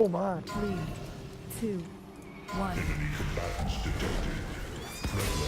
Oh my. 3, 2, 1. Enemy combatants detected.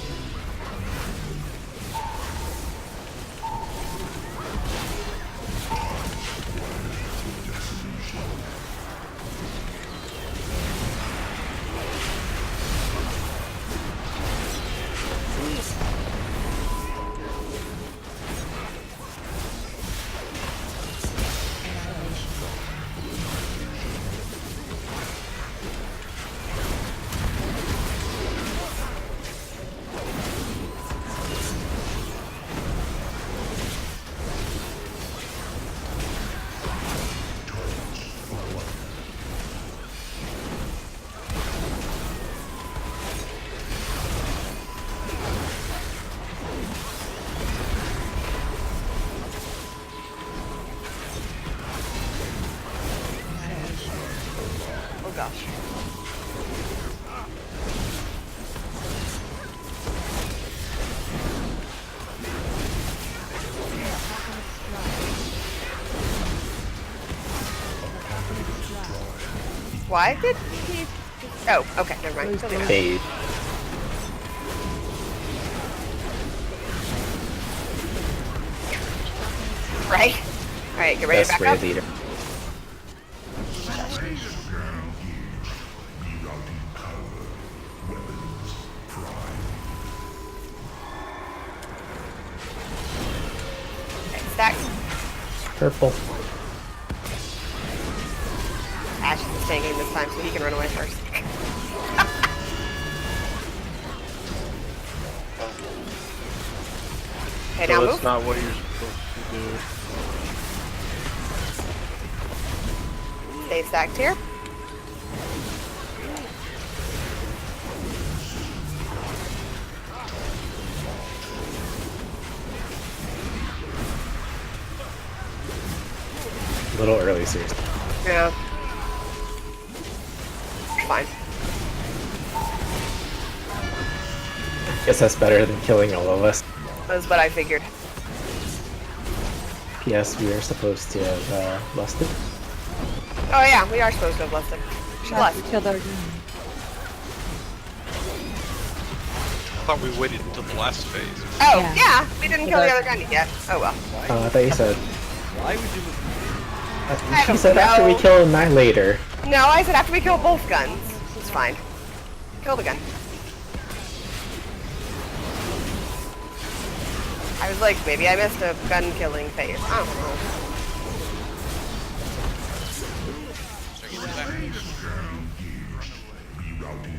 Oh gosh. Why did he... Oh, okay, never mind. Totally fine. Fade. Right? Alright, get ready to Best back up. way leader. Okay, stack. Purple. Ash is staying in this time so he can run away first. Okay, now So move. that's not what you're supposed to do. Stay stacked here. A little early, seriously. Yeah. Fine. Guess that's better than killing all of us. That's what I figured. P.S. We are supposed to have lusted. Oh yeah, we are supposed to have blessed him. She Not blessed. each other again. I thought we waited until the last phase. Oh, Yeah. yeah, we didn't kill the other gun yet. Oh well. I thought you said. Why would you... I She don't said after we know. kill Annihilator. No, I said after we kill both guns. It's fine. Kill the gun. I was like, maybe I missed a gun killing phase. I don't know.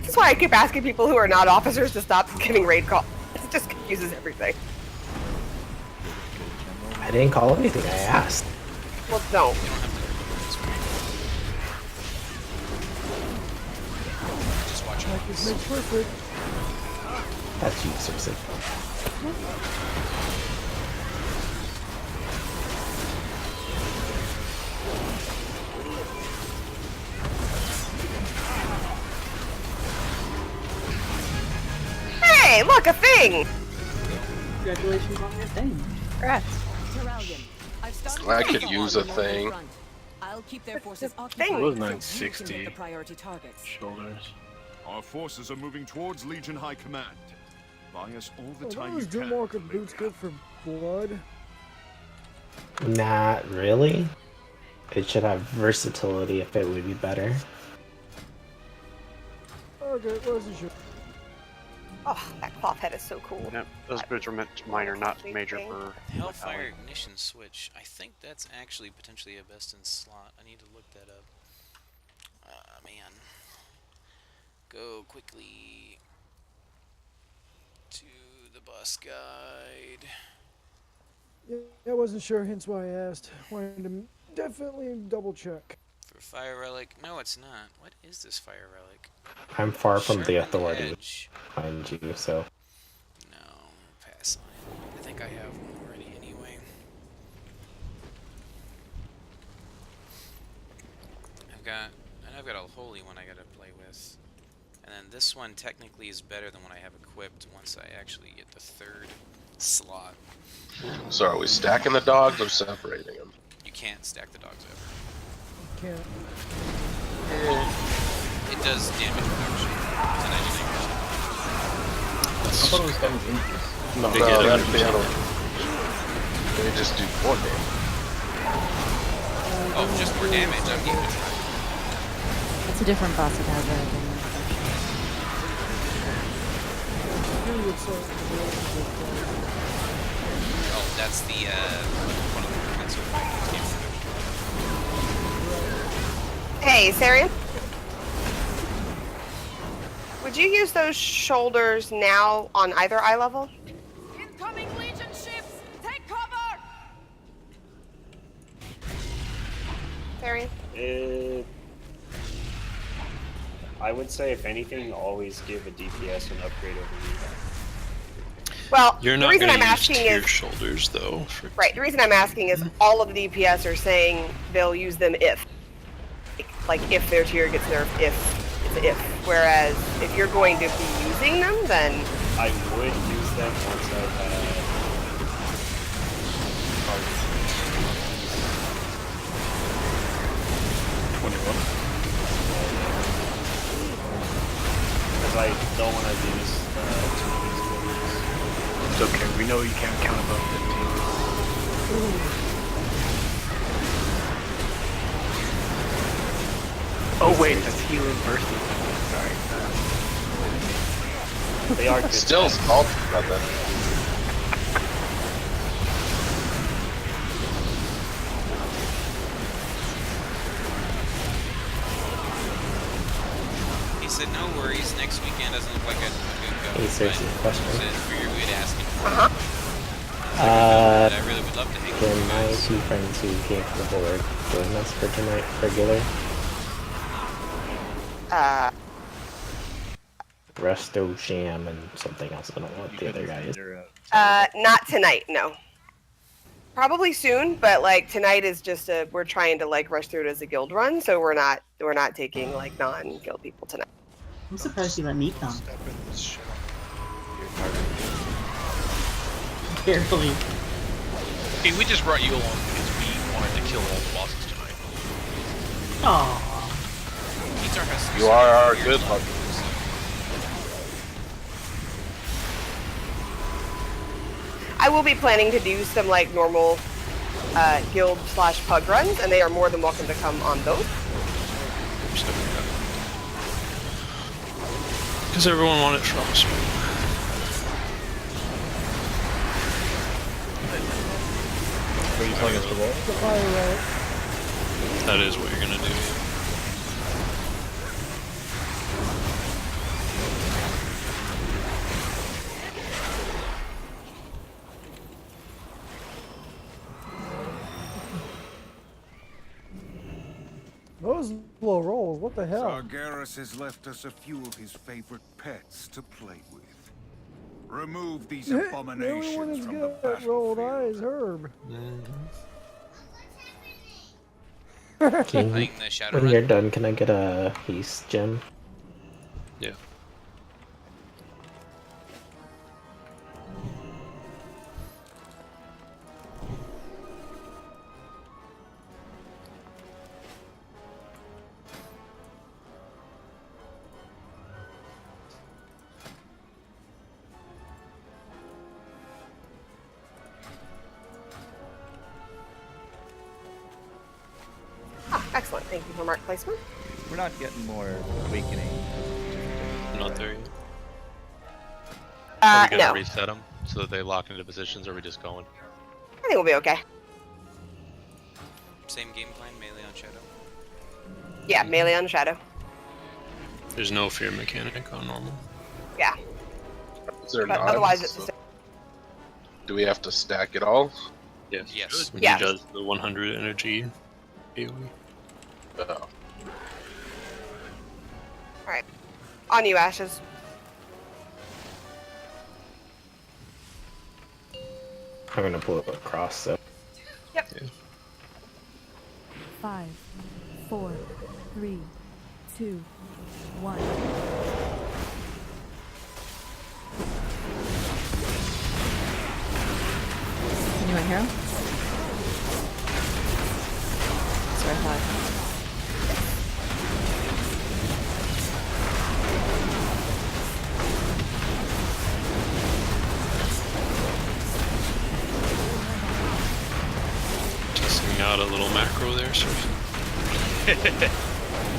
That's why I keep asking people who are not officers to stop giving raid calls. It just confuses everything. I didn't call anything, I asked. Well, no. Just watch it. This makes perfect. That's you, seriously. Hey, look, a thing! Congratulations on your thing. Congrats. I could use a thing. I'll keep their forces Thing. occupied. It was so you can 960. hit the priority targets. Shoulders. Our forces are moving towards Legion High Command. Buy us all the Are time those you can. Doomwalker boots good for blood? Not really. It should have versatility if it would be better. Okay, wasn't sure. Oh, that cloth head is so cool. Yep, those boots are minor, not major for Hellfire ignition switch. I think that's actually potentially a best in slot. I need to look that up. Man. Go quickly to the bus guide. Yeah, I wasn't sure, hence why I asked. Wanted to definitely double check. For fire relic. No, it's not. What is this fire relic? I'm far from the Sharpen authority edge. behind you, so. No, pass on it. I think I have one already anyway. I've got a holy one I gotta play with. And then this one technically is better than what I have equipped once I actually get the third slot. So are we stacking the dogs or separating them? You can't stack the dogs over. Can't. does damage reduction to 99%. I thought it was damage increase. No, They get they just do more damage. Oh, just more damage. I'm keeping it. It's a different boss that has that. Oh, that's the one of the movements of damage reduction. Hey, Sarian? Would you use those shoulders now on either eye level? Incoming Legion ships! Take cover! Sarian? I would say, if anything, always give a DPS an upgrade over rehab. Well, You're the not reason going I'm to use asking tier is shoulders though. right. The reason I'm asking is all of the DPS are saying they'll use them if, like, if their tier gets nerfed. If it's an if. Whereas if you're going to be using them, then I would use them once I've had targets. 21. Because I don't want to use two of these quarters. It's okay. We know you can't count above 15. Oh wait, that's healing versus. Sorry. They are good. Still salty about that. He said, no worries, next weekend doesn't look like a good go. Hey, seriously, question. Says for your way to asking for it. uh-huh. I really would love to hang Can with you my guys. two friends who came to the board join us for tonight regular? Resto, Sham, and something else. I don't know what the other guy is. Not tonight, no. Probably soon, but like tonight is just we're trying to like rush through it as a guild run, so we're not taking like non-guild people tonight. I'm surprised you let me come. Step in this shit. Barely. Hey, we just brought you along because we wanted to kill all the bosses tonight. Aww. Guitar has You are our weird good luck. luck. I will be planning to do some like normal guild / pug runs, and they are more than welcome to come on those. Because everyone wanted from us. Are you playing against the wall? The fire right. That is what you're gonna do. Those low rolls, what the hell? Antorous has left us a few of his favorite pets to play with. Remove these The only abominations one that's from the got rolled battlefield. eyes, Herb. Can, Playing the Shadow when Run. you're done, can I get a haste gem? Yeah. Ah, excellent. Thank you for mark placement. We're not getting more awakening. Not there yet. Uh, Are we gonna no. reset them so that they lock into positions, or are we just going? I think we'll be okay. Same game plan, melee on Shadow. Yeah, melee on shadow. There's no fear mechanic on normal. Yeah, Is there but not? otherwise it's So- the Do we have to stack it all? Yes. Yes. When Yeah. he does the 100 energy AoE. Oh. All right. On you, Ashes. I'm gonna pull it across, so. Yep. 5, 4, 3, 2, 1. Anyone hear him? That's what I thought. out a little macro there, sir.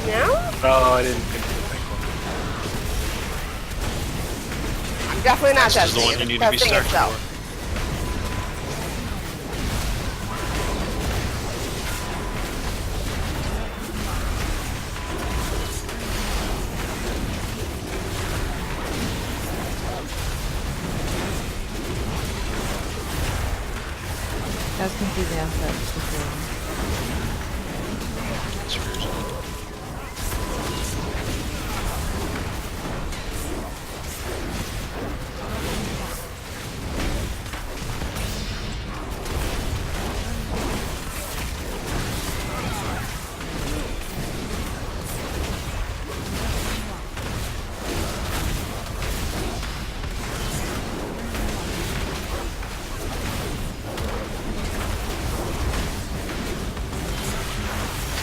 No? Oh, I didn't think of I'm definitely not This is the testing one it. you It's need to be testing stacked itself. for. That was confusing assets before.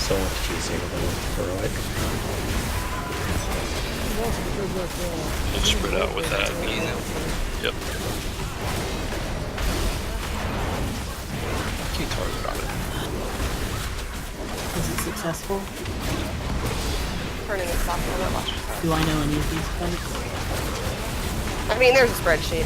So much easier than heroic. We'll spread out with that. Yep. Key target on it. Was it successful? Turning it off on that watch. Do I know any of these fights? I mean, there's a spreadsheet.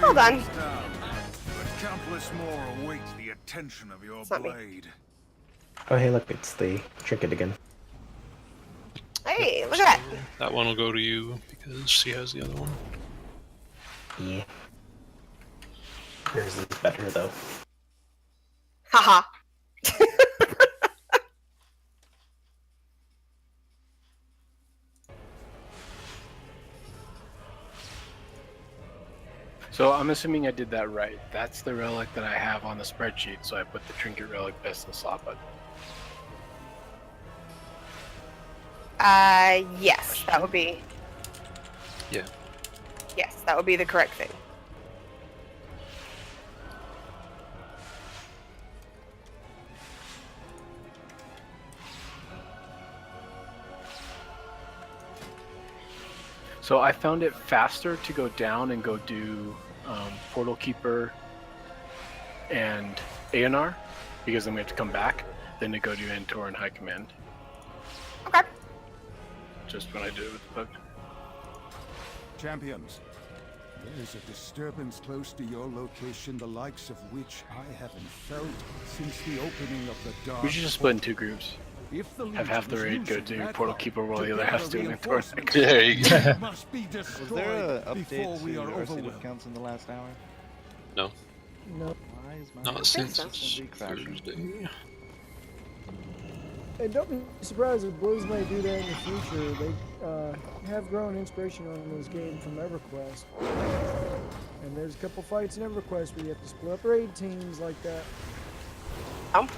Well done. But countless more await the attention of your blade. Oh hey look, it's the trinket again. Hey, look at that. That one will go to you because she has the other one. Yeah. Yours is better though. Haha. So I'm assuming I did that right. That's the relic that I have on the spreadsheet, so I put the trinket relic best in the slot button. Yes, that would be. Yeah. Yes, that would be the correct thing. So I found it faster to go down and go do Portal Keeper and ANR, because then we have to come back, than to go do Antor and High Command. Okay. Just when I did it with the bug. Champions, there is a disturbance close to your location, the likes of which I haven't felt since the opening of the dark. We should just split in two groups. If the Have half the raid go do Portal Keeper while the other half's doing Antor. There you go. must be Was destroyed there an before update we to are RC overwhelmed. counts in the last hour? No. No. Why is my Not since constantly crashing? Thursday. And don't be surprised if Blues may do that in the future. They have grown inspiration on this game from EverQuest. And there's a couple fights in EverQuest where you have to split up raid teams like that.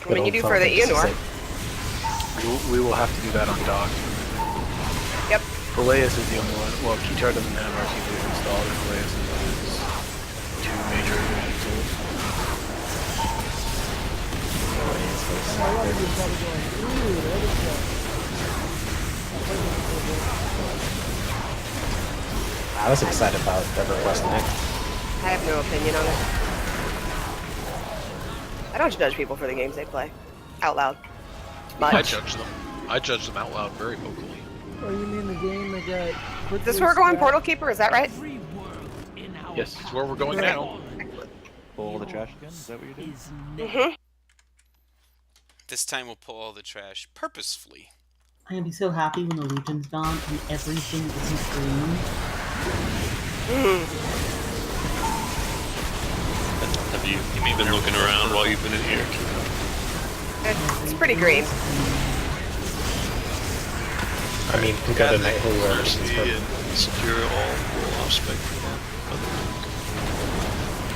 When you do for the Eonor. We will have to do that on Dog. Yep. Elias is the only one. Well, Keytar doesn't have RCV installed, and Elias is two major vision tools. A lot of you are probably going, ooh, that is I was excited about EverQuest next. I have no opinion on it. I don't judge people for the games they play. Out loud. I judge them. I judge them out loud very vocally. Oh, you mean the game that got... Is this where we're going, Portal Keeper? Is that right? Yes, it's where we're going now. Pull all the trash again? Is that what you're doing? Mm-hmm. This time we'll pull all the trash purposefully. I'm gonna be so happy when the Legion's gone and everything isn't green. Have you been looking around while you've been in here? It's pretty green. I mean, we got a Nightly where Mercy and secure all off spec.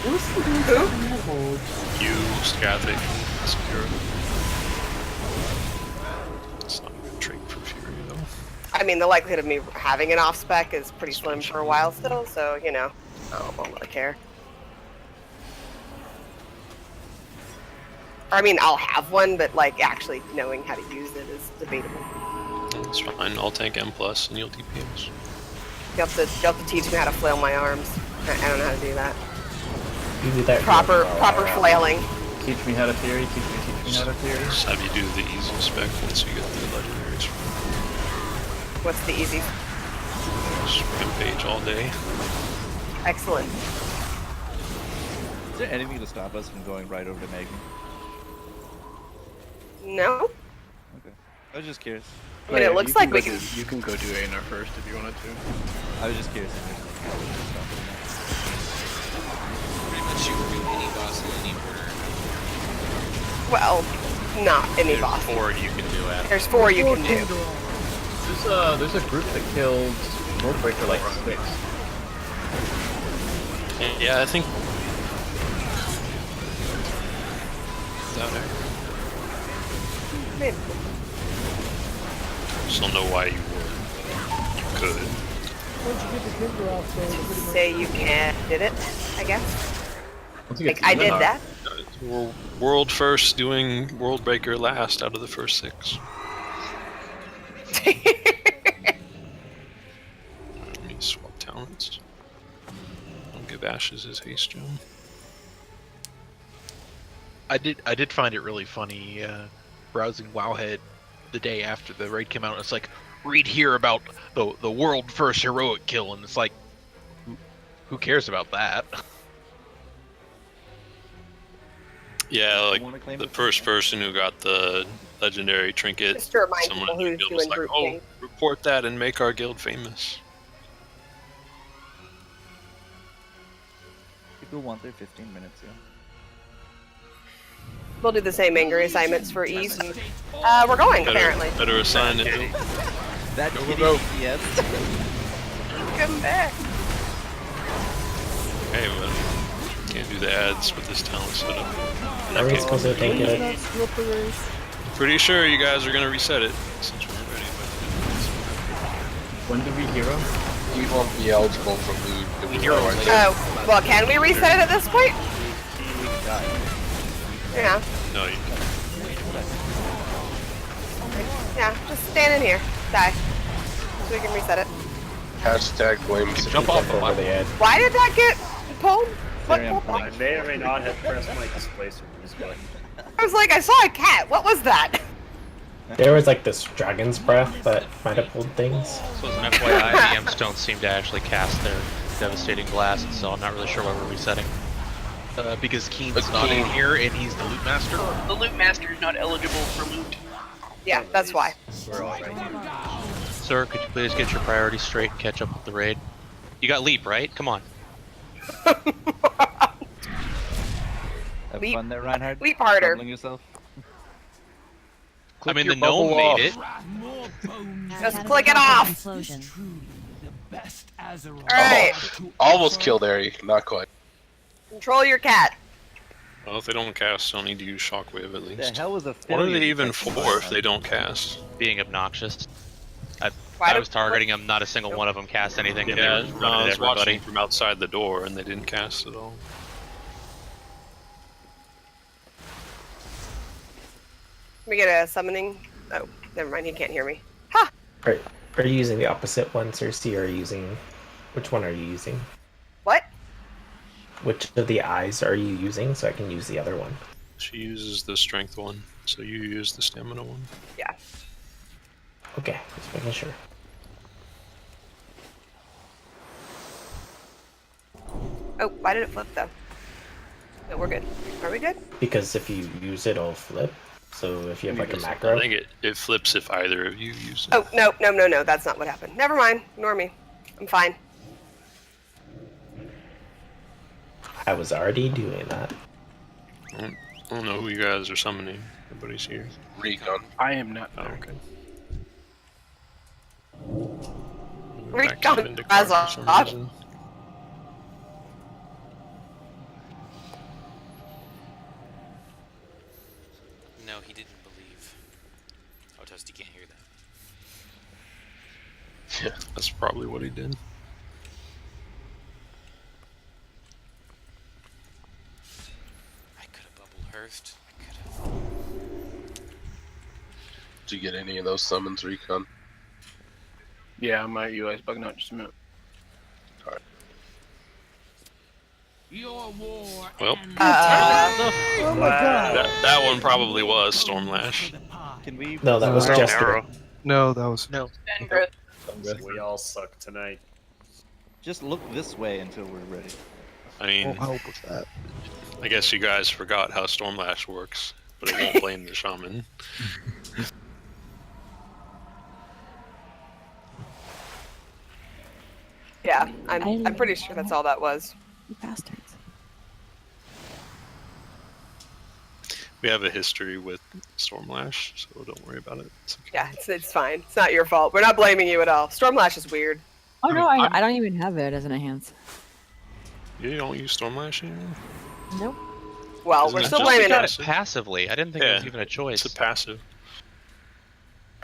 Who? You, Scathic, secure. It's not a good trait for Fury, though. I mean, the likelihood of me having an off spec is pretty slim for a while still, so, you know, I won't really care. I mean, I'll have one, but, like, actually knowing how to use it is debatable. That's fine. I'll tank M+, and you'll DPS. You'll have to teach me how to flail my arms. I don't know how to do that. You do that. Proper flailing. Teach me how to theory, teach me how to theory. Just have you do the easy spec once you get the legendaries. What's the easy? Just page all day. Excellent. Is there anything to stop us from going right over to Megan? No? Okay. I was just curious. I mean, it looks like we can... You can go do Anar first if you wanted to. I was just curious if there's anything to stop us. Pretty much you can do any boss in any order. Well, not any boss. There's 4 you can do after. There's 4 you can do. There's a group that killed Worldbreaker like 6. Yeah, I think... Down there. Maybe. Just don't know why you would. You could. Once you get the Kindle off, though, pretty much... Say you can't did it, I guess. Like, I did that. We're world first, doing Worldbreaker last out of the first 6. Let me swap talents. I'll give Ashes his haste gem. I did find it really funny browsing Wowhead the day after the raid came out. It's like, read here about the world first heroic kill, and it's like, who cares about that? Yeah, like the first person who got the legendary trinket, Just to remind someone people in the who's guild was doing like, group "Oh, things. report that and make our guild famous." People want their 15 minutes, yeah. We'll do the same angry assignments for ease. And, we're going, apparently. Better assign it. That go. Yes. Come back. Hey, but can't do the ads with this talent setup. Are we supposed to take it? Not split the race. Pretty sure you guys are gonna reset it since we're ready. When do we hero? We won't be eligible for loot if we hero right Oh, well, can we reset it at this point? Yeah. No, you can't. Yeah, just stand in here. Die. So we can reset it. Hashtag blame You can jump off Over the edge. Why did that get pulled? What I may or may not have pressed my displacer button. I was like, I saw a cat. What was that? There was like this dragon's breath that might have pulled things. So as an FYI, the Imps don't seem to actually cast their devastating blast, so I'm not really sure why we're resetting. Because Keen's not in here and he's the loot master. The loot master is not eligible for loot. Yeah, that's why. We're all right. Sir, could you please get your priorities straight and catch up with the raid? You got leap, right? Come on. Have Leap. fun there, Reinhardt. Leap harder. Doubling yourself. I mean, your the gnome bubble made off. it. Just click it off. Alright. Almost killed Ari, not quite. Control your cat. Well, if they don't cast, they'll need to use Shockwave at least. The hell was a What are failure they even detection for if last they don't cast? Being obnoxious. I was targeting them, not a single one of them cast anything. They Yeah, were just no, running I at was everybody. watching from outside the door, and they didn't cast at all. Let me get a summoning. Oh, never mind. He can't hear me. Are you using the opposite one, Cersei, or are you using... Which one are you using? What? Which of the eyes are you using so I can use the other one? She uses the strength one, so you use the stamina one. Yeah. Okay, just making sure. Oh, why did it flip though? No, we're good. Are we good? Because if you use it, it'll flip. So if you have like a I macro... think it flips if either of you use it. Oh, no. That's not what happened. Never mind. Ignore me. I'm fine. I was already doing that. I don't know who you guys are summoning. Everybody's here. Recon. I am not. Oh, okay. Recon has off. No, he didn't believe. Oh, Toast, you can't hear that. Yeah, that's probably what he did. I could have bubble hearthed. I could have. Did you get any of those summons, Recon? Yeah, my UI's bugging out just a minute. Alright. Well, Oh my god. that one probably was Stormlash. Can we? No, that was just arrow. No, that was No. We all suck tonight. Just look this way until we're ready. I mean, won't help with that. I guess you guys forgot how Stormlash works, but it won't blame the shaman. Yeah, I'm pretty sure that's all that was. You bastards. We have a history with Stormlash, so don't worry about it. It's okay. Yeah, it's fine. It's not your fault. We're not blaming you at all. Stormlash is weird. Oh no, I don't even have it as an enhance. You don't use Stormlash anymore? Nope. Well, Isn't we're it still just blaming a it. passive? Passively. I didn't think it was even a choice. It's a passive.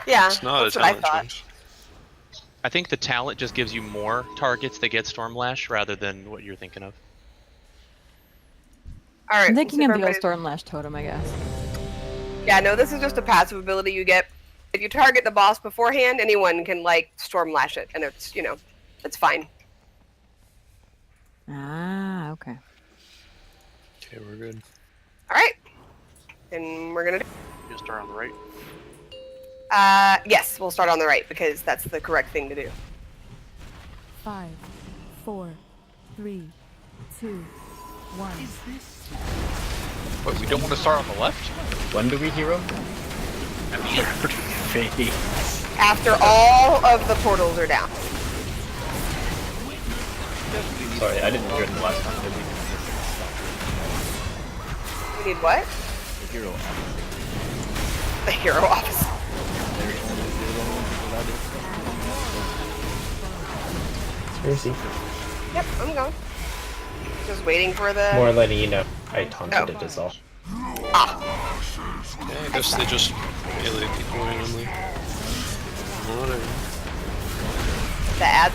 Yeah, It's not that's a what I talent thought. choice. I think the talent just gives you more targets that get Stormlash rather than what you're thinking of. All right. I'm thinking so of the old everybody- Stormlash totem, I guess. Yeah, no, this is just a passive ability you get. If you target the boss beforehand, anyone can like Stormlash it, and it's it's fine. Ah, okay. Okay, we're good. All right, and we're gonna. You start on the right. Yes, we'll start on the right because that's the correct thing to do. 5, 4, 3, 2, 1. But we don't want to start on the left? When do we hero? After all of the portals are down. Sorry, I didn't hear it the last time. Did we? We need what? The hero. The hero office. Seriously. Yep, I'm going. Just waiting for the. More letting you know I taunted it as all. Yeah, I guess they just melee people randomly. Whatever. The ad.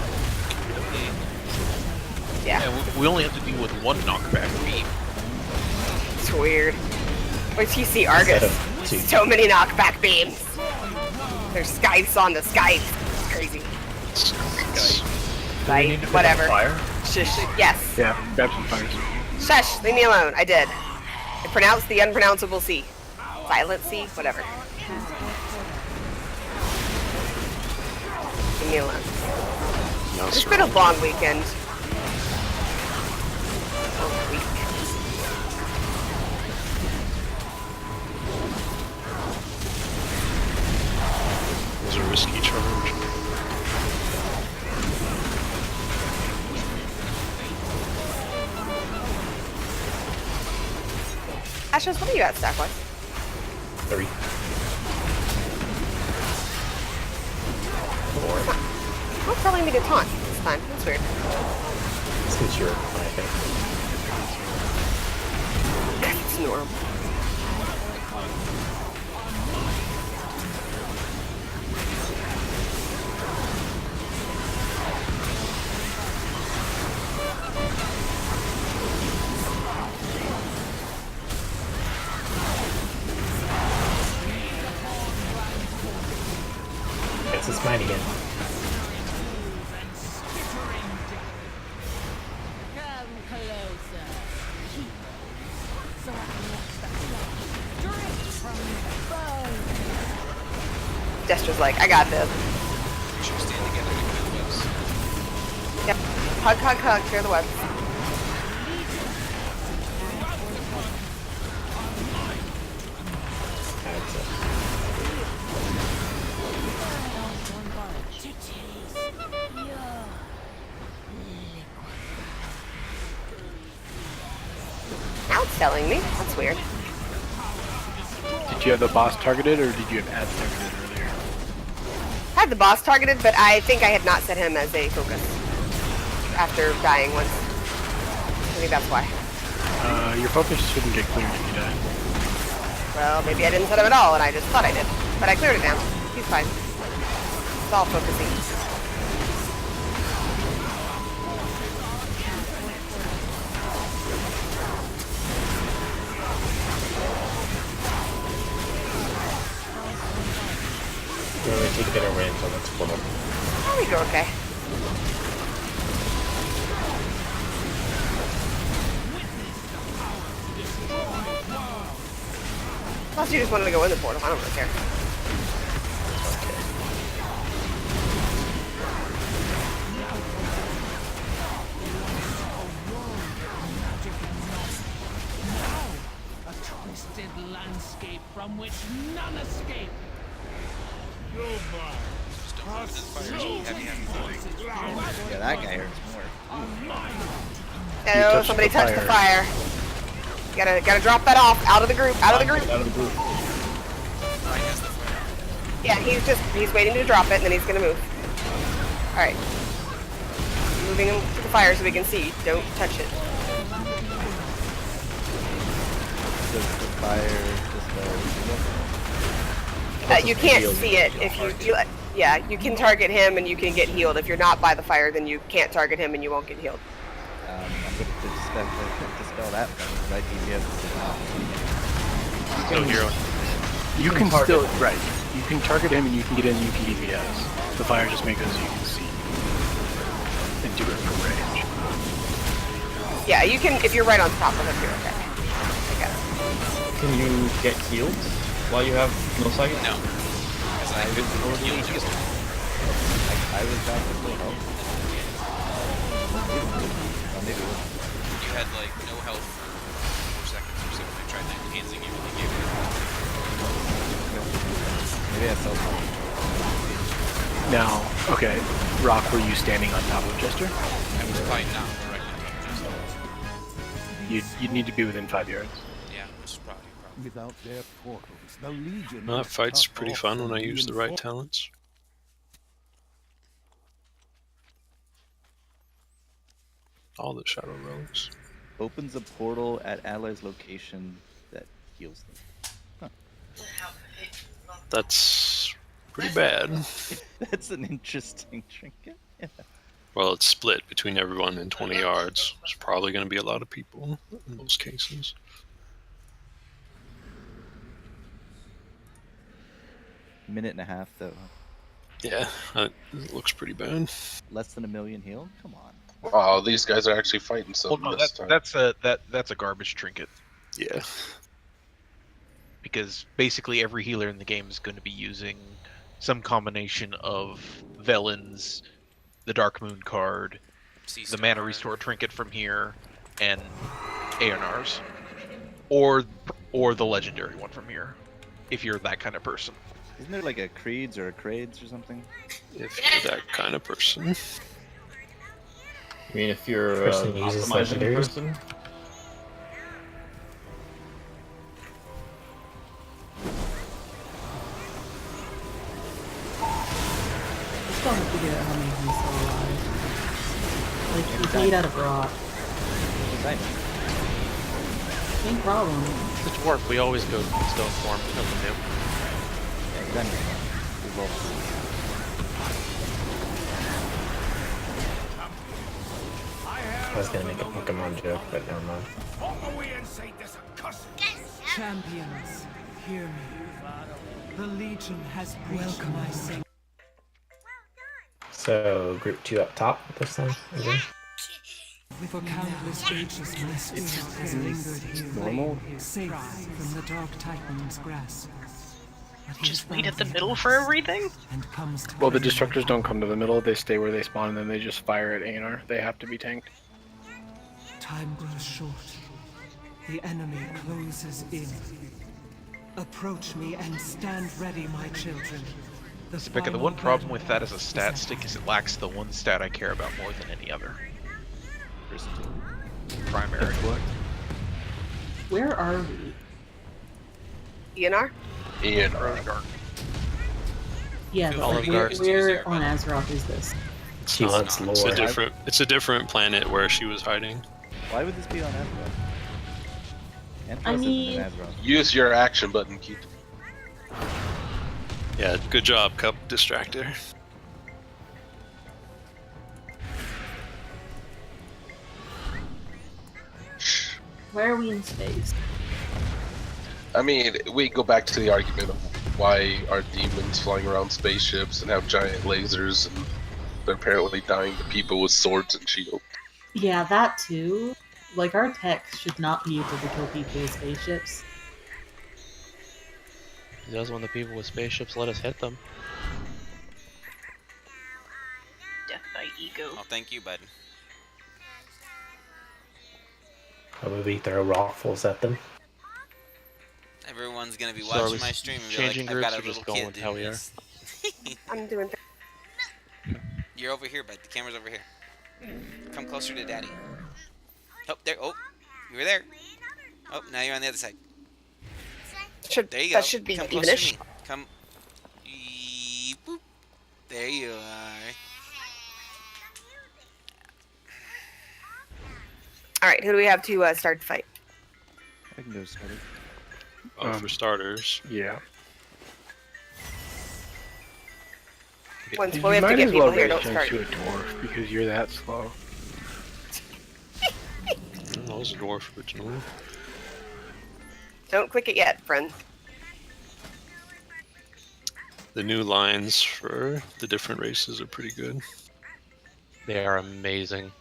Yeah. And we only have to deal with one knockback beam. It's weird. Wait till you see Argus. So many knockback beams. There's skies on the skies. It's crazy. Like, whatever. Shush. Yes. Yeah, grab some fires. Shush. Leave me alone. I did. I pronounced the unpronounceable C. Silent C. Whatever. Leave me alone. It's been a long weekend. Long week. It was a risky charge. Ashes, what are you at stack-wise? 3. 4. I'm telling me to taunt this time. That's weird. Since you're I think. It's normal. mine again. Come closer. So I can watch the blood drip from your bones. Jester's like, I got this. We should stand together to clear the webs. Yep. Hug, hug, hug. Clear the web. That's it. Now it's telling me. That's weird. Did you have the boss targeted, or did you have ads targeted earlier? I had the boss targeted, but I think I had not set him as a focus after dying once. I think that's why. Your focus shouldn't get cleared if you die. Well, maybe I didn't set him at all, and I just thought I did. But I cleared it now. He's fine. It's all focusing. You want me to get a range on this portal? There we go, okay. Unless you just wanted to go in the portal, I don't really care. A twisted landscape from which none escape. Yeah, that guy hurts more. Oh, somebody touched the fire. Gotta drop that off. Out of the group. Out of the group. Out of the group. Yeah, he's waiting to drop it, and then he's gonna move. All right. Moving him to the fire so we can see. Don't touch it. Does the fire just You can't see it if you yeah, you can target him and you can get healed. If you're not by the fire, then you can't target him and you won't get healed. I'm going to dispel that because I DPS So hero. You can still You can target him and you can get in. You can DPS. The fire just makes it so you can see and do it from range. Yeah, you can if you're right on top of him. You're okay. I guess. Can you get healed while you have no sight? No. Because I could heal just. I was back to full health. Maybe. You had like no health for 4 seconds or so when I tried enhancing you and they gave you. Maybe I felt Now, okay, Rock, were you standing on top of Jester? I was probably not directly on top of Jester. You'd need to be within 5 yards. Yeah, which is probably a problem. Without their portals, the Legion That would fight's cut pretty off fun from when I use the right reinforcements. talents. All the shadow relics. opens a portal at allies' location that heals them. Huh. That's pretty bad. That's an interesting trinket. Yeah. Well, it's split between everyone in 20 yards. There's probably going to be a lot of people in most cases. Minute and a half, though. Yeah, it looks pretty bad. Less than 1 million healed? Come on. Wow, these guys are actually fighting Well, something no, this time. that's a garbage trinket. Yeah. Because basically every healer in the game is going to be using some combination of Velen's, the Dark Moon card, the Mana Restore trinket from here, and Aonar's, or the legendary one from here, if you're that kind of person. Isn't there like a Creeds or a Crades or something? If you're that kind of person. I mean, if you're Person who uses optimizing legendaries? person. I still haven't figured out how many he's still alive. Like, he's made out of rock. Same problem. The dwarf, we always go stone form, nothing new. I was gonna make a Pokemon joke, but never mind. Champions, hear me. The Legion has breached my sanctuary. So group 2 up top this time again. For countless ages, my spirit has lingered here, normal. safe from the Dark Titan's grasp. But he Just has wait found at the the middle for others everything? And comes to Well, the claim destructors their don't come to the middle. They stay where they spawn, and then they just fire at A&R. They have to be tanked. Time grows short. The enemy closes in. Approach me and stand ready, my children. Becca, the one problem with that as a stat stick is it lacks the one stat I care about more than any other. Primary. Where are we? ENR? ENR. Yeah, but like, where on Azeroth is this? She wants lore. It's a different planet where she was hiding. Why would this be on Azeroth? Antorous I mean, isn't in Azeroth. Use your action button, Keith. Yeah, good job, Cup Distractor. where are we in space? I mean, we go back to the argument of why are demons flying around spaceships and have giant lasers, and they're apparently dying to people with swords and shields. Yeah, that too. Like, our techs should not be able to kill people with spaceships. He does when the people with spaceships let us hit them. Death by ego. Oh, thank you, bud. Probably throw rockfuls at them. Everyone's gonna be So are watching we my stream and be changing like, I've groups got a or just little going kid with how doing we are? this. I'm doing. You're over here, bud. The camera's over here. Come closer to daddy. Oh, there. Oh, you were there. Oh, now you're on the other side. There you go. That should be Come closer evenish. to me. Come. Boop. There you are. All right, who do we have to start the fight? I can go start it. For starters. Yeah. Once You we have to might get as well people here, raise don't change start. to a dwarf because you're that slow. That was a dwarf originally. Don't click it yet, friends. The new lines for the different races are pretty good. They are amazing.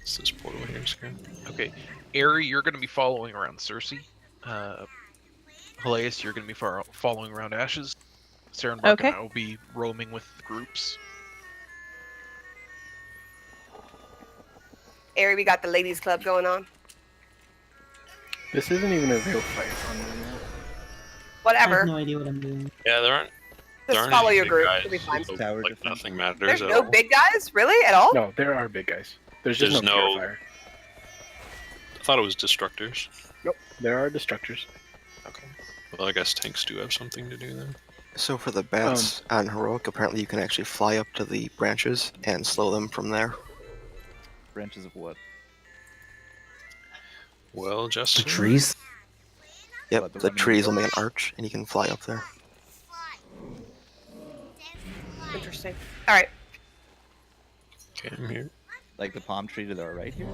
It's this portal here, screen. Okay, Aerie, you're going to be following around Cersei. Helias, you're going to be following around Ashes. Sarah and Mark and I will be roaming with the groups. Aerie, we got the ladies club going on. This isn't even a real fight on the map. I Whatever. have no idea what I'm doing. Yeah, there aren't. Just follow any your big group. guys, It'll be fine. so, Tower like, defense. nothing matters There's at no all. big guys, really, at all? No, there are big guys. There's just There's no no- purifier. I thought it was destructors. Nope, there are destructors. Okay. Well, I guess tanks do have something to do then. So for the bats on Heroic, apparently you can actually fly up to the branches and slow them from there. Branches of what? Well, just The trees? Yep, What, the the one in trees the will make middle? an arch, and you can fly up there. Interesting. All right. Okay, I'm here. Like the palm tree to the right here?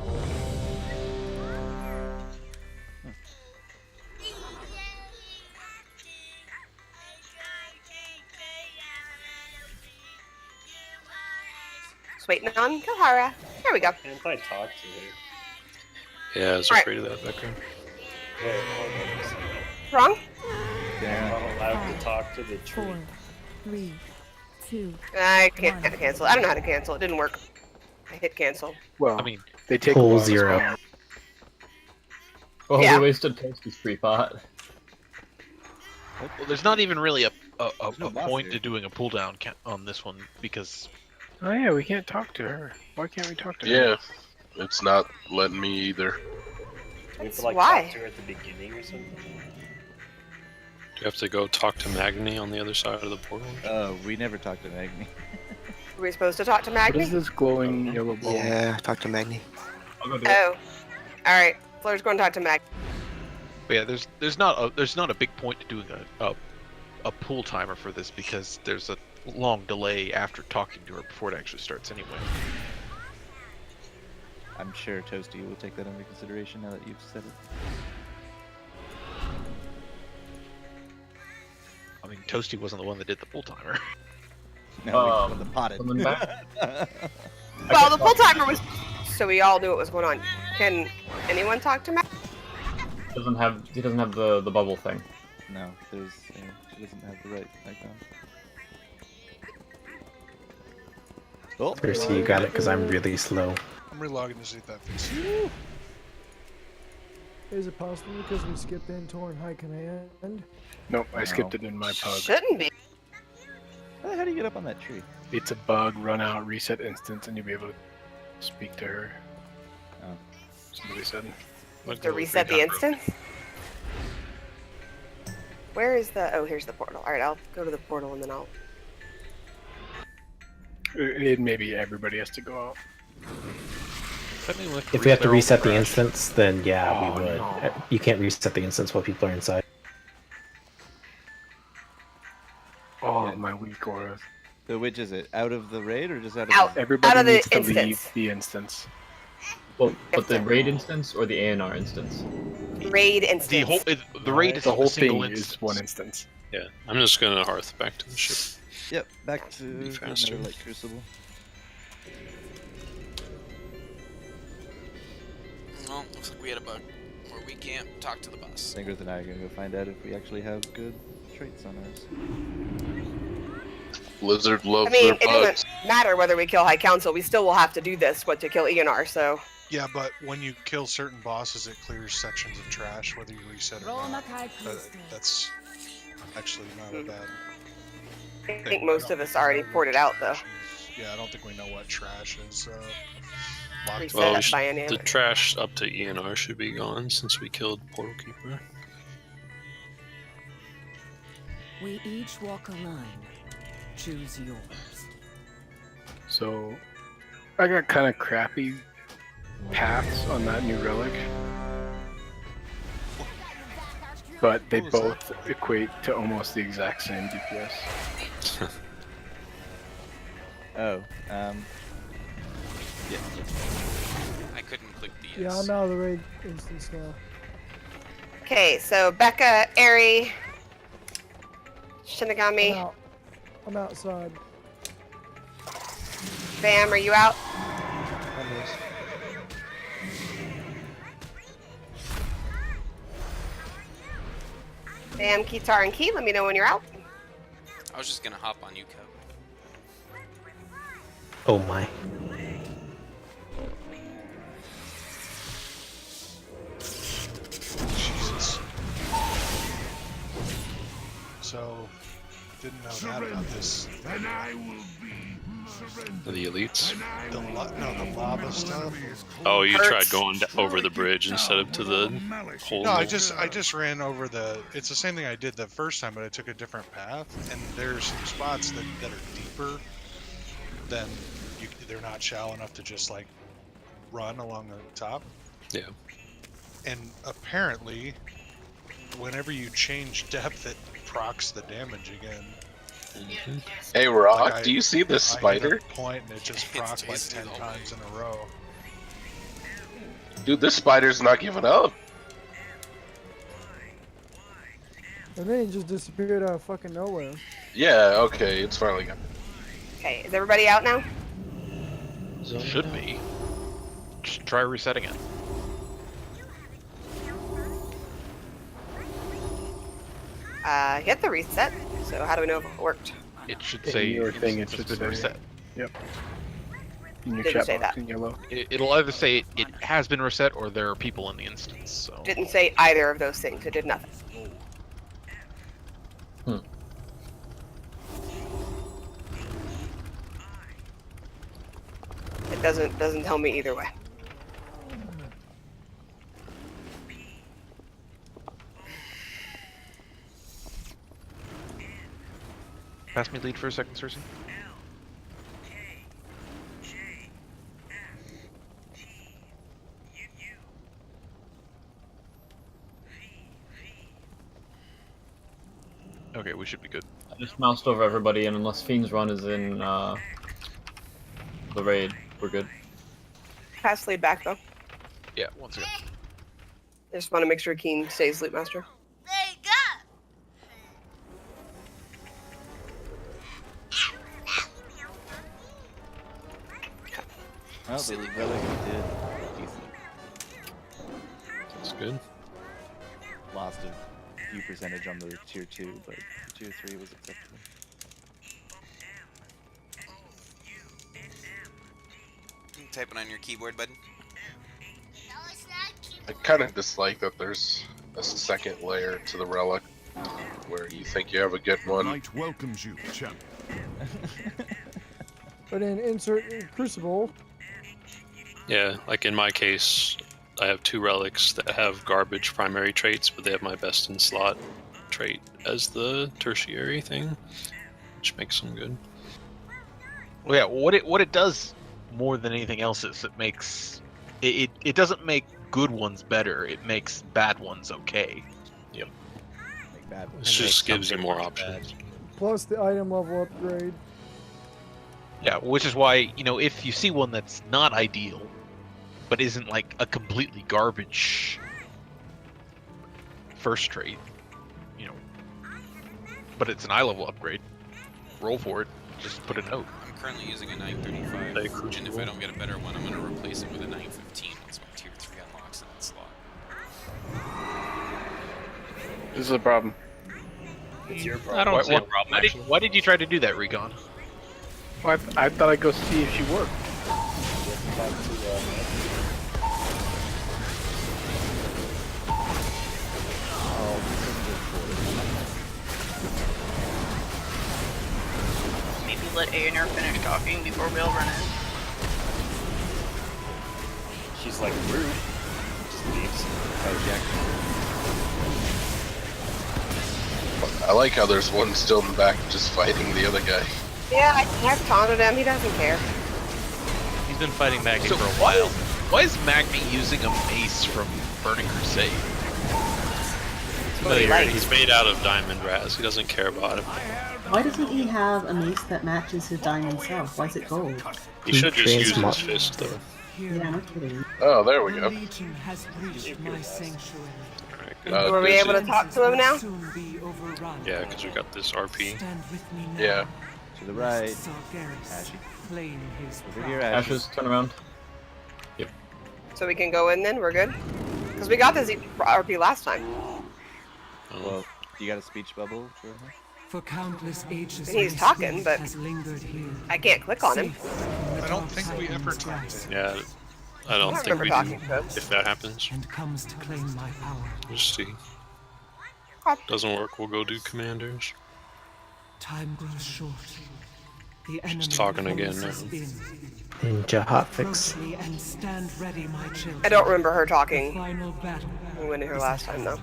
Just waiting on Kahara. There we go. Can't I talk to her? Yeah, I was Alright. afraid of that background. Wait, hold on a second. Wrong? I'm allowed to talk to the tree. 4, 3, 2. I can't cancel. I don't know how to cancel. It didn't work. I hit cancel. Well, I mean, they take Pull a while to zero. spawn. Well, Yeah. we wasted Toasty's free pot. well, there's not even really a no boss point here. to doing a pull down on this one because Oh yeah, we can't talk to her. Why can't we talk to her? Yeah, it's not letting me either. We have to like Why? talk to her at the beginning or something. Do you have to go talk to Magni on the other side of the portal? We never talked to Magni. Were we supposed to talk to What is Magni? this glowing yellow ball? Yeah, talk to Magni. Oh. All right. Flair's going to talk to Magni. but yeah, there's not a big point to doing a pull timer for this because there's a long delay after talking to her before it actually starts anyway. I'm sure Toasty will take that into consideration now that you've said it. I mean, Toasty wasn't the one that did the pull timer. No, we just want the potted. Coming back? Well, the pull timer was, so we all knew what was going on. Can anyone talk to Matt? He doesn't have the bubble thing. No, there's she doesn't have the right icon. Oh, Percy, you got it because I'm really slow. I'm relogging to see if that fixes. Is it possible because we skipped Antorous High Command? Nope, I skipped it in my pug. Shouldn't be. How do you get up on that tree? It's a bug, run out, reset instance, and you'll be able to speak to her. Oh. Somebody said. To reset the instance? Where is the... Oh, here's the portal. Alright, I'll go to the portal and then I'll... Maybe everybody has to go out. If we have to reset the instance, then yeah, we would. No. You can't reset the instance while people are inside. Oh, my weak aura. So which is it? Out of the raid or just out of Out. the... Everybody Out of the needs to instance. leave the instance. Well, but the raid instance or the ANR instance? Raid instance. The raid is The whole a single thing instance. is one instance. Yeah, I'm just gonna hearth back to the ship. Yep, back to Be faster. another light crucible. Well, looks like we had a bug where we can't talk to the boss. Singers and I are gonna go find out if we actually have good traits on ours. Lizard loves I mean, their it doesn't bugs. matter whether we kill High Council. We still will have to do this, to kill Eonar, so... Yeah, but when you kill certain bosses, it clears sections of trash, whether you reset it or not. That's actually not a bad I think most of us already poured it out, though. Yeah, I don't think we know what trash is. Reset Well, by any the other. trash up to ENR should be gone since we killed Portal Keeper. We each walk a line. Choose yours. So, I got kind of crappy paths on that new relic. But they both equate to almost the exact same DPS. Oh, yeah. I couldn't click the Yeah, I'm out of the raid instance now. Okay, so Becca, Eri, Shinigami, I'm outside. Bam, are you out? Bam, Kitar, and Key, let me know when you're out. I was just gonna hop on you, Cub. Oh my. Jesus. So, didn't know that about this. And I will be The elites? The lava stuff. Oh, you tried going over the bridge instead of to the hole. No, I just ran over the. It's the same thing I did the first time, but I took a different path. And there's some spots that are deeper than they're not shallow enough to just like run along the top. Yeah. And apparently, whenever you change depth, it procs the damage again. Hey, Rock, Like do you see this spider? I hit a point and it just procs like 10 times in a row. Dude, this spider's not giving up. And then it just disappeared out of fucking nowhere. Yeah, okay, it's finally gone. Okay, is everybody out now? Should be. Just try resetting it. Hit the reset. So how do we know if it worked? It should In say your thing, it instance should been say. reset. Yep. In your Didn't chat say box that. in yellow. It'll either say it has been reset or there are people in the instance. So Didn't say either of those things. It did nothing. It doesn't tell me either way. pass me lead for a second, Cersei. Okay, we should be good. I just moused over everybody, and unless Fiend's Run is in the raid, we're good. Pass lead back though. Yeah, one second. I just want to make sure Keen stays loot master. Well, the silly. relic did decent. That's good. Lost a few percentage on the tier 2, but the tier 3 was acceptable. You typing on your keyboard, bud? I kind of dislike that there's a second layer to the relic where you think you have a good one. Knight welcomes you, champ. But in insert Crucible, Yeah, like in my case, I have 2 relics that have garbage primary traits, but they have my best in slot trait as the tertiary thing, which makes them good. Well, yeah, what it does more than anything else is it makes it doesn't make good ones better. It makes bad ones okay. Yep. Make bad It just gives you more options. plus the item level upgrade. Yeah, which is why, you know, if you see one that's not ideal, but isn't like a completely garbage first trait, you know, but it's an eye level upgrade, roll for it. Just put a note. I'm currently using a 935, and if I don't get a better one, I'm going to replace it with a 915 once my tier 3 unlocks in that slot. This is a problem. It's your I problem. don't see a What- problem. Why did you try to do that, Recon? Well, I thought I'd go see if she worked. Maybe let A&R finish talking before we all run in. She's like rude. Just leaves. I like how there's one still in the back just fighting the other guy. Yeah, I've taunted him. He doesn't care. He's been fighting Magni So for a while. Why is Magni using a mace from Burning Crusade? He's made out of diamond raz. He doesn't care about it. Why doesn't he have a mace that matches his diamond self? Why is it gold? He should just use his fist, though. Yeah, no kidding. Oh, there we go. Legion has breached my sanctuary. Were we able to talk to him now? Yeah, because we got this RP. Stand with me now. Yeah. To the right. Sargeras, Ashy. claim his Over here, power. Ashy. Ashes, turn around. Yep. So we can go in then? We're good? Because we got this RP last time. Well, you got a speech bubble for her? For countless ages, And he's my talking, spirit but has lingered here. I can't click on him. I don't think we ever talked to him. Yeah, I don't I think remember we talking do. to him. If that happens, And comes to claim my power. just see. Doesn't work, we'll go do commanders. Time grows short. The enemy She's talking again now. closes in. Ninja hotfix. Approach me and stand ready, my children. I don't remember her The talking. final battle. We went to her last time though.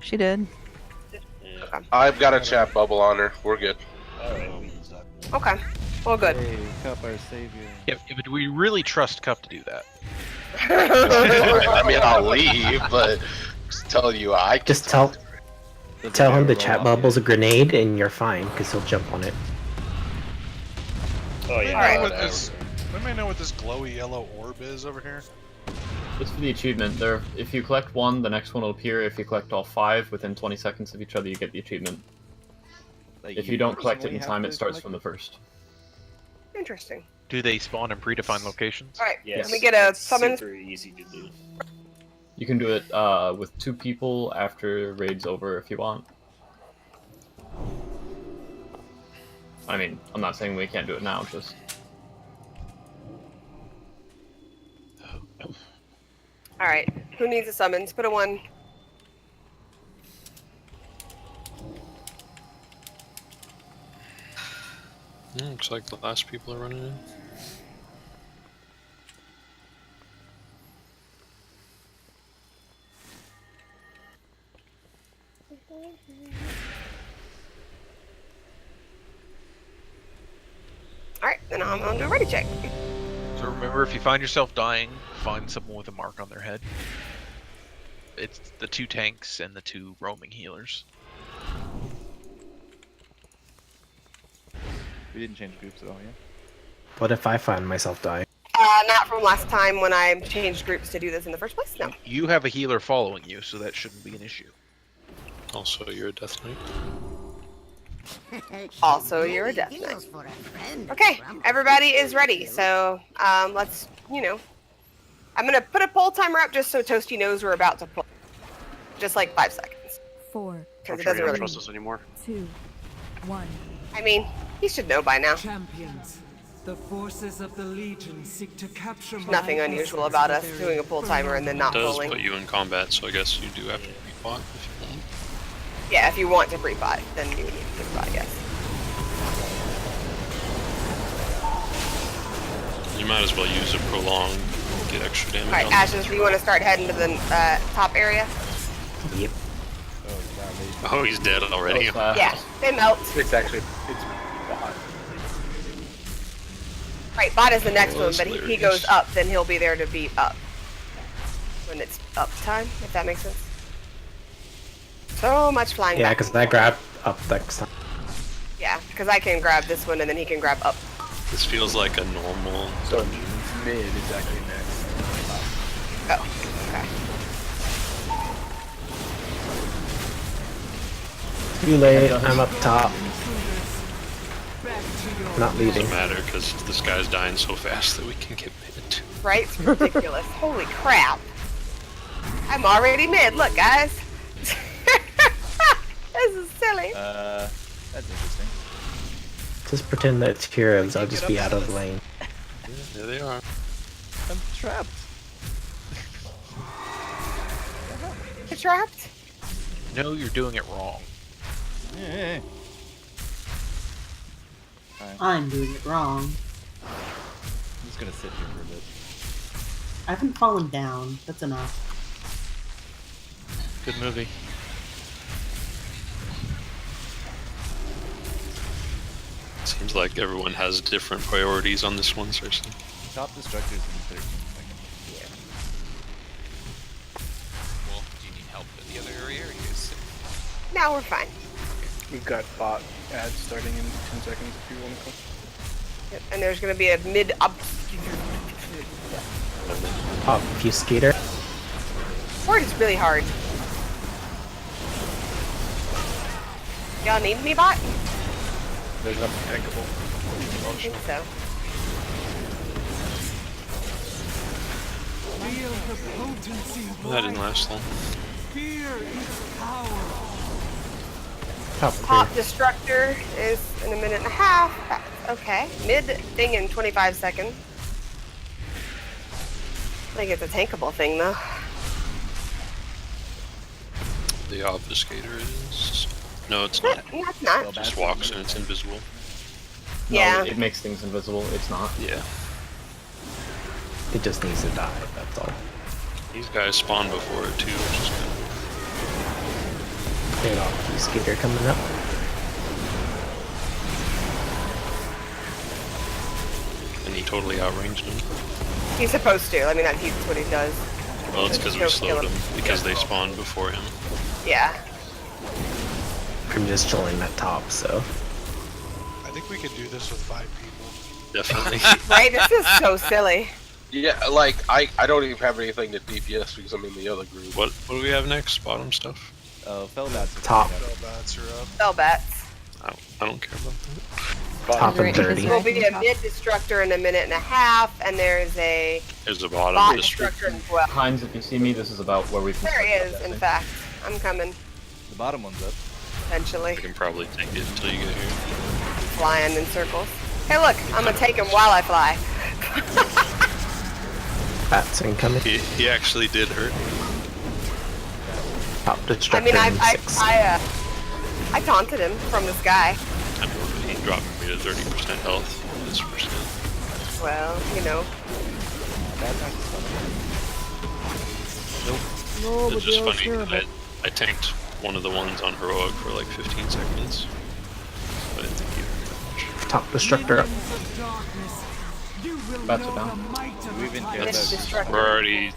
She did. I've got a chat bubble on her. We're good. Okay. Well, good. Hey, Cup, our savior. Yeah, but do we really trust Cup to do that? I mean, I'll leave, but just tell you I can Just tell him the chat bubble's a grenade and you're fine, because he'll jump on it. Oh yeah. Alright. Anybody know what this glowy yellow orb is over here? It's for the achievement. There, if you collect one, the next one will appear. If you collect all 5 within 20 seconds of each other, you get the achievement. Like If you don't collect it personally in have time, to it starts collect from the first. Interesting. Do they spawn in predefined locations? Alright, Yes, let me get a it's summons. super easy to do. You can do it with 2 people after raid's over if you want. I mean, I'm not saying we can't do it now, just... Alright, who needs a summons? Put a 1. Looks like the last people are running in. Alright, then I'm on to a ready check. So remember, if you find yourself dying, find someone with a mark on their head. It's the 2 tanks and the 2 roaming healers. We didn't change groups at all, yeah? What if I find myself dying? Not from last time when I changed groups to do this in the first place, no. You have a healer following you, so that shouldn't be an issue. Also, you're a Death Knight. Also, you're a death knight. Okay, everybody is ready. So let's, I'm gonna put a poll timer up just so Toasty knows we're about to pull. Just like 5 seconds. 4. Because it doesn't really. Trust us anymore. 2. 1. I mean, he should know by now. Champions, the forces of the Legion seek to capture Nothing unusual about us doing a pull timer and then not It does pulling. put you in combat, so I guess you do have to pre-bot if you want. Yeah, if you want to pre-bot, then you need to pre-bot, yes. You might as well use a prolong, get extra damage. Alright, on Ashes, do you want to start heading to the top area? Yep. Oh, he's dead already. Yeah, they melt. It's bot. Right, bot is the next Oh, one, that's but he hilarious. goes up, then he'll be there to beat up. When it's up time, if that makes sense. So much flying Yeah, back. because I grabbed up next time. Yeah, because I can grab this one and then he can grab up. This feels like a normal. So mid is actually next. Oh, okay. Too late, I'm up top. Not leaving. Doesn't matter because this guy's dying so fast that we can get mid. Right? It's ridiculous. Holy crap. I'm already mid. Look, guys. This is silly. That's interesting. Just pretend that it's heroes, I'll just be out of the lane. There they are. I'm trapped. You're trapped? No, you're doing it wrong. Yeah. I'm doing it wrong. I'm just gonna sit here for a bit. I haven't fallen down. That's enough. Good movie. Seems like everyone has different priorities on this one, Cersei. Top destructors in 13 seconds. Well, do you need help in the other area, or are you guys safe? No, we're fine. We've got bot ads starting in 10 seconds if you want to come. Yep, and there's going to be a mid Obfuscator. Word is really hard. Y'all need me, bot? There's nothing tankable. I think so. Feel the potency of That didn't last long. Fear is power. Pop Destructor is in a minute and a half. That's okay. Mid thing in 25 seconds. I think it's a tankable thing, though. The obfuscator is. No, it's not. No, it's not. It just walks and it's invisible. Yeah. No, it makes things invisible. It's not. Yeah. It just needs to die, that's all. These guys spawn before it too, which is good. Great Obfuscator coming up. And he totally outranged him. He's supposed to. I mean, that's what he does. Well, it's because we Go slowed kill him, because they spawned before him. Yeah. I'm just chilling at top, so. I think we could do this with 5 people. Definitely. Right? This is so silly. Yeah, like I don't even have anything to DPS because I'm in the other group. What do we have next? Bottom stuff? Fellbats. Top. Fellbats are up. Spellbats. I don't care about that. Top of 30. There will be a mid destructor in a minute and a half, and there's a There's a bottom bot district. destructor as well. Hines, if you see me, this is about where we can. There he is, in fact. I'm coming, The bottom one's up. eventually. I can probably take it until you get here. Flying in circles. Hey, look, I'm gonna take him while I fly. Bats incoming. He actually did hurt me. Top I Destructor mean, in 6. I taunted him from the sky. I know, he dropped me to 30% health. This percent. Well, you know. No, It's just funny. I tanked one of the ones on heroic for like 15 seconds. I didn't think he hurt that much. Top Destructor up. Bats are down. Do we even care Mid about destructor. We're already.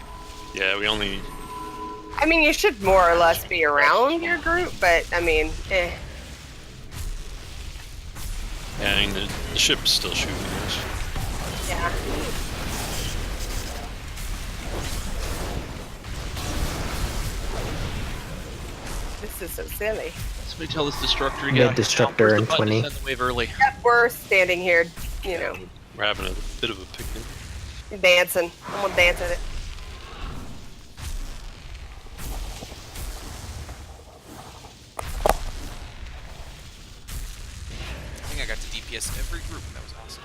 Yeah, we only. I mean, you should more or less be around your group, but I mean, eh. Yeah, I mean, the ship's still shooting us. Yeah. This This is so silly. Somebody tell this destructor to get Mid out destructor here now. in Where's the button 20. to send the wave early. Yep, we're standing here, you know, We're having a bit of a picnic. dancing. I'm gonna dance at it. I think I got to DPS every group. That was awesome.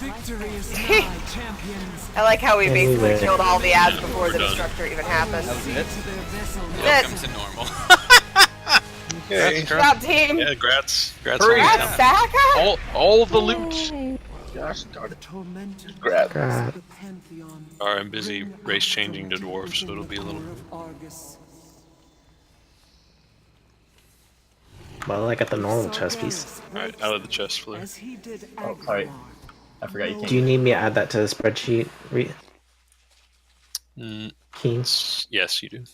Victory is nigh, champions. I like how we basically Anyway. killed all the ads before We're the done. destructor even happened. That was it. That's Welcome to normal. Okay. Good job, team. Yeah, grats. Hurry. on Congrats, that. Saka. All the loot. Gosh darn it. Tormented Grab. of the Pantheon. Alright, I'm busy race changing to dwarf, so it'll be a little. Of Argus. Well, I got the normal chest piece. Alright, out of the chest flare. As he did Oh, sorry. I forgot you can't. Do you need me to add that to the spreadsheet? Keen? Yes, you do.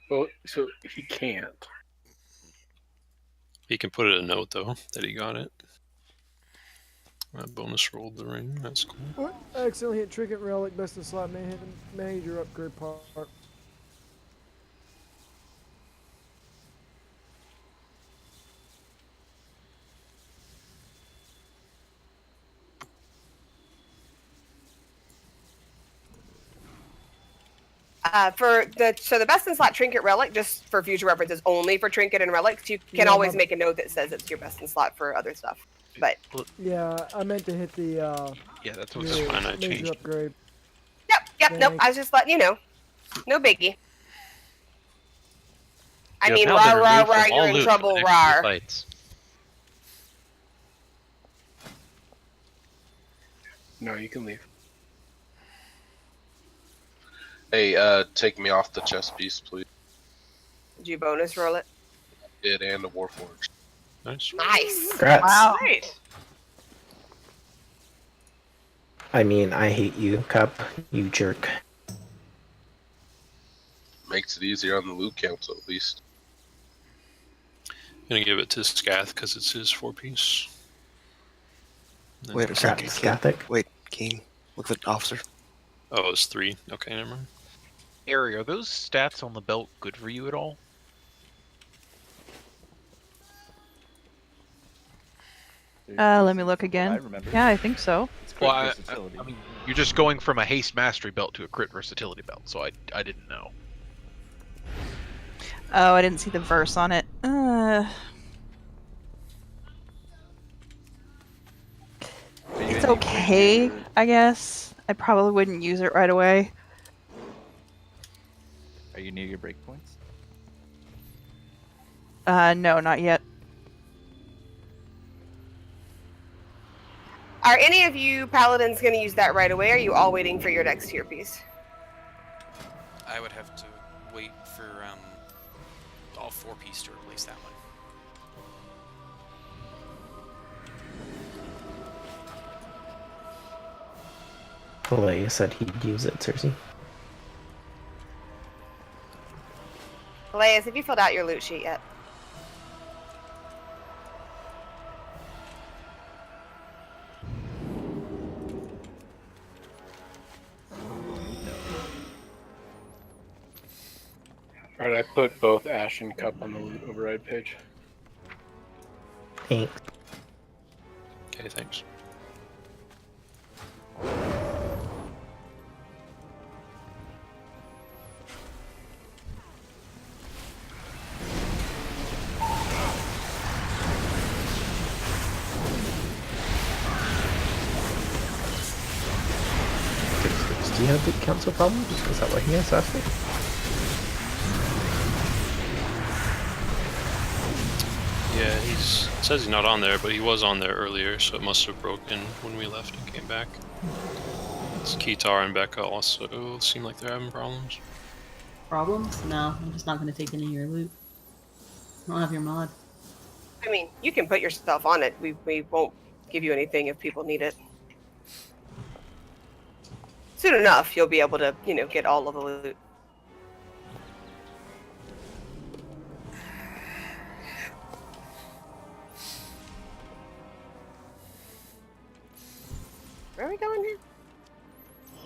Well, so he can't. He can put it a note though that he got it. I bonus rolled the ring. That's cool. What? I accidentally hit Trinket Relic, best in slot, major upgrade part. So the best in slot trinket relic, just for future reference, is only for trinket and relics. You can Yeah, always but- make a note that says it's your best in slot for other stuff. But Yeah, I meant to hit the Yeah, that's what That's fine, I major changed. upgrade. yep, nope. I was just letting you know. No biggie. I mean, Now they're rah, removed from you're all in loot trouble, for the next few rah. fights. No, you can leave. Hey, take me off the chest piece, please. Did you bonus roll it? It and the Warforged. Nice. Nice. Congrats. Wow. Nice. I mean, I hate you, Cup. You jerk. Makes it easier on the loot council, at least. Gonna give it to Scath because it's his 4-piece. And then- Wait a second. Scathic? Wait, King. Look at the officer. Oh, it's 3. Okay, never mind. Ari, are those stats on the belt good for you at all? Let me look again. I remember. Yeah, I think so. It's Well, crit I versatility. mean, you're just going from a haste mastery belt to a crit versatility belt, so I didn't know. Oh, I didn't see the verse on it. It's okay, I guess. I probably wouldn't use it right away. Are you near your breakpoints? No, not yet. Are any of you paladins going to use that right away? Or are you all waiting for your next tier piece? I would have to wait for all 4-piece to replace that one. Leia said he'd use it, Cersei. Elias, have you filled out your loot sheet yet? Alright, I put both Ash and Cup on the loot override page. Thanks. Okay, thanks. Do you have the council problems? Is that what he has asked me? Yeah, it says he's not on there, but he was on there earlier, so it must have broken when we left and came back. It's Kitar and Becca also seem like they're having problems. Problems? No, I'm just not going to take any of your loot. I don't have your mod. I mean, you can put yourself on it. We won't give you anything if people need it. Soon enough, you'll be able to, get all of the loot. Where are we going here?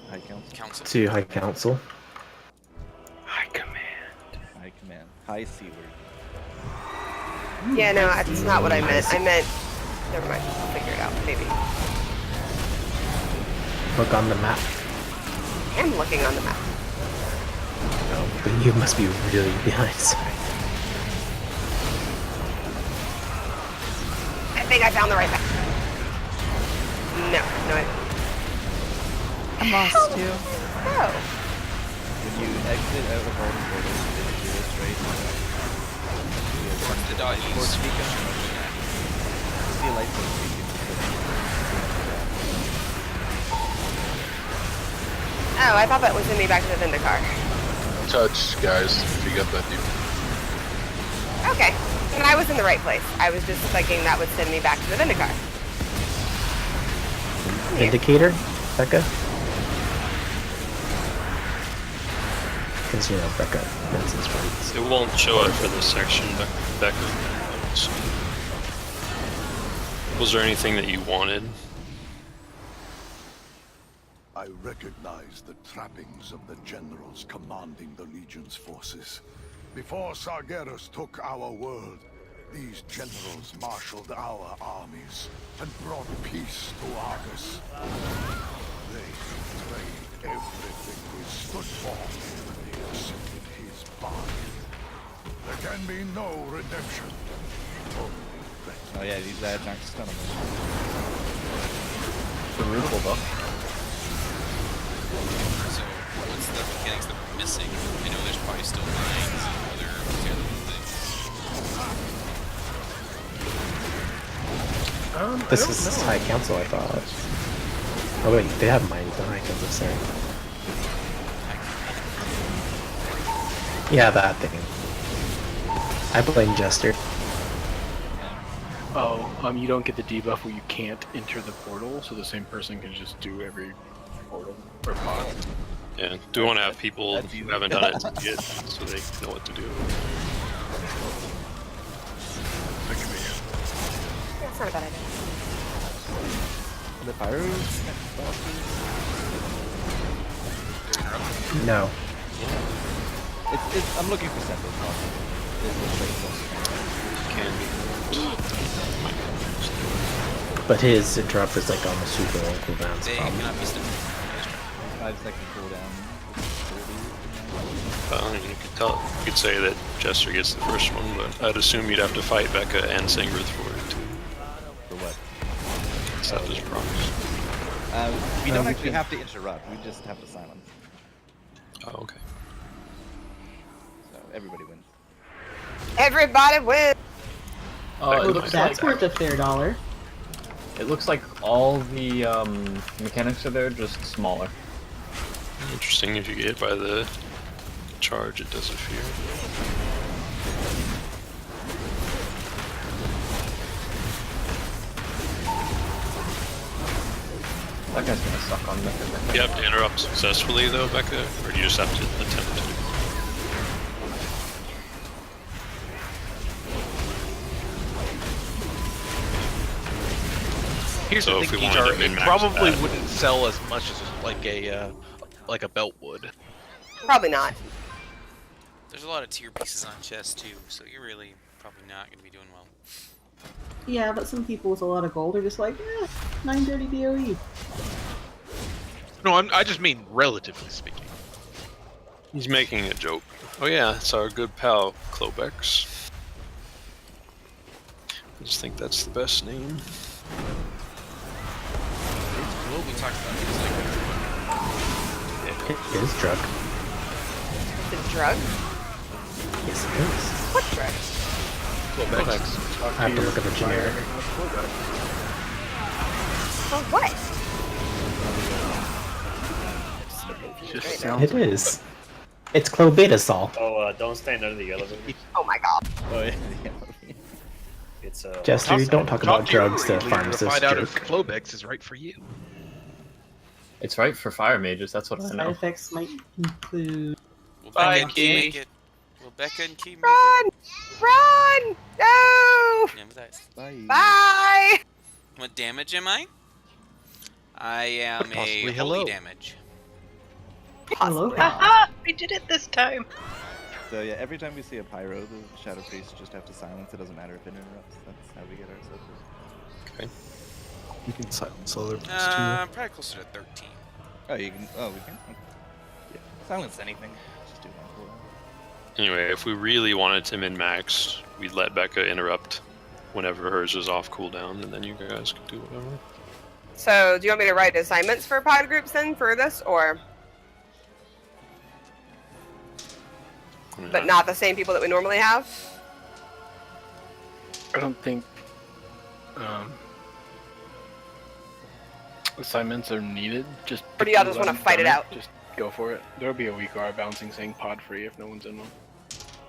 High Council. To High Council. High Command. Man, high C word. Yeah, no, that's not what I meant. I meant. Never mind. I'll figure it out. Maybe. Look on the map. I am looking on the map. Oh, but you must be really behind. Sorry. I think I found the right map. No, I. I'm lost too. Oh. When you exit out of all the portals, you do it straight. The dot use. See a light source beacon. Oh, I thought that was sending me back to the vendor car. Touch, guys, if you got that deep. Okay. And I was in the right place. I was just thinking that would send me back to the vendor car. Indicator, Becca? Because, you know, Becca, Benson's right. It won't show up for this section, Becca. Was there anything that you wanted? I recognize the trappings of the generals commanding the Legion's forces. Before Sargeras took our world, these generals marshaled our armies and brought peace to Argus. They betrayed everything we stood for when they accepted his bargain. There can be no redemption. Oh yeah, these aren't stun them. The roof will go. So, what's the mechanics that we're missing? I know there's probably still mines and other material things. This is High Council, I thought. Oh wait, they have mines on High Council, sorry. Yeah, that thing. I blame Jester. Oh, you don't get the debuff where you can't enter the portal, so the same person can just do every portal or pod. Yeah, do we want to have people who haven't done it to get so they know what to do? That can be it. That's not a bad idea. The pyro? No. I'm looking for separate bosses. Can be. But his drop is like on the super long cooldowns. They cannot be stuck. 5 second cooldown. You could say that Jester gets the first one, but I'd assume you'd have to fight Becca and Sangrith for it too. For what? That was promised. We don't actually have to interrupt, we just have to silence. Oh, okay. So everybody wins. Everybody wins! It looks That's like, worth a fair $1. it looks like all the mechanics are there, just smaller. Interesting, if you get hit by the charge, it does fear. That guy's gonna suck on Becca. You have to interrupt successfully though, Becca, or do you just have to attempt to? Here's So the if thing, we wanted to Kijar, it min-max probably that- wouldn't sell as much as like a belt would. Probably not. There's a lot of tier pieces on chess too, so you're really probably not going to be doing well. Yeah, but some people with a lot of gold are just like, 930 DOE. No, I just mean relatively speaking. He's making a joke. Oh yeah, it's our good pal, Klobex. I just think that's the best name. Well, we talked about things like It is drug. The drug? Yes, it is. What drug? I have to look at the generic. For what? It is. It's clobetasol. Oh, don't stand under the elevator. Oh my god. Oh yeah, It's Jester, you don't talk about to your drugs to leader pharmacists. to find out if Joke. Flobex is right for you. It's right for fire mages, that's what I Side know. effects might include... Will Bye, Becca and Key Key. make it? Will Becca and Key make Run! Run! No! it? Yeah, but Bye. Bye! what damage am I? I am Possibly a hello. holy damage. Hello. Haha! We did it this time. So yeah, every time we see a pyro, the Shadow Priest just have to silence. It doesn't matter if it interrupts. That's how we get our subs. Okay. You can silence other ones Probably closer to 13. Oh, you can. Oh, we can. Okay. Yeah. Silence anything. Just do one cooldown. Anyway, if we really wanted to min-max, we'd let Becca interrupt whenever hers is off cooldown, and then you guys could do whatever. So, do you want me to write assignments for pod groups then for this, or? But not the same people that we normally have? I don't think assignments are needed. Just Or do y'all just want to fight it out? Just go for it. There'll be a weak R bouncing saying pod free if no one's in one.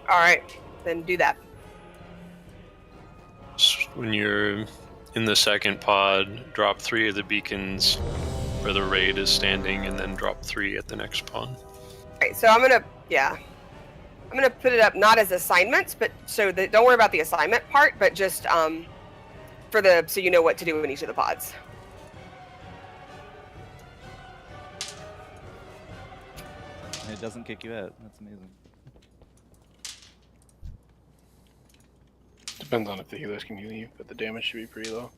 Alright, then do that. When you're in the second pod, drop 3 of the beacons where the raid is standing, and then drop 3 at the next pod. Alright, so I'm gonna put it up not as assignments, but so that don't worry about the assignment part, but just so you know what to do in each of the pods. And it doesn't kick you out. That's amazing. Depends on if the healers can heal you, but the damage should be pretty low.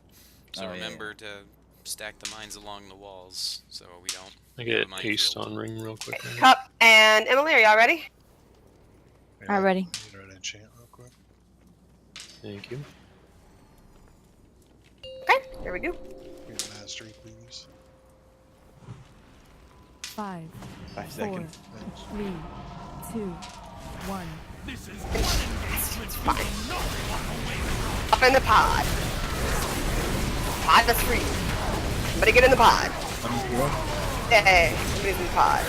So remember to stack the mines along the walls so we don't. I get haste on ring real quick. Cup and Emily, are y'all ready? Already. Enchant real quick. Thank you. Okay, here we go. Mastery, please. 5, 5 4, seconds. 3, 2, 1. It's fine. Up in the pod. Pod that's free. Somebody get in the pod. Hey, somebody's in the pod.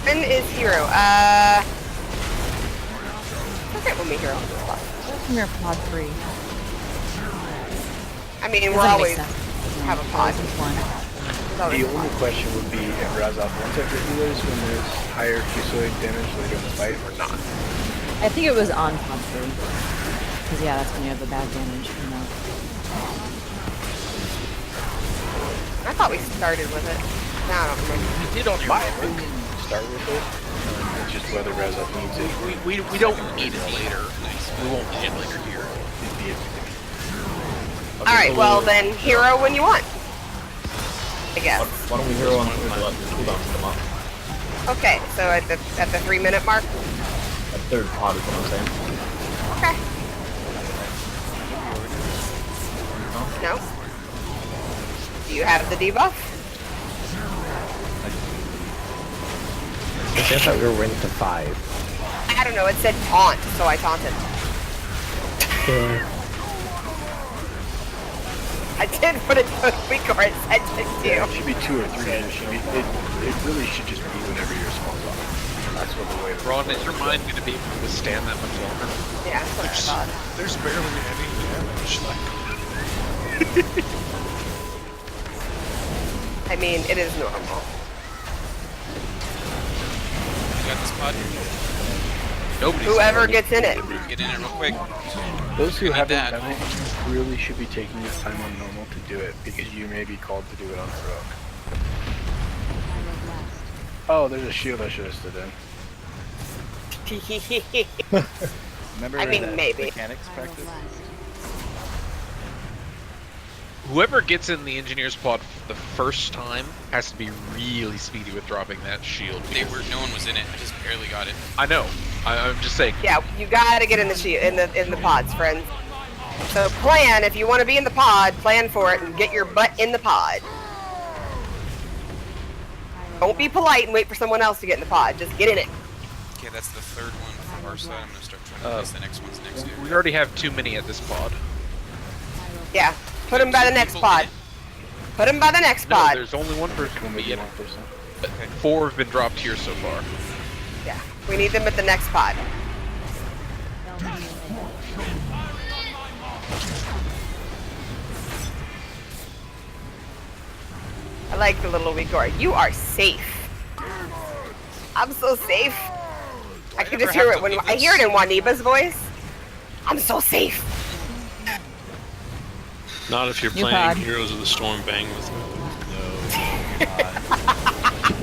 When is hero? Okay, when we hero on this pod. Come here, pod 3. I mean, Doesn't we're make always sense. have a pod. The only question would be if Razov wants extra healers when there's higher Fusoid damage later in the fight or not. I think it was on pod 3. Because yeah, that's when you have the bad damage, you know. I thought we started with it. No, I don't remember. We did on my opinion. Start with it. It's just whether Razov needs it. We don't need it later. We won't need it later here. Alright, well then, hero when you want. I guess. Why don't we hero on cooldowns come up? Okay, so at the 3-minute mark? That third pod is what I'm saying. Okay. No? Do you have the debuff? I thought we were ranked to 5. I don't know, it said taunt, so I taunted. Yeah. I did put it to a week or it said to 2. Yeah, it should be 2 or 3. It really should just be whenever your spawns off. That's what the way it Ron, is your mind going to be able to withstand that much longer? Yeah, that's what I thought. There's barely any damage. I mean, it is normal. You got this pod? Whoever gets in it. Get in it real quick. Those who haven't done it really should be taking this time on normal to do it, because you may be called to do it on heroic. Oh, there's a shield I should have stood in. Remember I mean, that maybe. mechanics practice? Whoever gets in the engineer's pod the first time has to be really speedy with dropping that shield. No one was in it. I just barely got it. I know. I'm just saying. Yeah, you gotta get in the in the pods, friends. So plan, if you want to be in the pod, plan for it and get your butt in the pod. Don't be polite and wait for someone else to get in the pod. Just get in it. Okay, that's the third one from our side. I'm gonna start trying to place the next one's next to it. We already have too many at this pod. Yeah, put him by the next pod. Put him by the next pod. No, there's only one person who can be in. 4 have been dropped here so far. Yeah, we need them at the next pod. I like the little Vigor. You are safe. I'm so safe. I can just hear it when I hear it in Waniba's voice. I'm so safe. Not if you're New playing pod. Heroes of the Storm Bang with me.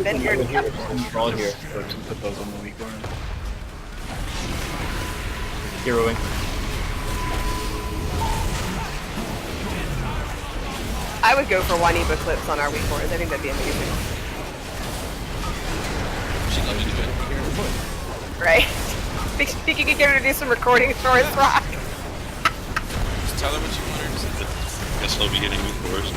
Then you're We're all here. Put those on the weak one. Heroing. I would go for Juanita clips on our weak boards. I think that'd be amazing. She'd love to do it. Right? Think you could get her to do some recording for us, Rock? Just tell her what you want her to say. Guess I'll be getting weak boards.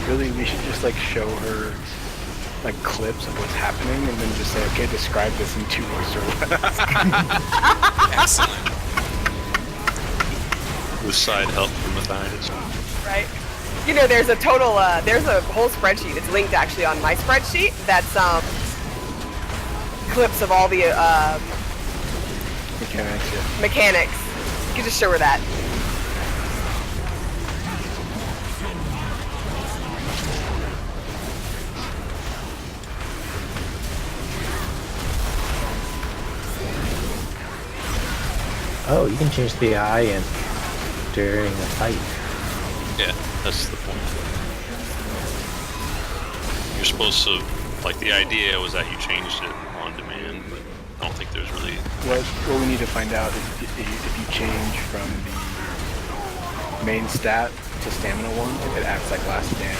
Really, we should just like show her like clips of what's happening and then just say, okay, describe this in 2 words or less. Excellent. With side help from behind. Right. You know, there's a total, there's a whole spreadsheet. It's linked actually on my spreadsheet. That's clips of all the Mechanics, yeah. mechanics. You can just show her that. Oh, you can change the eye and during a fight. Yeah, that's the point. You're supposed to, like, the idea was that you changed it on demand, but I don't think there's really... What we need to find out is if you change from the main stat to stamina 1, if it acts like last stand,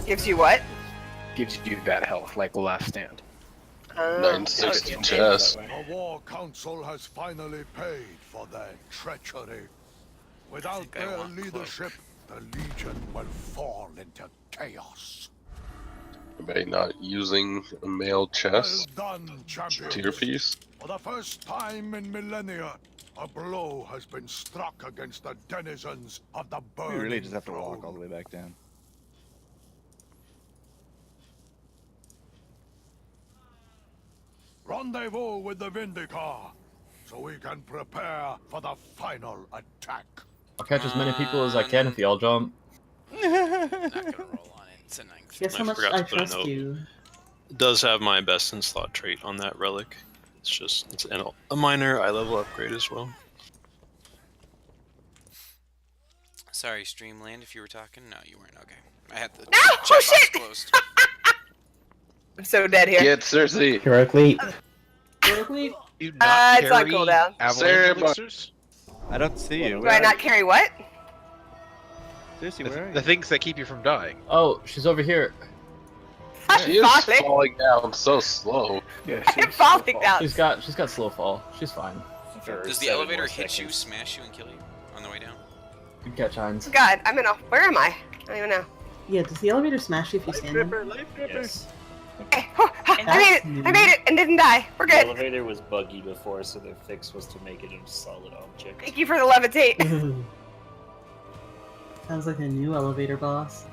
Gives you what? gives you that health, like last stand. 960 chess. The War Council has finally paid for their treachery. Without their leadership, the Legion will fall into chaos. Anybody not using a male chess Well done, champions. tier piece? For the first time in millennia, a blow has been struck against the denizens of the We burning really just have to throne. walk all the way back down. Rendezvous with the Vindicar, so we can prepare for the final attack. I'll catch as many people as I can if y'all jump. Not gonna roll on it. It's a 9. Guess how much forgot I to put a trust note. you. It does have my best in slot trait on that relic. It's just it's a minor eye level upgrade as well. Sorry, Streamland, if you were talking. No, you weren't. Okay. I had the No! chat Oh, box shit! closed. I'm so dead here. Get Cersei. Heroic leap. You not It's on carry cooldown. avalanche elixirs? I don't see you. Do I not carry what? Seriously, where are you? The things that keep you from dying. Oh, she's over here. She is falling down so slow. Yeah, I'm falling down. She's got slow fall. She's fine. Does the elevator hit you, smash you, and kill you on the way down? Good catch, Hines. God, I'm in a. Where am I? I don't even know. Yeah, does the elevator smash you if you stand in? Yes. Okay. Oh, I made it! I made it and didn't die. We're The good. elevator was buggy before, so their fix was to make it a solid object. Thank you for the levitate. Sounds like a new elevator boss.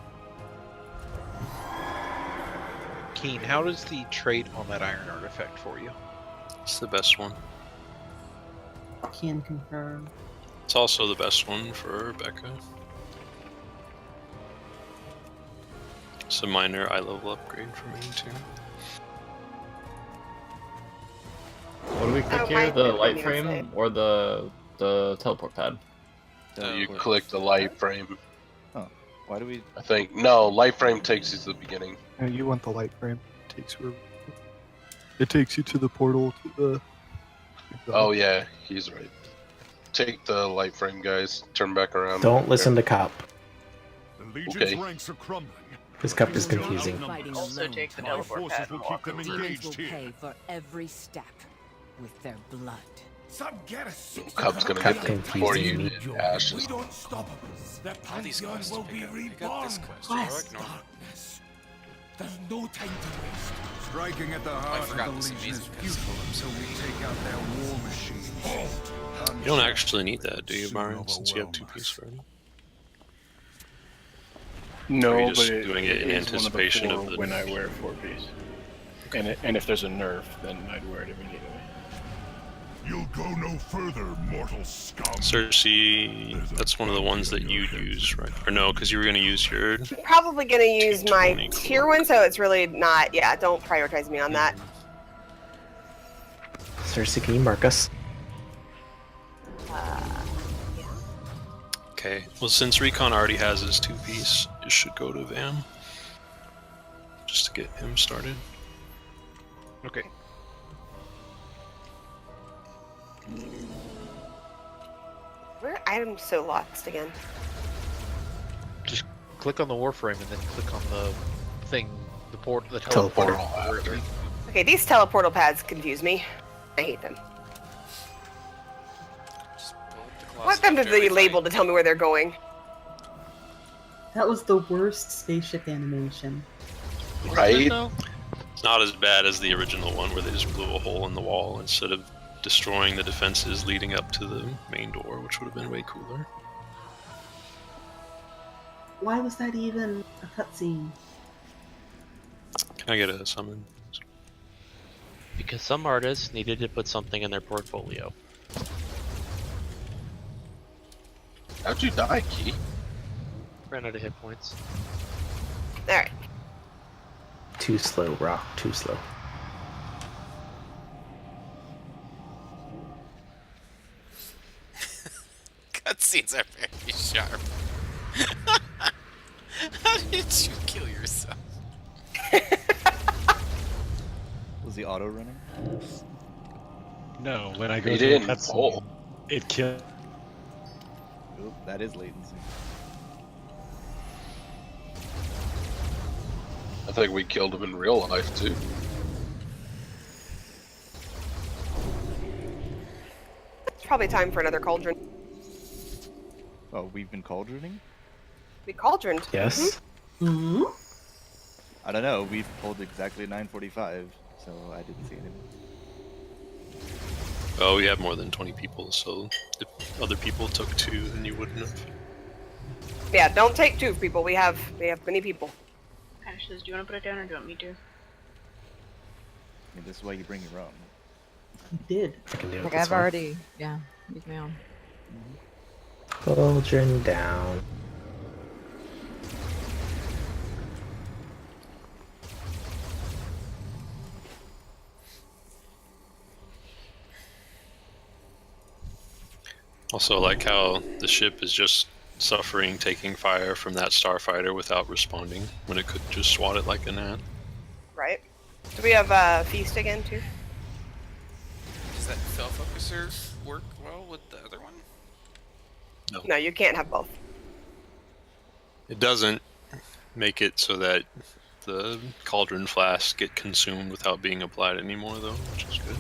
Keen, how does the trait on that iron art affect for you? It's the best one. Can confirm. It's also the best one for Becca. It's a minor eye level upgrade for me too. What do we click here? The light frame or the teleport pad? You click the light frame. Oh, why do we? I think no, light frame takes you to the beginning. No, you want the light frame. It takes you to the portal to the. Oh yeah, he's right. Take the light frame, guys. Turn back around. Don't listen to Cop. The Legion's Okay. ranks are crumbling. This Cup is confusing. Also take the teleport pad and walk over. Demons will pay for every step with their blood. Some garrison. Cup's gonna Cup get them confusing before me. you in ashes. We don't stop them. The All these Pantheon quests will to be pick up. Pick up reborn. this quest. Quest Or ignore it. darkness. There's no time to waste. Striking at the I heart forgot of this the Legion is amazing futile until we take out their war machine. You don't actually need that, do you, Byron? Since you have 2 pieces already. No, Or are you but just it, doing it in is one anticipation of, of the the four when I wear 4-piece. And if there's a nerf, then I'd wear it immediately. You'll go no further, mortal scum. Cersei, that's one of the ones that you'd use, right? Or no, because you were going to use your... Probably gonna use my tier one, so it's really not. Yeah, don't prioritize me on that. Cersei, can you mark us? Okay, well since Recon already has his 2-piece, it should go to Vam. Just to get him started. Okay. Where I'm so lost again. Just click on the Warframe and then click on the thing, the Teleporter. teleporter. Okay, these teleportal pads confuse me. I hate them. I want them to be labeled to tell me where they're going. That was the worst spaceship animation. Right? It's not as bad as the original one where they just blew a hole in the wall instead of destroying the defenses leading up to the main door, which would have been way cooler. Why was that even a cutscene? Can I get a summon? Because some artists needed to put something in their portfolio. How'd you die, Key? Ran out of hit points. Alright. Too slow, Rock. Too slow. Cutscenes are very sharp. How did you kill yourself? Was the auto running? No, when I go He to the didn't cutscene, pull. it killed. Oop, that is latency. I think we killed him in real life too. It's probably time for another cauldron. Oh, we've been cauldroning? We cauldroned. Yes. Mm-hmm. I don't know. We've pulled exactly 9:45, so I didn't see anything. Oh, we have more than 20 people, so if other people took 2, then you wouldn't have. Yeah, don't take 2 people. We have many people. Ashes, do you want to put it down or do you want me to? I mean, this is why you bring your own. You did. I can do it. Like this I've one. already, yeah, used my own. Cauldron down. Also, like how the ship is just suffering taking fire from that starfighter without responding when it could just swat it like a gnat. Right. Do we have feast again too? Does that fell focuser work well with the other one? No, you can't have both. It doesn't make it so that the cauldron flasks get consumed without being applied anymore, though, which is good.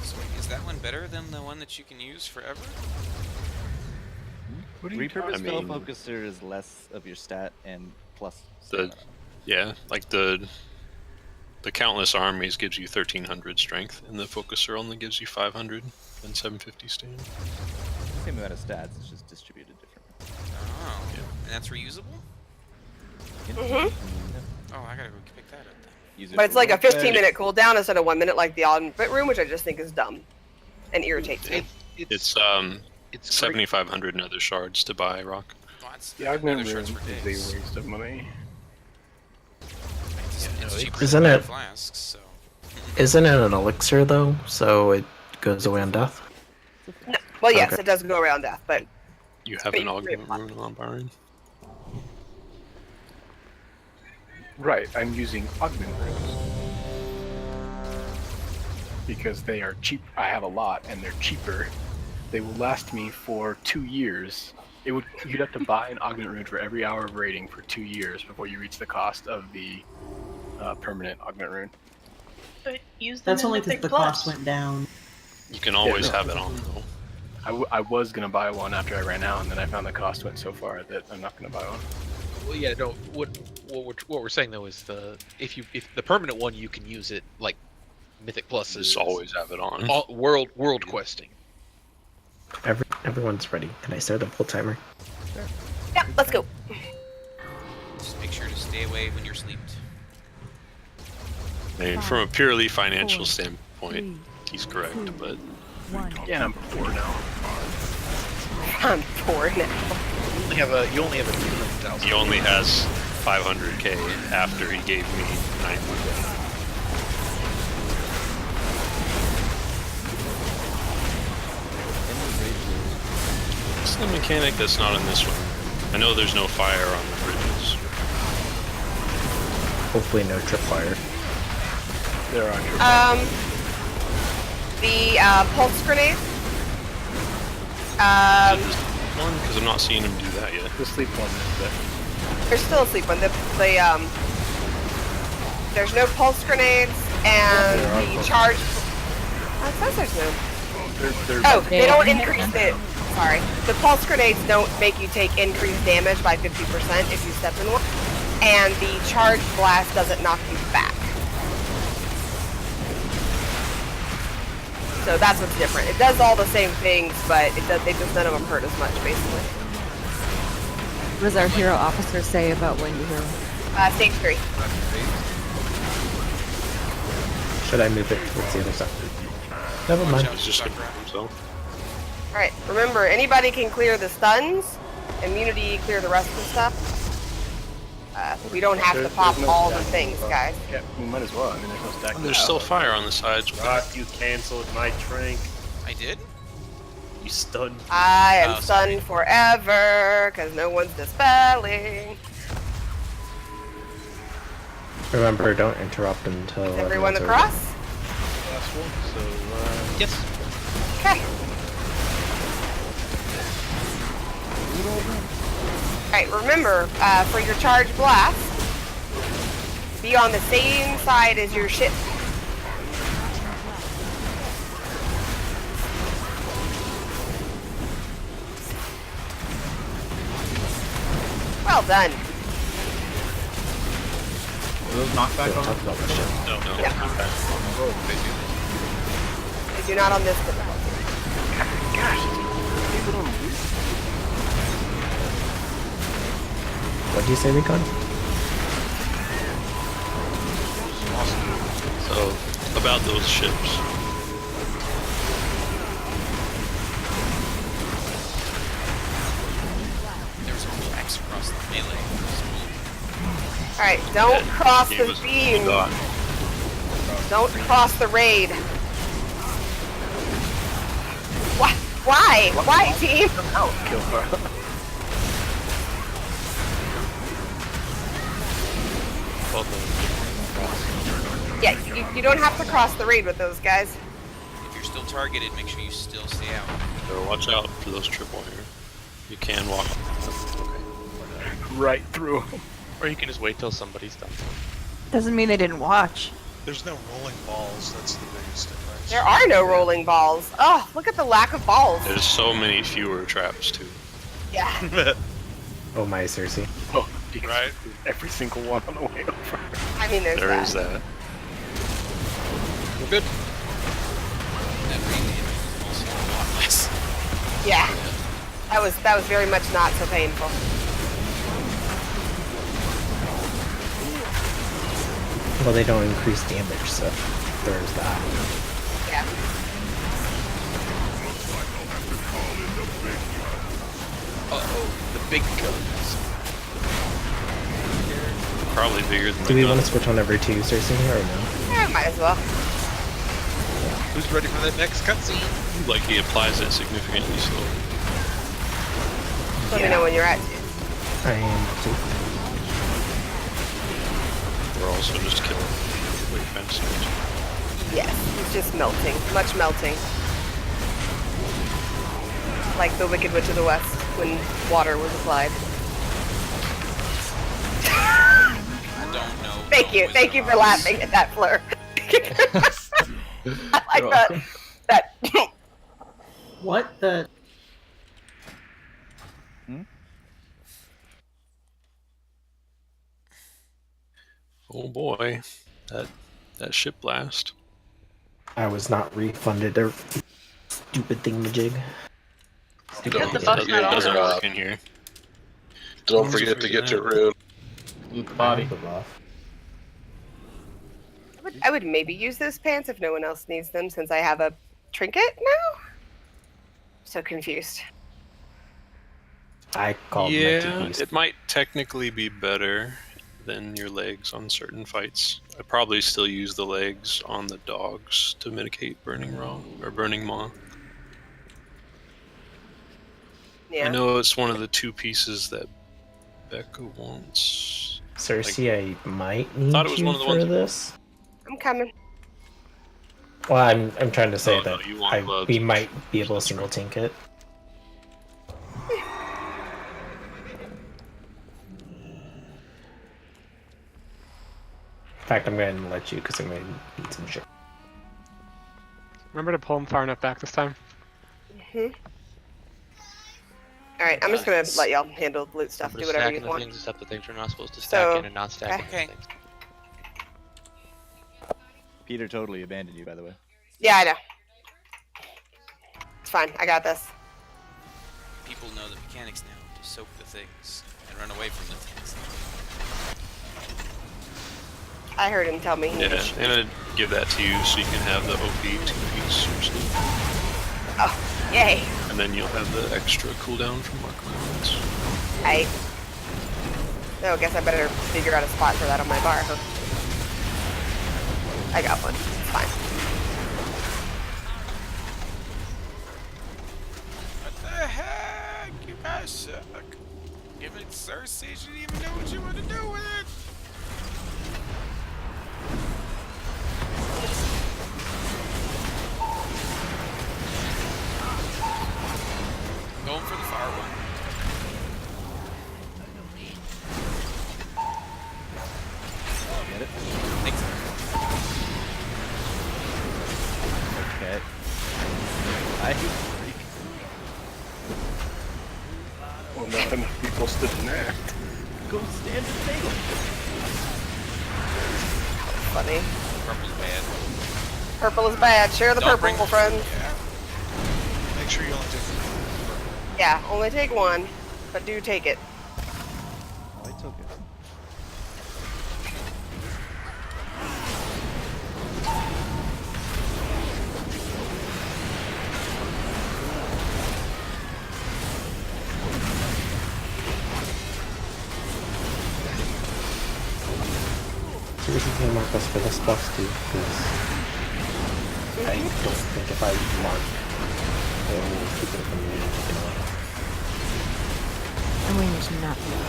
So is that one better than the one that you can use forever? Repurpose I mean- Fell Focuser is less of your stat and plus The stamina. yeah, like the countless armies gives you 1300 strength, and the focuser only gives you 500 and 750 stamina. Same amount of stats, it's just distributed differently. Oh, and that's reusable? Mhm. Oh, I gotta go pick that up then. Use it But it's for like a rogue 15-minute cooldown instead of 1 minute like the audit room, which I just think is dumb and irritates me. It's 7,500 nether shards to buy, Rock. The augment room is a waste of money. It's cheaper Isn't than it? flasks, so. Isn't it an elixir though? So it goes away on death. No. Well, yes, Okay. it does go around death, but You have an augment rune on Byron. Right, I'm using augment runes. Because they are cheap. I have a lot, and they're cheaper. They will last me for 2 years. You'd have to buy an augment rune for every hour of raiding for 2 years before you reach the cost of the permanent augment rune. But use them That's in only because Mythic the Plus. cost went down. You can always no. have it on, though. I was gonna buy one after I ran out, and then I found the cost went so far that I'm not gonna buy one. Well, yeah, no. What we're saying though is if the permanent one you can use it like Mythic Plus is Just always have it on. all, world questing. Everyone's ready. Can I start the pull timer? yeah, let's go. Just make sure to stay away when you're sleeped. I mean, from a purely financial standpoint, he's correct, but... Yeah, I'm poor now. I'm poor now. You only have a 200,000. He only has 500k after he gave me 90k. What's the mechanic that's not in this one? I know there's no fire on the bridges. Hopefully no tripwire. There are tripwires. The pulse grenade. One, because I'm not seeing him do that yet. The sleep one is there. There's still a sleep one. There's no pulse grenades and the charge. It says there's no. Oh, they don't increase the. Sorry, the pulse grenades don't make you take increased damage by 50% if you step in one, and the charge blast doesn't knock you back. So that's what's different. It does all the same things, but none of them hurt as much, basically. What does our hero officer say about when you hear him? Stage 3. Should I move it towards the other side? Never mind. He's just gonna hurt himself. Alright, remember, anybody can clear the stuns. Immunity, clear the rest of the stuff. We don't have to pop all the things, guys. Yeah, we might as well. I mean, there's no stack. There's still fire on the sides. You canceled my drink. I did? You stunned. I am stunned forever, because no one's dispelling. Remember, don't interrupt until Everyone everyone's across? Last one, so, yes. Okay. Alright, remember, for your charge blast, be on the same side as your ship. Well done. Are those knockback on? No. Yeah. They do not on this difficulty. Gosh, people don't use. What do you say, Recon? So, about those ships. There's a little X across the melee. Alright, don't cross the beam. Don't cross the raid. Why? Why, team? Yeah, you don't have to cross the raid with those guys. If you're still targeted, make sure you still stay out. So watch out for those tripwire. You can walk. Right through. Or you can just wait till somebody's done. Doesn't mean they didn't watch. There's no rolling balls. That's the biggest difference. There are no rolling balls. Oh, look at the lack of balls. There's so many fewer traps too. Yeah. Oh my, Cersei. Oh, right. Every single one on the way over. I mean, there's There is that. We're good. That raid also a lot less. Yeah. That was very much not so painful. Well, they don't increase damage, so there's that. Yeah. Uh-oh, the big guns. Probably bigger than Do we want to switch on over to Cersei or no? Yeah, might as well. Who's ready for that next cutscene? Like he applies it significantly slower. Let me know when you're at. I am too. We're also just killing way faster. Yes, it's just melting. Much melting. Like the Wicked Witch of the West when water was applied. I don't know. Thank you for laughing at that, Fleur. I like that. What the? Oh boy, that ship blast. I was not refunded their stupid thingamajig. It doesn't work in here. Don't forget to get your rune. Loot the body. I would maybe use those pants if no one else needs them, since I have a trinket now. So confused. I called Yeah, it might technically be better than your legs on certain fights. I probably still use the legs on the dogs to mitigate burning raw or burning maw. Yeah. I know it's one of the 2 pieces that Becca wants. Cersei, I might need thought it was you one of the for ones. this. I'm coming. Well, I'm trying to say Oh, no, that you want we gloves. might be able to single tank it. In fact, I'm going to let you because I'm going to need some shit. Remember to pull him far enough back this time. Alright, I'm just gonna let y'all handle the loot stuff. Remember Do to whatever stack you into want. things except the things you're not supposed to stack So, in and not stack okay. into things. Peter totally abandoned you, by the way. Yeah, I know. It's fine. I got this. People know the mechanics now to soak the things and run away from the things. I heard him tell me. Yeah, I'm gonna give that to you so you can have the OP 2-piece or something. Oh, yay. And then you'll have the extra cooldown from Mark Mounds. I I guess I better figure out a spot for that on my bar, huh? I got one. It's fine. What the heck? You guys suck. Give it Cersei. She didn't even know what you want to do with it. Going for the far one. Get it? Thanks. Okay. I freak. Well, not enough people stood in there. Go stand at the table. Funny. Purple's bad. Purple is bad. Share the Don't purple, bring- friends. Make sure you only take Yeah, only take one, but do take it. Oh, I took it. Seriously, can you mark us for this box too? Because I don't think if I mark, it will keep it from me taking off. And we use nothing.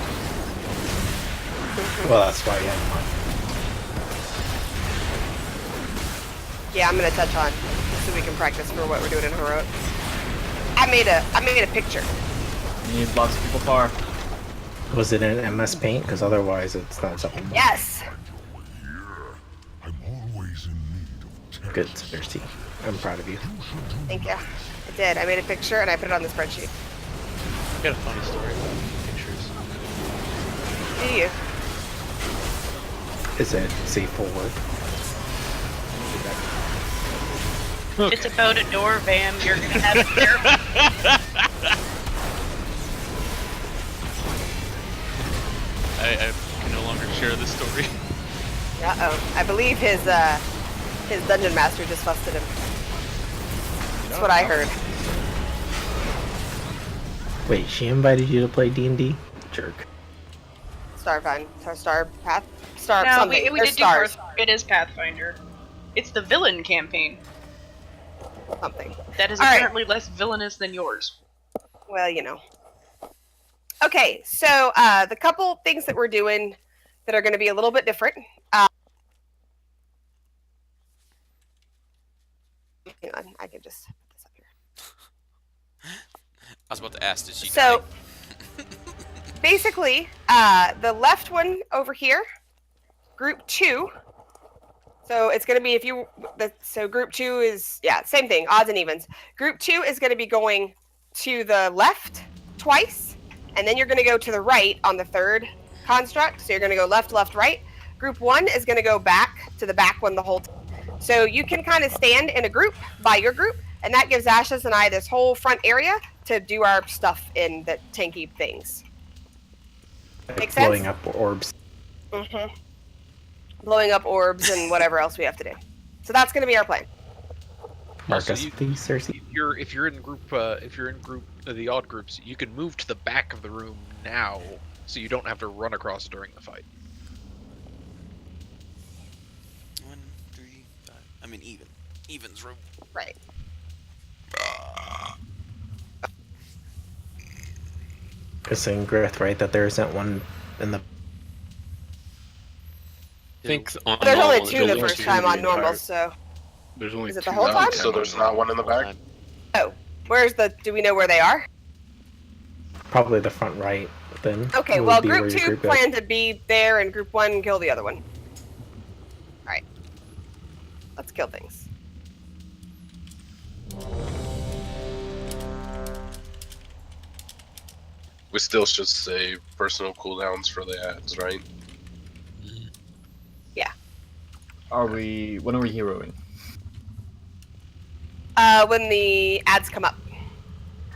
Well, that's why I have marked. Yeah, I'm gonna touch on so we can practice for what we're doing in heroic. I made a picture. You need lots of people far. Was it in MS Paint? Because otherwise, it's not something. Yes. Good, Cersei. I'm proud of you. Thank you. I did. I made a picture and I put it on the spreadsheet. I got a funny story about pictures. Do you? Is it safe for work? It's about a door van. You're gonna have to be careful. I can no longer share this story. Uh-oh. I believe his dungeon master just fussed at him. That's what I heard. Wait, she invited you to play D&D? Jerk. Starvine. Star Path? Star No, something. we There's did do stars. It is Pathfinder. It's the villain campaign. Something. That is All right. apparently less villainous than yours. Well, you know. Okay, so the couple things that we're doing that are going to be a little bit different. Hang on, I can just put this up here. I was about to ask, did she So, basically, the left one over here, group 2. So it's going to be so group 2 is, yeah, same thing, odds and evens. Group 2 is going to be going to the left twice, and then you're going to go to the right on the third construct. So you're going to go left, left, right. Group 1 is going to go back to the back one the whole time. So you can kind of stand in a group by your group, and that gives Ashes and I this whole front area to do our stuff in the tanky things. Make sense? Blowing up orbs. Mm-hmm. Blowing up orbs and whatever else we have to do. So that's going to be our plan. Marcus, please, Cersei. If you're in group the odd groups, you can move to the back of the room now, so you don't have to run across during the fight. 1, 3, 5. I'm in evens room. Right. You're saying Grith, right? That there isn't one in the. I think on There's normal, only two the there's first time on normal, so. There's only Is it two the whole time? So there's not one in the back? Oh. Where's the. Do we know where they are? Probably the front right. Then. Okay, would well, be where group your 2 group goes. plan to be there, and group 1 kill the other one. Alright. Let's kill things. We still should save personal cooldowns for the ads, right? Yeah. When are we heroing? When the ads come up.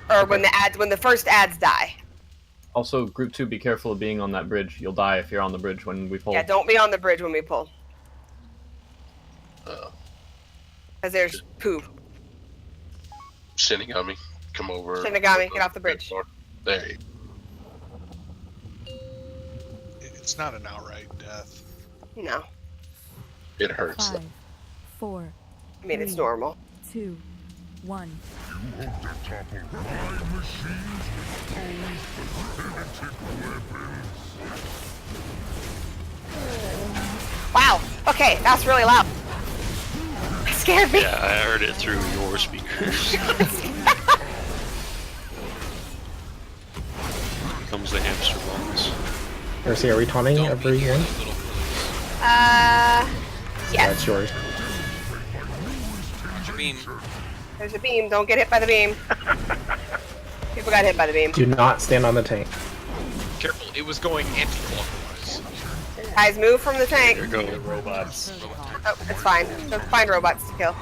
Or when the first ads die. Also, group 2, be careful of being on that bridge. You'll die if you're on the bridge when we pull. Yeah, don't be on the bridge when we pull. Because there's poo. Shinigami, come over. Shinigami, get off the bridge. There you It's not an outright death. No. It hurts. 5, 4. I mean, it's normal. 2, 1. Wow. Okay, that's really loud. It scared me. Yeah, I heard it through your speakers. Comes the hamster balls. Mercy, are we taunting everyone? Yes. That's yours. Beam. There's a beam. Don't get hit by the beam. People got hit by the beam. Do not stand on the tank. Careful, it was going anti-clockwise. Guys, move from the tank. There you go. Robots. Oh, it's fine. Go find robots to kill.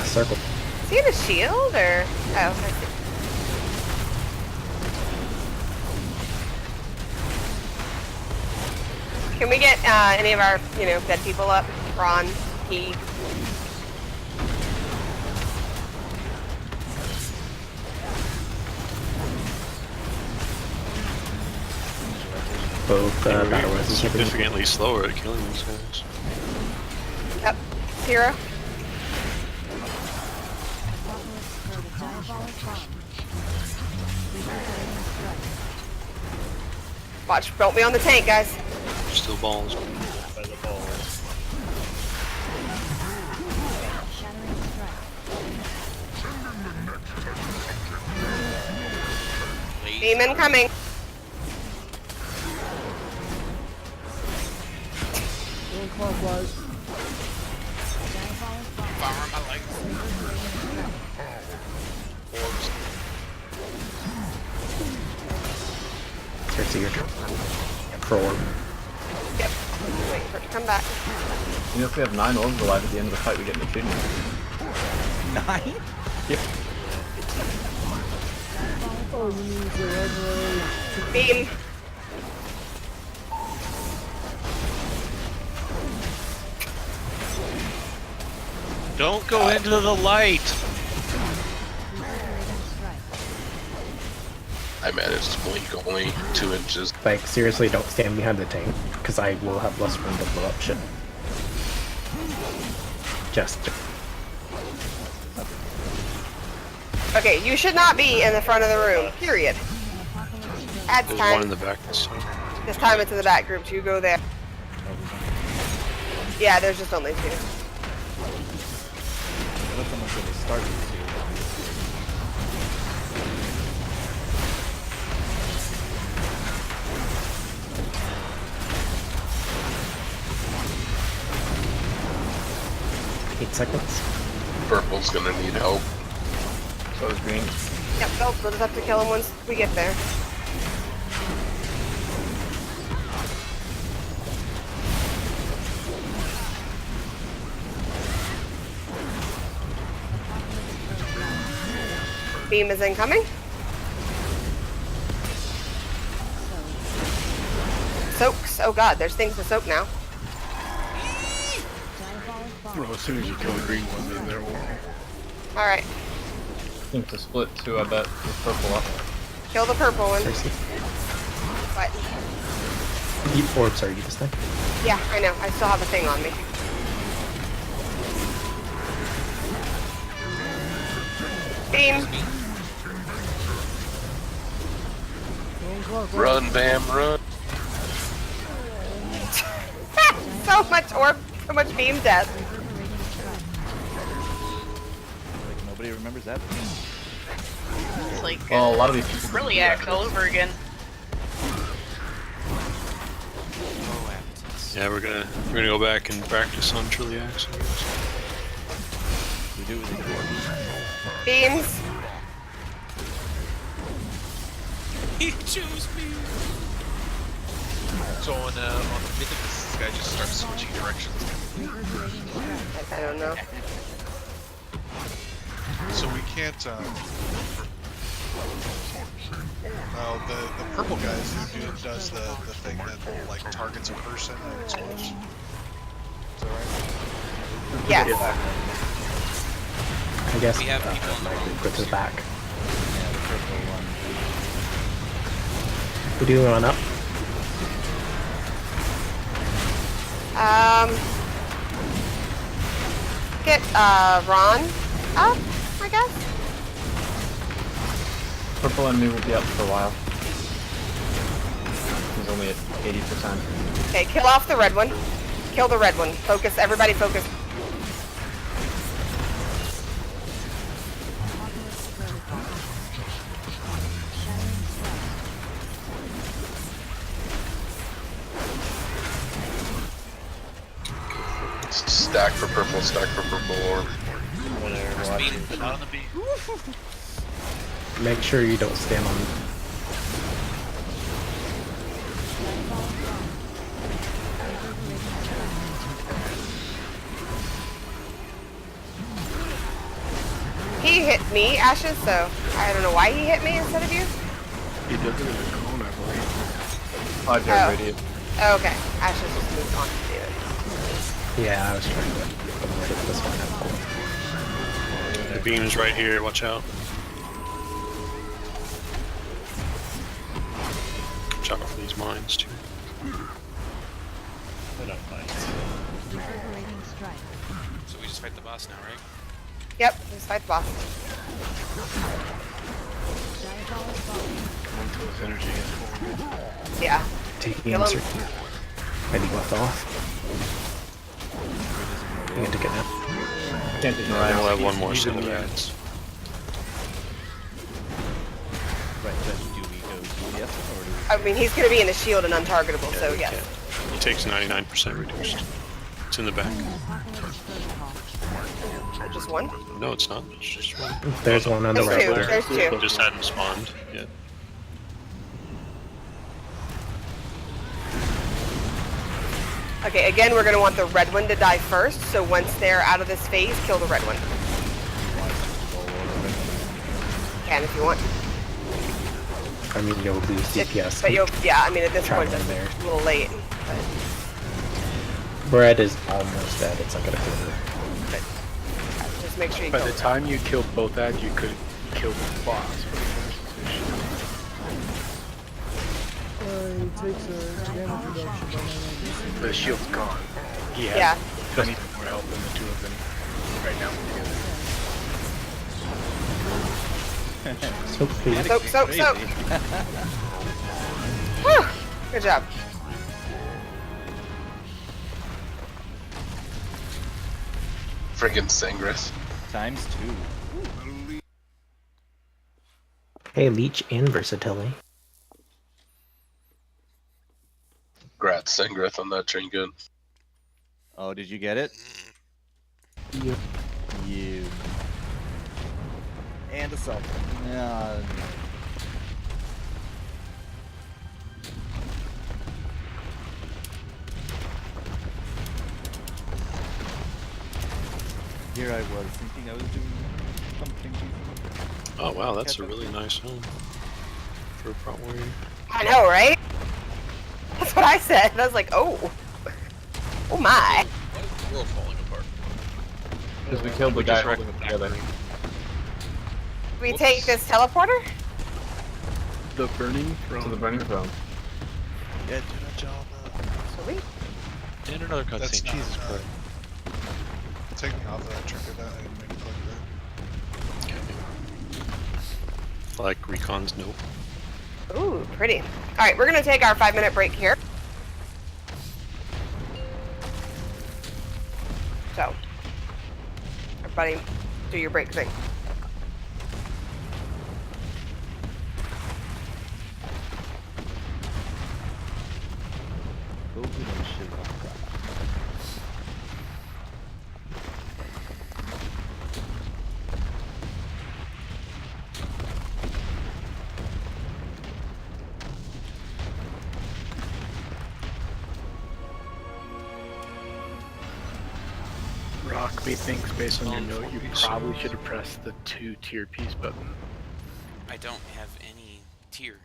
Circle. Is he in a shield or? Oh, I see. Can we get any of our, dead people up? Ron, he. Both battle We're resist. significantly slower at killing these guys. Yep. Hero. Watch, don't be on the tank, guys. Still balls. By the balls. Beam incoming. Going clockwise. Fire on my leg. Mercy, your turn. Troll. Yep. Wait for it to come back. You know, if we have 9 orbs alive at the end of the fight, we get an achievement. 9? Yep. Oh, you need to regulate. Beam. Don't go into the light. I managed to blink only 2 inches. Like, seriously, don't stand behind the tank, because I will have less room to blow up shit. Just. Okay, you should not be in the front of the room. Period. Ads There's time. one in the back this time. This time it's in the back group. You go there. Yeah, there's just only 2. Unless someone said they started to. Seconds. Purple's gonna need help. So is green. Yep, nope, we'll just have to kill him once we get there. Beam is incoming. Soaks. Oh god, there's things to soak now. Well, as soon as you kill the green one, then there will. Alright. I think to split 2, I bet, with purple up. Kill the purple one. What? Deep orbs are you this time? Yeah, I know. I still have a thing on me. Beam. Run, Bam, run. So much orb, so much beam death. Like nobody remembers that. It's like Well, a lot of these people really acts all over again. Yeah, we're gonna go back and practice on Trilliax. I guess. We do with the Beams. He chose me. So on the mythic, this guy just starts switching directions. I don't know. So we can't. Well, the purple guy does the thing that like targets a person and explodes. Is that right? Yes. I guess We have people on the wrong go to the back. Yeah, the purple one. Who do you run up? Get Ron up, I guess. Purple and me will be up for a while. He's only at 80%. Okay, kill off the red one. Kill the red one. Focus, everybody focus. Stack for purple, stack for purple orb. Not on the beat. Make sure you don't stand on. He hit me, Ashes, so I don't know why he hit me instead of you. He does it in a cone, I believe. Oh. Radiant. Oh, okay. Ashes just moved on to do it. Yeah, I was trying to avoid it this one. The beam's right here. Watch out. Watch out for these mines too. They're not mines. So we just fight the boss now, right? Yep, just fight the boss. Until his energy gets full. Yeah. Taking Kill him. insert. Ready left off. You can take it now. Can't take Alright, we'll have one more He's set in of the end. ads. Right, but do we go yes or do I mean, he's gonna be in the shield and untargetable, so yes. He takes 99% reduced. It's in the back. Just one? No, it's not. It's just one. There's one on the There's right two. there. There's two. Just hadn't spawned yet. Okay, again, we're gonna want the red one to die first, so once they're out of this phase, kill the red one. Can if you want. I mean, you'll lose DPS. But you'll, yeah, I mean, at this Try point, one that's there. a little late. Bread is almost dead. It's like a quarter. But just make sure you By kill the them. time you killed both ads, you could kill the boss. He takes a damage reduction by 99%. The shield's gone. He has Yeah. doesn't need more help than the two of them right now together. Soak, please. Soak, soak, soak. Whew, good job. Friggin' Sangrith. Times 2. Hey, Leech and Versatility. Grats, Sangrith on that train gun. Oh, did you get it? Yep. You. And a self. Here I was thinking I was doing something. Oh wow, that's a really nice home for a prot warrior. I know, right? That's what I said. I was like, oh. Oh my. Why is the world falling apart? Because we killed the guy holding it together. We take this teleporter? The burning throne. To the burning throne. Yeah, do that job. Sweet. And another That's cutscene. not, Jesus Christ. Take me off of that trinket. I didn't mean to click that. Like recons, nope. Ooh, pretty. All right, we're gonna take our 5-minute break here. So, everybody, do your break thing. Rock methinks, based on your note, you probably should have pressed the 2 tier piece button. I don't have any tier,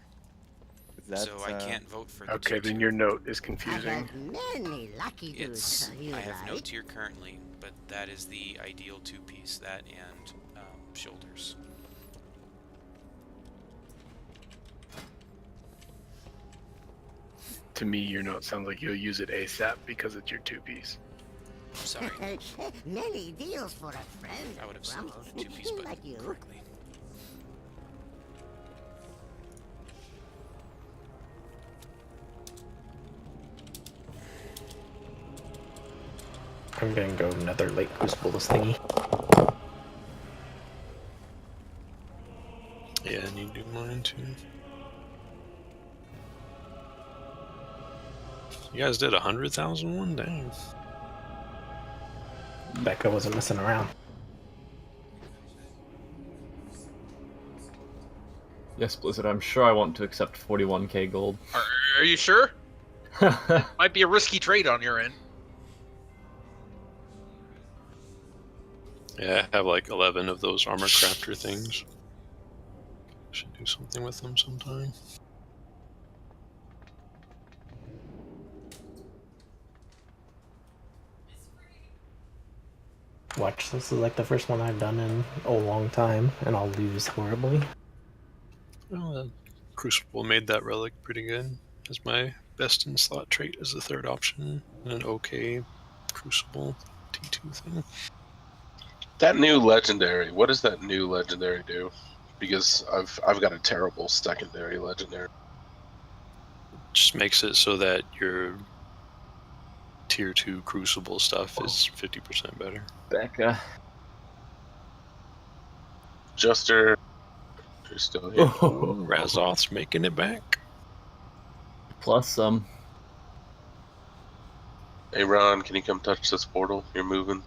That, so I can't vote for the Okay, tier then 2. your note is confusing. It's I have no tier currently, but that is the ideal 2-piece. That and shoulders. To me, your note sounds like you'll use it ASAP because it's your 2-piece. Sorry. Many deals for a friend. I would have said the 2-piece button like you. correctly. I'm gonna go another late crucible this thingy. Yeah, I need to do mine too. You guys did 100,000 one? Dang. Becca wasn't messing around. Yes, Blizzard, I'm sure I want to accept 41k gold. Are you sure? Might be a risky trade on your end. Yeah, I have like 11 of those armor crafter things. Should do something with them sometime. Watch, this is like the first one I've done in a long time, and I'll lose horribly. Well, Crucible made that relic pretty good as my best in slot trait as the third option, and an okay Crucible T2 thing. That new legendary. What does that new legendary do? Because I've got a terrible secondary legendary. Just makes it so that your tier 2 Crucible stuff is 50% better. Becca. Juster, you're still here. Oh, Razoth's making it back. Plus some. Hey Ron, can you come touch this portal? You're moving.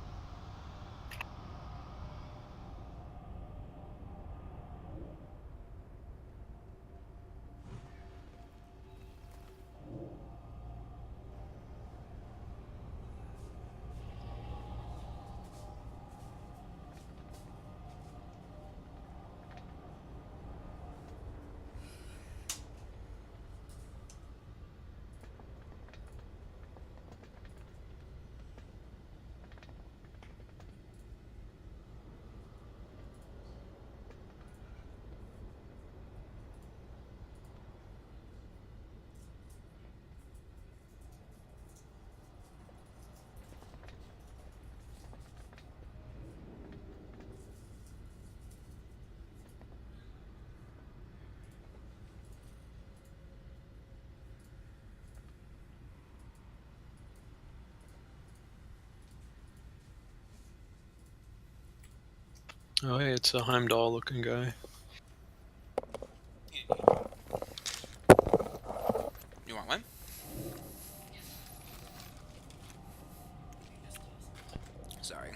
Oh, hey, it's a Heimdall looking guy. You want one? Sorry.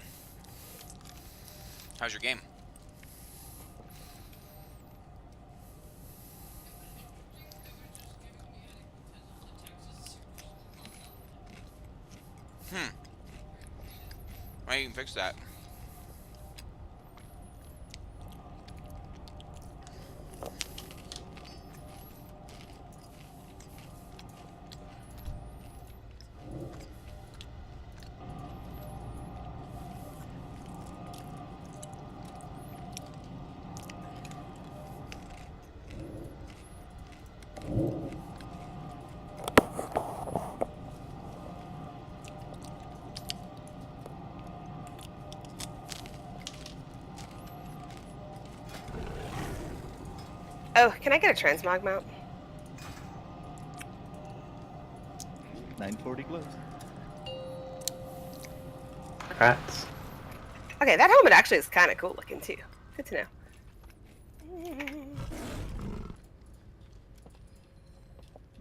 How's your game? Why you can fix that? Oh, can I get a transmog mount? 940 gloves. Rats. Okay, that helmet actually is kind of cool looking too. Good to know.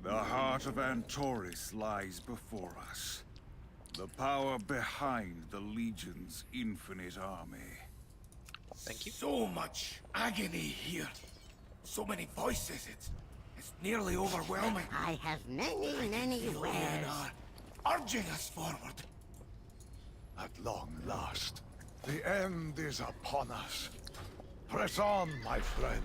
The heart of Antorous lies before us. The power behind the Legion's infinite army. Thank you. So much agony here. So many voices. It's nearly overwhelming. I have many wares. Are urging us forward. At long last, the end is upon us. Press on, my friends.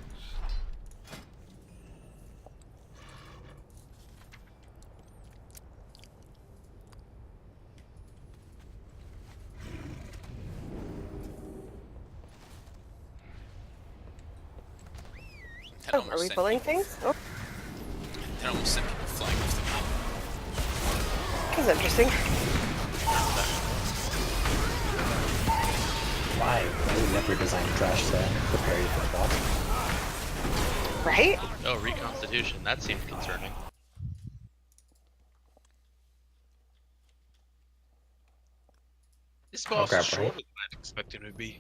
Oh, are we pulling things? Oh, That almost sent people flying off the that's interesting. Why? I would never design trash to prepare you for the boss. Right? Oh, reconstitution. That seemed concerning. This boss grab is shorter right. than I'd expect him to be.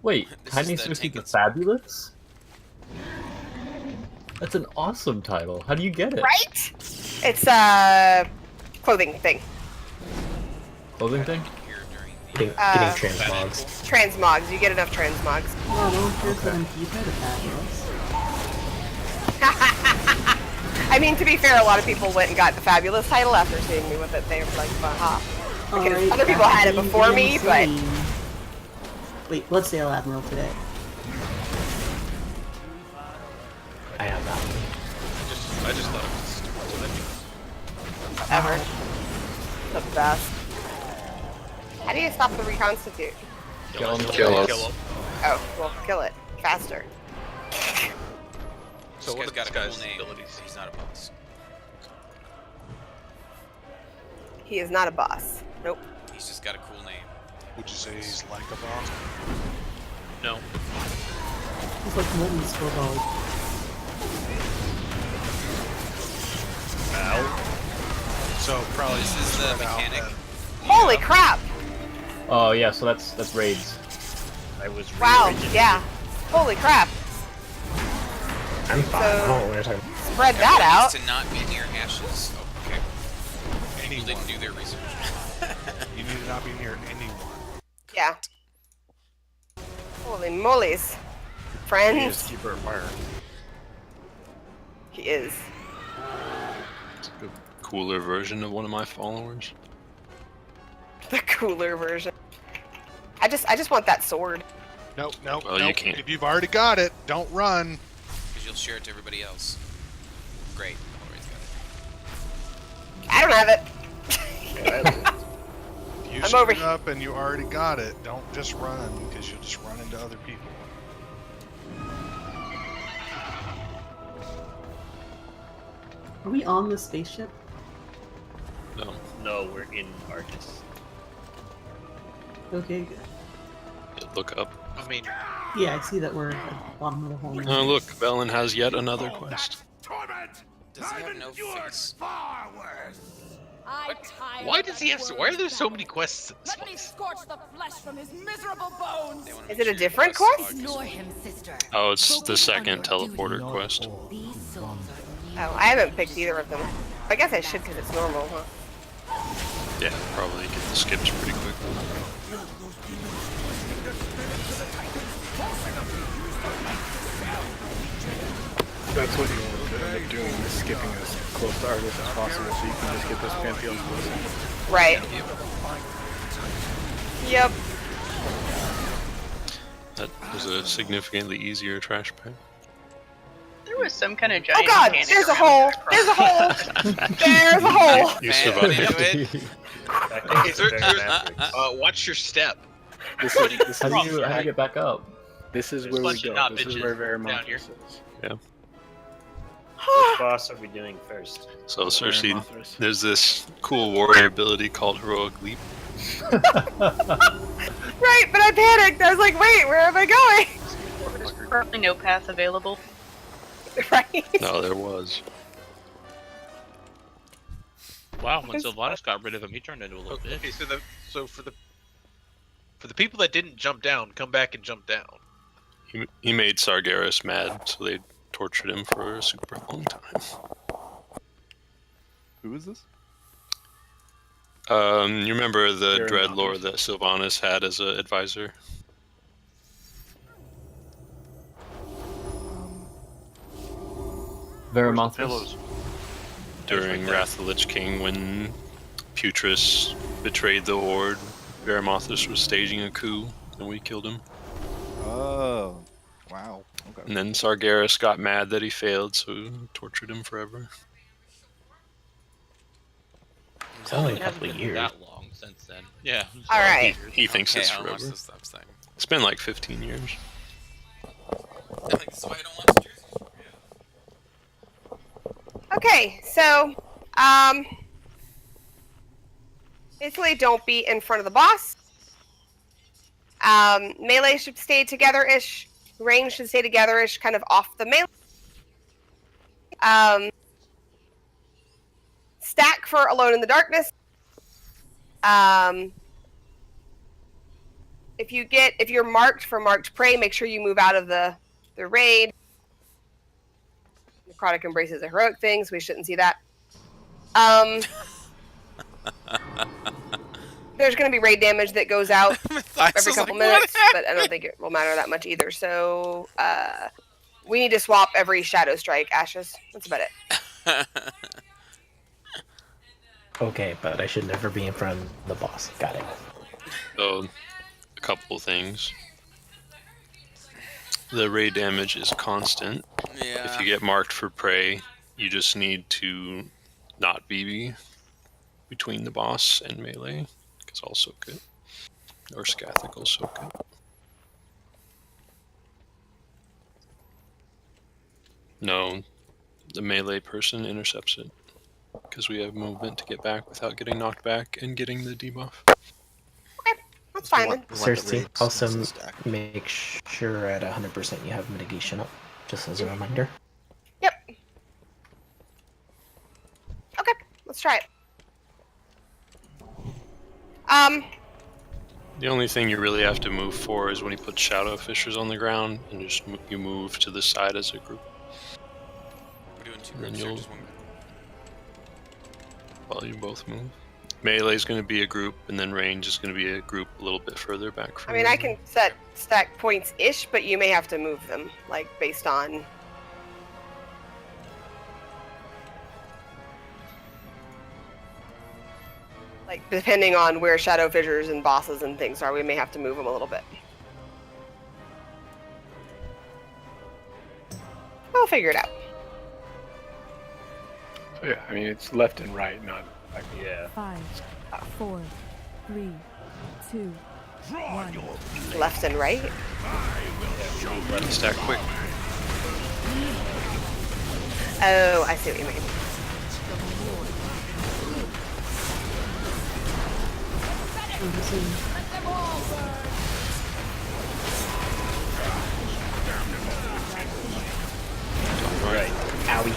Wait, This hadn't you is the supposed to be tank the Fabulous? That's an awesome title. How do you get it? Right? It's a clothing thing. Clothing thing? Getting Uh, transmogs. Transmogs. You get enough transmogs. No, no one cares for them keep it fabulous. I mean, to be fair, a lot of people went and got the fabulous title after seeing me with it. They were like, aha. Because Alright, other people had it that before being me, but... insane. Wait, what's Sail Admiral today? I have that one. I just thought it was stupid. Whatever. The best. How do you stop the reconstitute? Kill him. Kill us. Kill him. Oh, well, kill it. Faster. So This what guy's are got this a cool guy's name. abilities? He's not a boss. He is not a boss. Nope. He's just got a cool name. Would you say he's like a boss? No. It's like Molten Squirrel. So probably This is the spread out mechanic. then. Holy crap! Oh yeah, so that's raids. I was Wow, re-originated. yeah. Holy crap. I'm fine. I don't know what you're talking about. Spread that out. To not be near ashes. Oh, okay. People Anyone. didn't do their research. You need to not be near anyone. Yeah. Holy moly's. He is Friends. Keeper of Fire. He is. It's like a cooler version of one of my followers. The cooler version. I just want that sword. Nope, nope, Well, you nope. can't. If you've already got it, don't run. Because you'll share it to everybody else. Great. Already's got it. I don't have it. If you I'm screw over it up and you already got it, don't just run, because you'll just run into other people. Are we on the spaceship? No. No, we're in Argus. Okay, good. Look up. I mean, Yeah, I see that we're at the bottom of the hole. Oh look, Velen has yet another quest. Does he have no face? why does he have? Why are there so many quests in this Let me place? scorch the flesh from his miserable bones. Is it a different quest? Ignore him, sister. Oh, it's the second teleporter quest. Oh, I haven't picked either of them. I guess I should because it's normal, huh? Yeah, probably get the skips pretty quick. That's what you want to end up doing, is skipping as close to Argus as possible so you can just get those Pantheons closer. Right. Yep. That was a significantly easier trash pack. There was some kind of Oh giant god, mechanic there's a around hole! There's a hole! There's a hole! You Man, survived. into it. Watch your step. This How do you get back up? This is There's where a we bunch of go. not This is bitches where down Verimontrus here. is. Yeah. Which boss are we doing first? So Cersei, Verimontrus. there's this cool warrior ability called Heroic Leap. Right, but I panicked. I was like, wait, where am I going? There's probably no path available. Right? No, there was. Wow, when Sylvanas got rid of him, he turned into a little bitch. Okay, so for the people that didn't jump down, come back and jump down. He made Sargeras mad, so they tortured him for a super long time. Who is this? You remember the Very Dreadlord obvious. that Sylvanas had as an advisor? Veramathus. During Wrath of the Lich King, when Putris betrayed the Horde, Veramathus was staging a coup, and we killed him. Oh, wow. Okay. And then Sargeras got mad that he failed, so we tortured him forever. It's only a It hasn't couple of been years. that long since then. Yeah. All right. He thinks it's I don't watch forever. this stuff thing. It's been like 15 years. This is why I don't watch Jersey. Okay, so basically don't be in front of the boss. Melee should stay together-ish. Range should stay together-ish, kind of off the melee. Stack for Alone in the Darkness. If you're marked for marked prey, make sure you move out of the raid. Necrotic Embrace is a heroic thing, so we shouldn't see that. There's going to be raid damage that goes out every couple minutes, but I don't think it will matter that much either. So we need to swap every Shadow Strike, Ashes. That's about it. Okay, but I should never be in front of the boss. Got it. So, a couple things. The raid damage is constant. Yeah. If you get marked for prey, you just need to not BB between the boss and melee, because I'll soak it. Or Scathic will soak it. No, the melee person intercepts it, because we have movement to get back without getting knocked back and getting the debuff. That's fine then. Cersei, also make sure at 100% you have mitigation up, just as a reminder. Yep. Okay, let's try it. The only thing you really have to move for is when you put Shadow Fissures on the ground, and just you move to the side as a group. We're doing two And then groups or you'll... just one group? Well, you both move. Melee is going to be a group, and then range is going to be a group a little bit further back from I mean, you. I can set stack points-ish, but you may have to move them, like, based on... Like, depending on where Shadow Fissures and bosses and things are, we may have to move them a little bit. We'll figure it out. So yeah, I mean, it's left and right, not like... Yeah. 5, 4, 3, 2, 1. Left and right? Stack quick. Oh, I see what you mean. Right. Owie.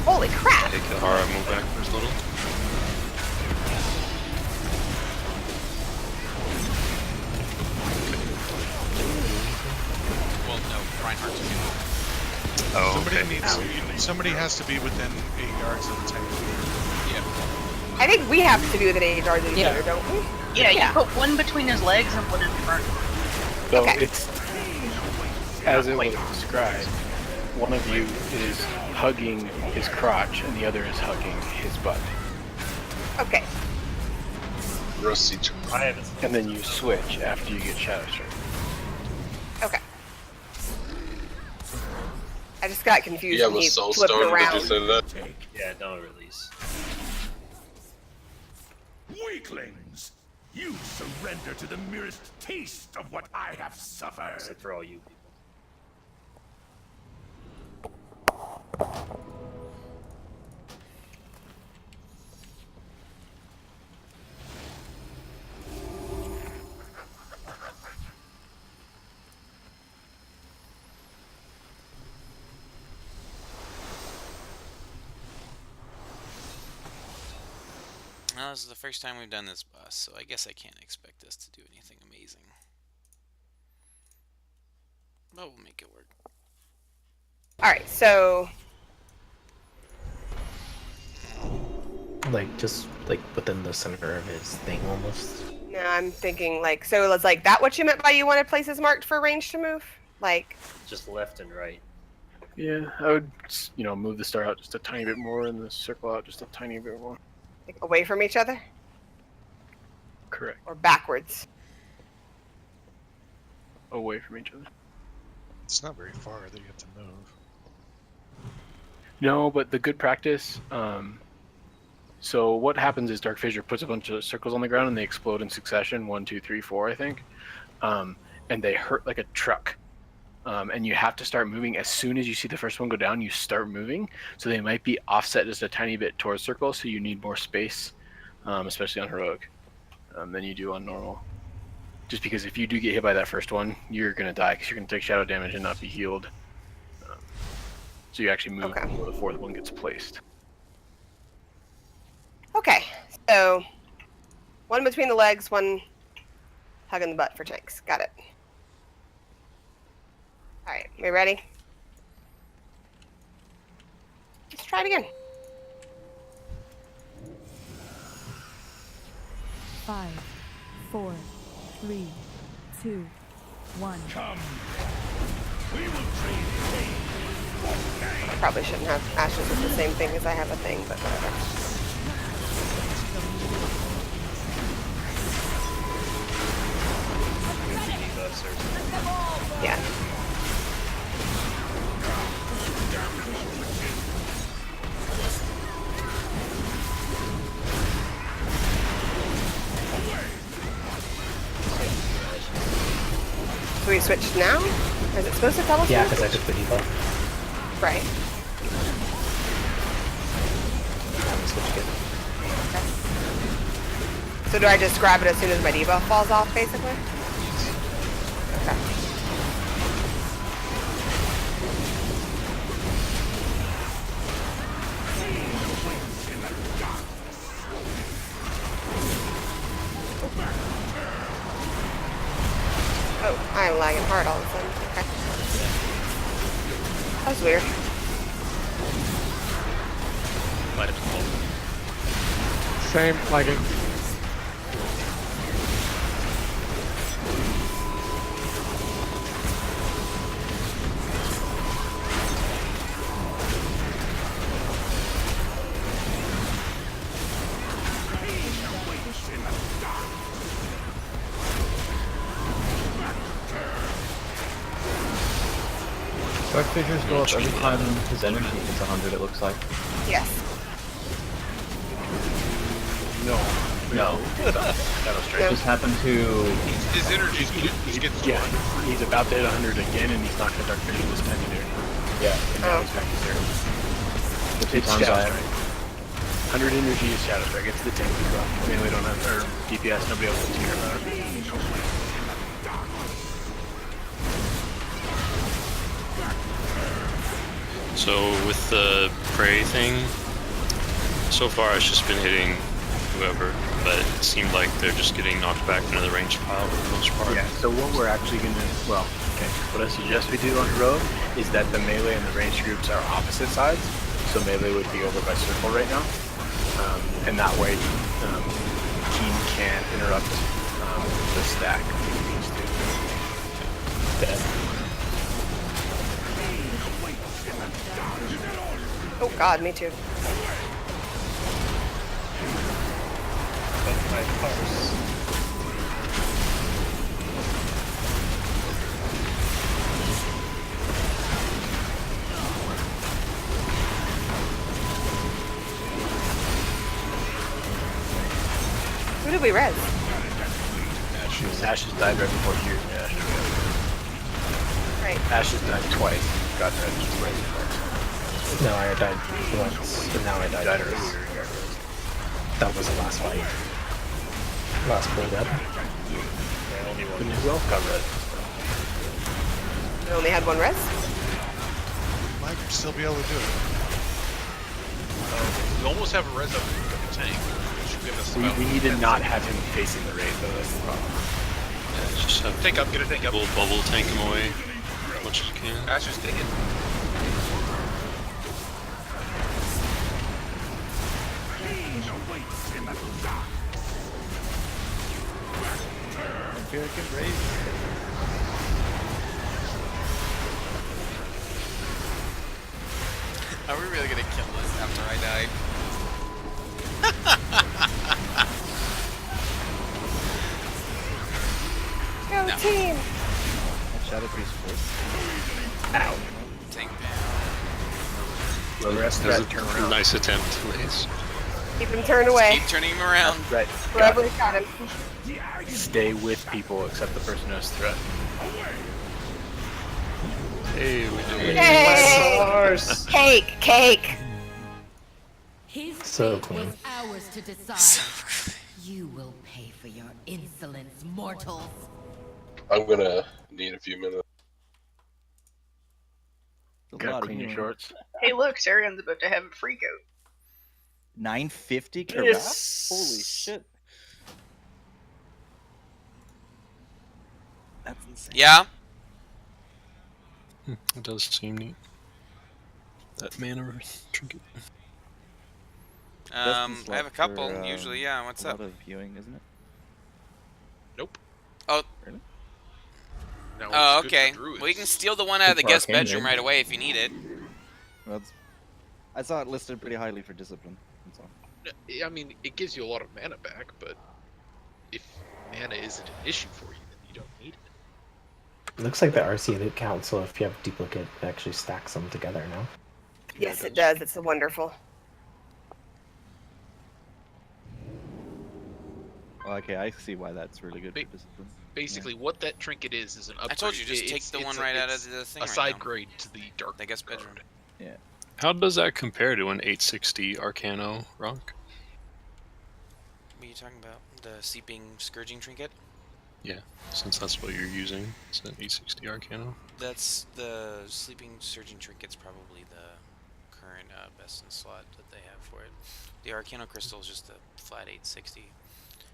Holy crap! Take Alright, move backwards a little. Well, no, Reinhardt's too. Oh, Somebody has to be within 8 yards of the tank. Yeah. I think we have to be within 8 yards of each other, don't we? Yeah, you put one between his legs and one in front. So Okay. it's, as it was described, one of you is hugging his crotch and the other is hugging his butt. Okay. Roast each other. And then you switch after you get Shadow Strike. Okay. I just got confused Yeah, when with he Soul flipped Stone, around. did you say that? Yeah, don't release. Weaklings! You surrender to the merest taste of what I have suffered. Except for all you people. Well, this is the first time we've done this boss, so I guess I can't expect us to do anything amazing. But we'll make it work. Alright, so... Like, just, like, within the center of his thing, almost. No, I'm thinking, like, so it's like, that what you meant by you wanted places marked for range to move? Like... Just left and right. Yeah, I would, you know, move the star out just a tiny bit more and the circle out just a tiny bit more. Like, away from each other? Correct. Or backwards? Away from each other. It's not very far that you have to move. No, but the good practice, so what happens is Dark Fissure puts a bunch of circles on the ground and they explode in succession, 1, 2, 3, 4, I think. And they hurt like a truck. And you have to start moving as soon as you see the first one go down. You start moving, so they might be offset just a tiny bit towards circle. So you need more space, especially on heroic, than you do on normal. Just because if you do get hit by that first one, you're gonna die because you're gonna take shadow damage and not be healed. So you actually move before the fourth one gets placed. Okay, so... one between the legs, one hugging the butt for tanks. Got it. Alright, we ready? Let's try it again. 5, 4, 3, 2, 1. Come. We will trade I probably shouldn't have ashes with the same thing as I have a thing, but whatever. Yeah. So we switched now? Is it supposed to tell us? Yeah, because I took the debuff. Right. Okay. So do I just grab it as soon as my debuff falls off, basically? Okay. Oh, I'm lagging hard all of a sudden. Okay. That was weird. Might have been Same, lagging. Dark Fissures go up every time his energy hits 100, it looks like. Yes. No. That'll straight. Just happened to... His energy gets yeah, he's about to hit 100 again, and he's not going to Dark Fissure this time either. Yeah. And now he's back to 0. The two It's times Shadow I... Strike. 100 energy is Shadow Strike. It's the tank as well. Mainly don't have, or DPS, nobody else has to care about it. So with the prey thing, so far it's just been hitting whoever, but it seemed like they're just getting knocked back into the range pile for the most part. Yeah, so what we're actually going to, well, okay, what I suggest we do on heroic is that the melee and the range groups are opposite sides. So melee would be over by circle right now. And that way, team can interrupt the stack if it needs to. Dead. Oh god, me too. Who did we res? Ashes died right before you. Yeah. Right. Ashes died twice. Got red twice. No, I died once, but now I died twice. That was the last fight. Last full red. Yeah, only one. Who else got red? We only had one res? Might still be able to do it. You almost have a res up in the tank, which We need to not have him facing the raid, though. That's the problem. Yeah, just have Take up, get a take up. bubble tank him away as much as you can. Asher's take it. Empirican raid. Are we really gonna kill this after I die? Go No. team! Shadow Priest first. Ow. Tank The rest of that turn around. Nice attempt, Lace. Keep him turned away. Keep turning him around. Right. Whoever got him. Stay with people except the person who has threat. Hey, we did it. Yay! Cake! His So fate clean. was ours to decide. You will pay for your insolence, mortals. I'm gonna need a few minutes. Gotta clean your shorts. Hey, look, Sarion's about to have a freak out. 950 carafe? Yes. Holy shit. That's insane. Yeah. It does seem neat. That mana trinket. I have a couple. Usually, yeah. What's up? A lot of viewing, isn't it? Nope. Oh. Really? No, Oh, it's good for okay. druids. Well, you can steal the one out of the Good for guest arcane, bedroom right? right away if you need it. Well, I saw it listed pretty highly for discipline. That's all. I mean, it gives you a lot of mana back, but if mana isn't an issue for you, then you don't need it. It looks like the RC Elite Council, if you have duplicate, it actually stacks them together now. Yes, it does. It's wonderful. Oh, okay, I see why that's really good for discipline. Basically, what that trinket is an upgrade. I told you, just take It's- the it's one a- right out of it's the thing a right side now. grade to the dark. The guest bedroom. Yeah. How does that compare to an 860 Arcano rock? What are you talking about? The seeping scourging trinket? Yeah, since that's what you're using. It's an 860 Arcano. That's the sleeping surging trinket's probably the current best in slot that they have for it. The Arcano crystal is just a flat 860.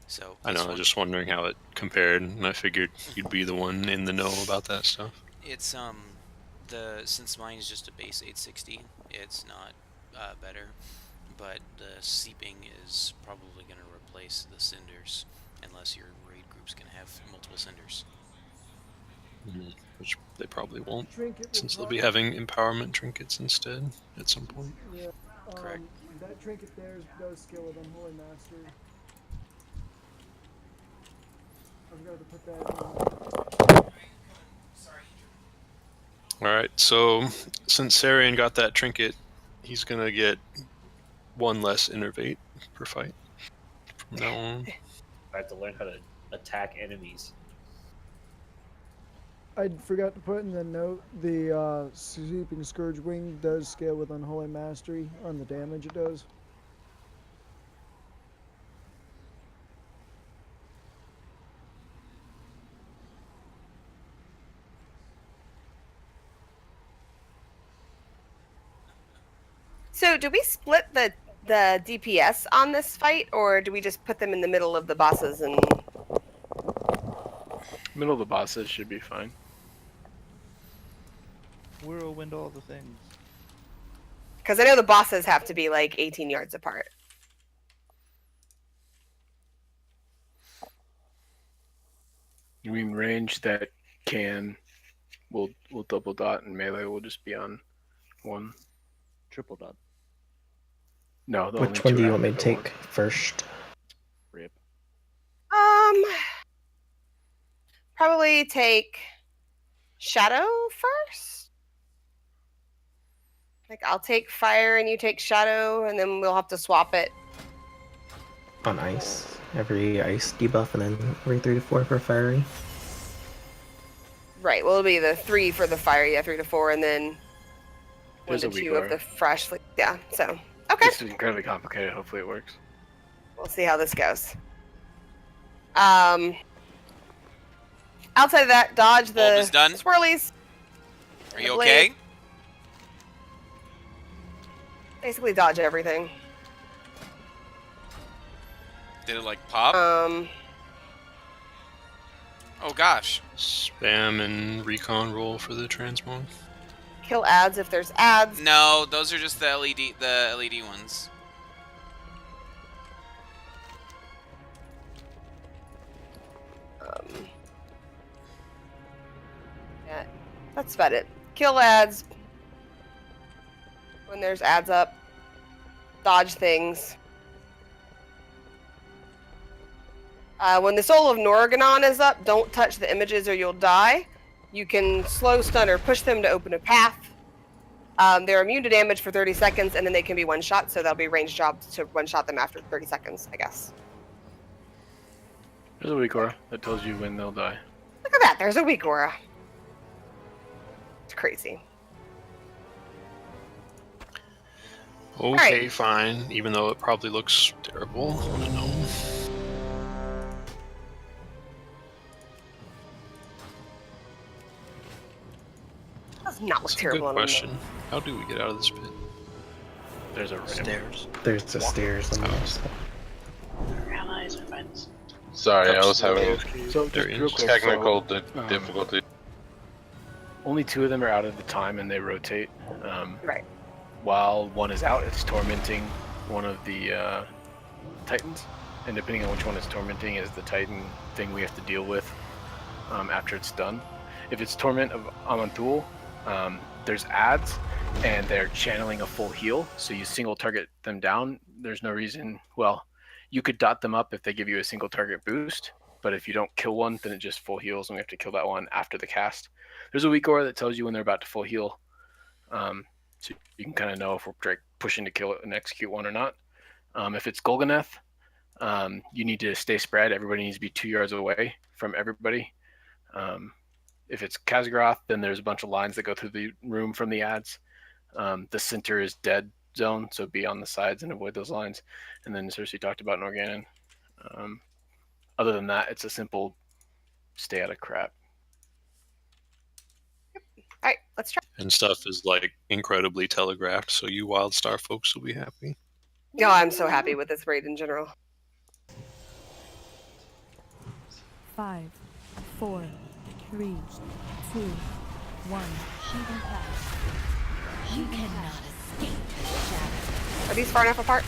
So I know, I was just wondering how it compared, and I figured you'd be the one in the know about that stuff. it's since mine is just a base 860, it's not better, but the seeping is probably going to replace the cinders unless your raid group's going to have multiple cinders. Which they probably won't, since they'll be having empowerment trinkets instead at some point. Yeah. Correct. That trinket there does skill with Unholy Master. I forgot to put that in. Alright, so since Sarian got that trinket, he's gonna get one less innervate per fight from now on. I have to learn how to attack enemies. I forgot to put in the note, the Sweeping Scourge Wing does scale with Unholy Mastery on the damage it does. So, do we split the DPS on this fight, or do we just put them in the middle of the bosses and... Middle of the bosses should be fine. Whirlwind all the things. Because I know the bosses have to be like 18 yards apart. You mean range that can will double dot and melee will just be on one. Triple dot. No, the Which only one do two you want me to after the take first? Rip. Probably take Shadow first. Like, I'll take fire and you take shadow, and then we'll have to swap it. On ice. Every ice debuff, and then every 3 to 4 for fiery. Right, well, it'll be the 3 for the fire, yeah, 3 to 4, and then 1 There's to a weak 2 of order. the fresh. Yeah, so, okay. This is incredibly complicated. Hopefully it works. We'll see how this goes. Outside of that, dodge the Bulb is done. swirlies. Are you The okay? blade. Basically dodge everything. Did it like pop? Oh gosh. Spam and recon roll for the transmog. Kill ads if there's ads. No, those are just the LED ones. Yeah, that's about it. Kill ads when there's ads up. Dodge things. When the Soul of Norganon is up, don't touch the images or you'll die. You can slow stun or push them to open a path. They're immune to damage for 30 seconds, and then they can be one-shot, so that'll be ranged jobs to one-shot them after 30 seconds, I guess. There's a weak aura that tells you when they'll die. Look at that, there's a weak aura. It's crazy. Okay, right. fine. Even though it probably looks terrible on a gnome. Does not look That's a terrible. good question. How do we get out of this pit? There's a stairs. There's the stairs on the other side. Allies are friends. Sorry, I was having So just real quick, technical so, difficulty. Only 2 of them are out at the time, and they rotate. Right. While one is out, it's tormenting one of the titans, and depending on which one it's tormenting is the titan thing we have to deal with after it's done. If it's torment of Amanthul, there's ads, and they're channeling a full heal, so you single target them down. There's no reason. Well, you could dot them up if they give you a single target boost, but if you don't kill one, then it just full heals, and we have to kill that one after the cast. There's a weak aura that tells you when they're about to full heal, so you can kind of know if we're pushing to kill it and execute one or not. If it's Golganeth, you need to stay spread. Everybody needs to be 2 yards away from everybody. If it's Khaz'goroth, then there's a bunch of lines that go through the room from the ads. The center is dead zone, so be on the sides and avoid those lines. And then Cersei talked about Norganon. Other than that, it's a simple stay out of crap. All right, let's try. And stuff is like incredibly telegraphed, so you Wildstar folks will be happy. No, I'm so happy with this raid in general. 5, 4, 3, 2, 1. Shooting pass. You cannot escape the shadow. Are these far enough apart?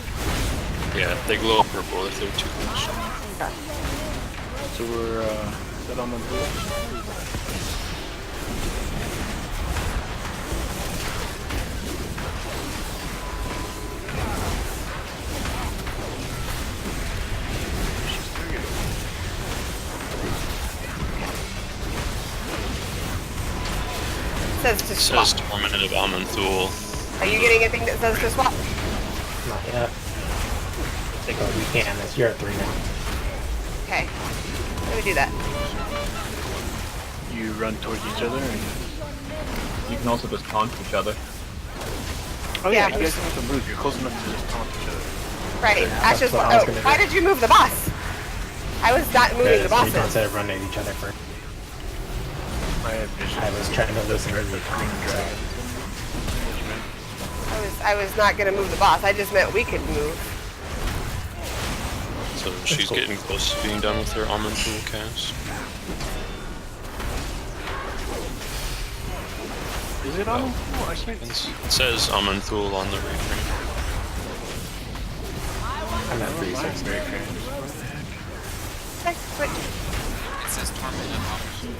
Yeah, they glow purple if they're too close. Okay. So we're set on the blue. Says to swap. Says Torment of Amanthul. Are you getting a thing that says to swap? Not yet. But we can. You're at 3 now. Okay. Let me do that. You run towards each other. And... You can also just taunt each other. Oh yeah, Yeah. you guys don't have to move. You're close enough to just taunt each other. Right. That's Ashes. what I was Oh, gonna why do. did you move the boss? I was not moving the So you bosses. don't instead of running at each other first. I was trying to listen to the I was not gonna move the boss. I just meant we could move. So she's cool. getting close to being done with her Amanthul cast. Is it on? Oh, I can't see. It says Amanthul on the reframe. I'm at 3, so it's very fair. Okay, switch. It says torment of Amanthul.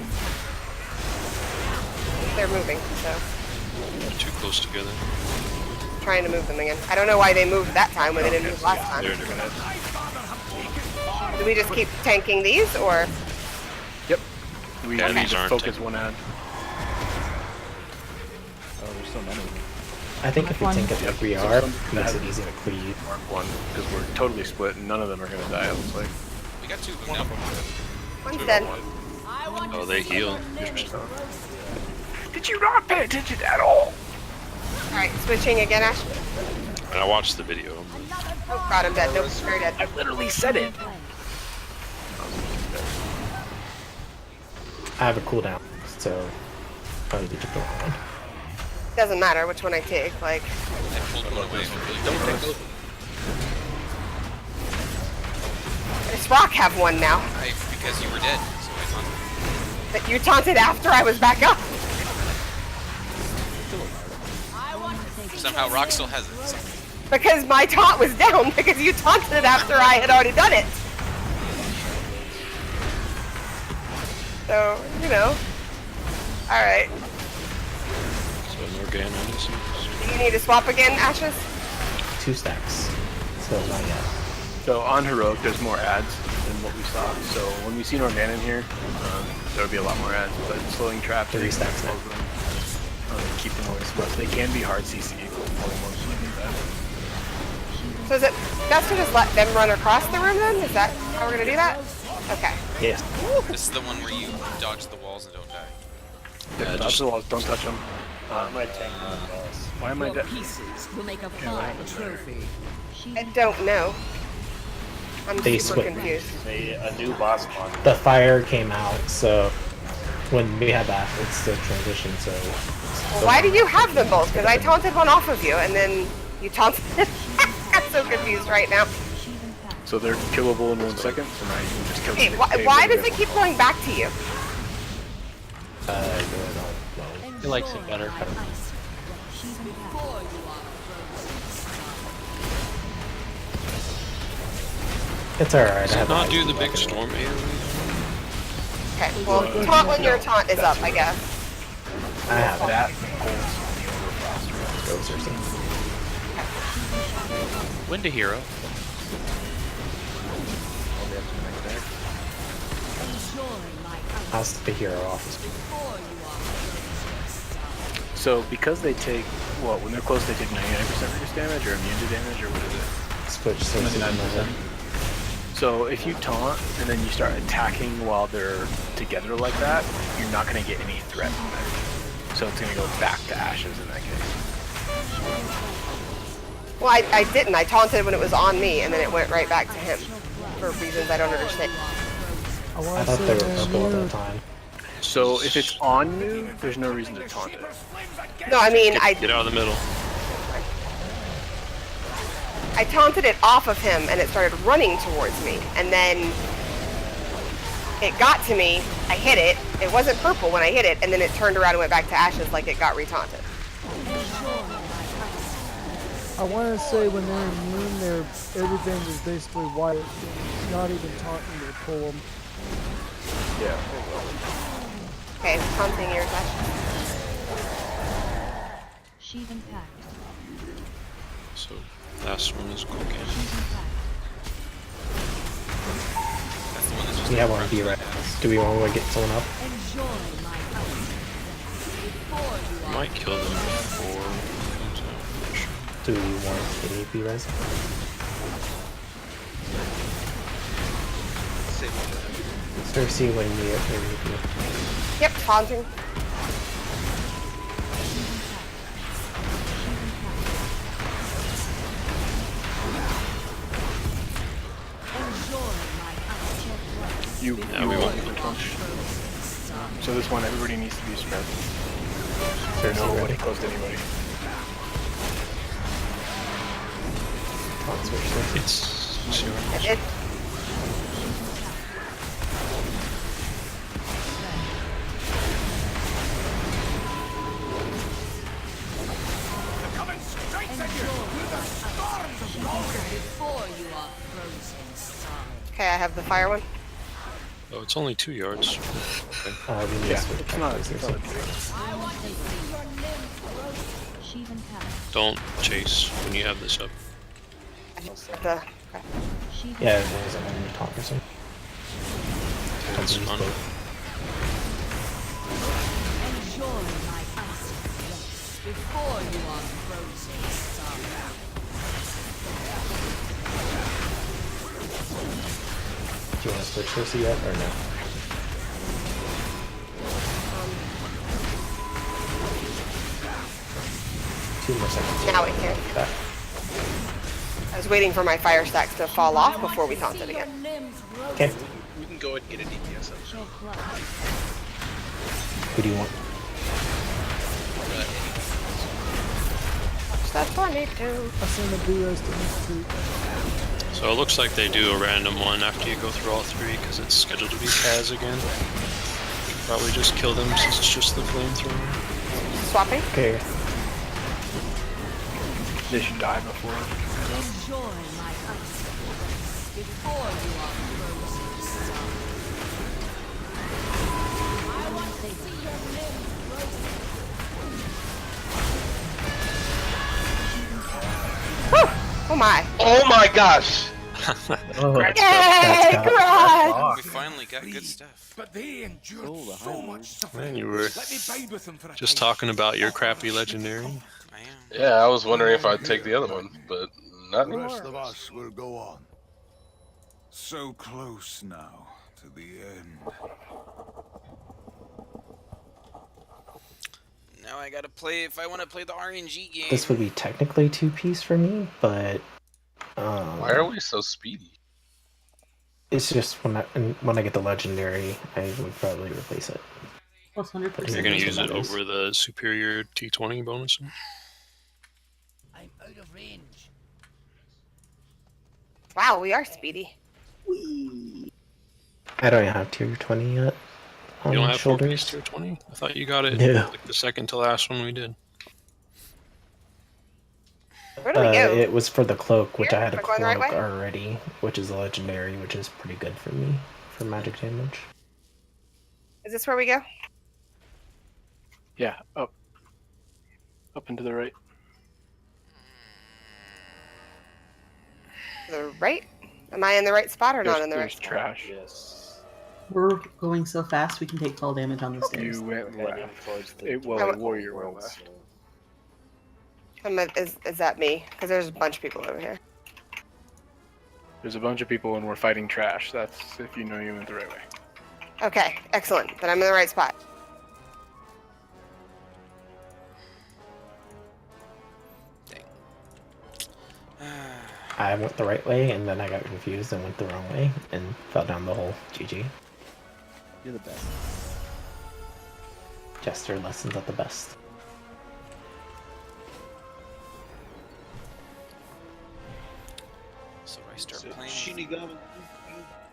They're moving, so They're too close together. trying to move them again. I don't know why they moved that time when they didn't move last time. They're different. Do we just keep tanking these, or? Yep. We Yeah, need these to aren't focus taken. one ad. Oh, there's so many. I think if we tank it like we are, it makes it easy to cleave. Mark one, because we're totally split and none of them are going to die, it looks like. We got 2 of them now. One's dead. Oh, they heal. Did you not pay attention at all? Alright, switching again, Ash. And I watched the video. Oh god, I'm dead. Nope, very dead. I literally said it. I have a cooldown, so probably took the wrong one. Doesn't matter which one I take, like. I pulled one away. Don't take both. this rock have one now? Because you were dead, so I taunted. But you taunted after I was back up. Somehow Rock still has it. So. Because my taunt was down because you taunted after I had already done it. So, you know. Alright. So Morgana is. Do you need to swap again, Ashes? 2 stacks. So not yet. So on Heroic, there's more ads than what we saw. So when we see an Organa in here, there would be a lot more ads. But slowing traps, 3 stacks now. Keep them away from us. They can be hard CC. So is it best to just let them run across the room then? Is that how we're gonna do that? Okay. Yes. This is the one where you dodge the walls and don't die. Yeah, dodge the walls, don't touch them. I might take my boss. Why am I dead? Pieces will make a fine trophy. I don't know. I'm They super switched. confused. A new boss mod. The fire came out, so when we had that, it's the transition, so... Well, why do you have them both? Because I taunted one off of you, and then you taunted I'm so confused right now. So they're killable in 1 second, so now you can just kill Hey, them. why does it keep going back to you? He likes it better. It's alright. Does it not do the big storm AoE? Okay, well, taunt when your taunt is up, I guess. I have that. Go, Cersei. Wind a hero. How's the hero off? So because they take, well, when they're close they take 99% reduced damage, or immune to damage, or what is it? Switch 99%. So if you taunt and then you start attacking while they're together like that, you're not going to get any threat from it. So it's going to go back to Ashes in that case. Well, I didn't. I taunted when it was on me, and then it went right back to him. For reasons I don't understand. I thought they were purple at that time. So if it's on you, there's no reason to taunt it. No, I mean, Get out of the middle. I taunted it off of him, and it started running towards me. And then it got to me. I hit it. It wasn't purple when I hit it, and then it turned around and went back to Ashes like it got retaunted. I want to say when they're immune, everything is basically white. Not even taunting to pull them. Yeah. Okay, taunting yours, Ashes. Sheath impact. So last one is cool game. We have one B right. Do we want to get someone up? I might kill them before. Do we want any B res? Cersei when you Yep, taunting. We won't get the punch. So this one, everybody needs to be spread. There's nobody close to anybody. It's zero. Coming straight at you with the storms of glory. Before you are frozen solid. Okay, I have the fire one. Oh, it's only 2 yards. Okay. Yeah, it's not a big. I want to see your limbs roast. Sheath impact. Don't chase when you have this up. The, Yeah, there's a one talk or something. It's fun. Enjoy my icy breath before you are frozen solid. Do you want to switch Cersei yet, or no? 2 more seconds. now it can. Back. I was waiting for my fire stacks to fall off before we taunted again. Okay. We can go ahead and get a DPS up. Who do you want? the tornado. I sent a B-Rest to Institute. So it looks like they do a random one after you go through all three because it's scheduled to be Kaz again. Probably just kill them since it's just the flamethrower. Swapping? Okay. They should die before. Enjoy my ice before you are frozen. I want to see your limbs Oh my. Oh my gosh! Yay, Grog! We finally got good stuff. But they endured so much suffering. Man, you were Let me bide with them for a just time. talking about your crappy legendary. I am. Yeah, I was wondering if I'd take the other one, but not The rest anymore. of us will go on. So close now to the end. Now I gotta play, if I want to play the RNG game. This would be technically 2-piece for me, but Why are we so speedy? it's just when I get the legendary, I would probably replace it. Plus 100%. You're gonna use it over the superior T20 bonus. I'm out of range. Wow, we are speedy. I don't have tier 20 yet. You don't have shoulders. 4-piece tier 20? I thought you got it No. like the second to last one we did. Where do we go? It was for the cloak, which Here? I had a Am I going the right cloak way? already, which is a legendary, which is pretty good for me for magic damage. Is this where we go? Yeah, up. Up and to the right. The right? Am I in the right spot or not in the right There's spot? trash. Yes. We're going so fast we can take fall damage on the stairs. You went Heading left. towards the A warrior went left. Is that me? Because there's a bunch of people over here. There's a bunch of people and we're fighting trash. That's if you know you went the right way. Okay, excellent. Then I'm in the right spot. I went the right way, and then I got confused and went the wrong way, and fell down the hole. GG. You're the best. Jester lessons at the best. So I start So, playing. Shinigami,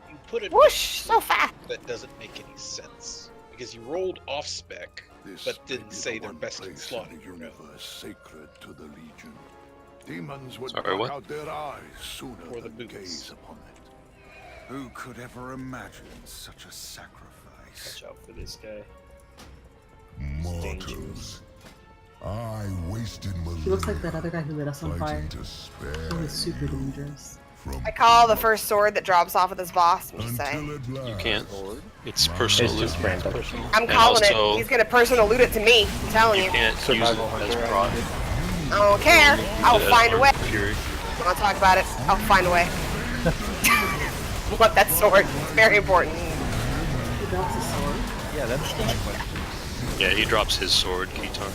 you put it Whoosh! So fast! that doesn't make any sense because you rolled off spec, but didn't say their best in slot in your note. Sacred to the Legion. Demons would Sorry, pluck what? out their eyes sooner For the than boots. gaze upon it. Who could ever imagine such a sacrifice? Watch out for this guy. Mortals, I wasted my He looks like that other guy who lit us on fire. fighting to spare He was super dangerous. I call the first sword that drops off of this boss. I'm just saying. You can't. It's personal It's loot. just random. I'm And calling also, it. He's gonna personal loot it to me. I'm telling you you. can't use it as prod. I don't care. I'll Use it as find a way. Armor Fury. I'll talk about it. I'll find a way. Want that sword? It's very important. He drops his sword. Yeah, that's my question. Yeah, he drops his sword, Keaton.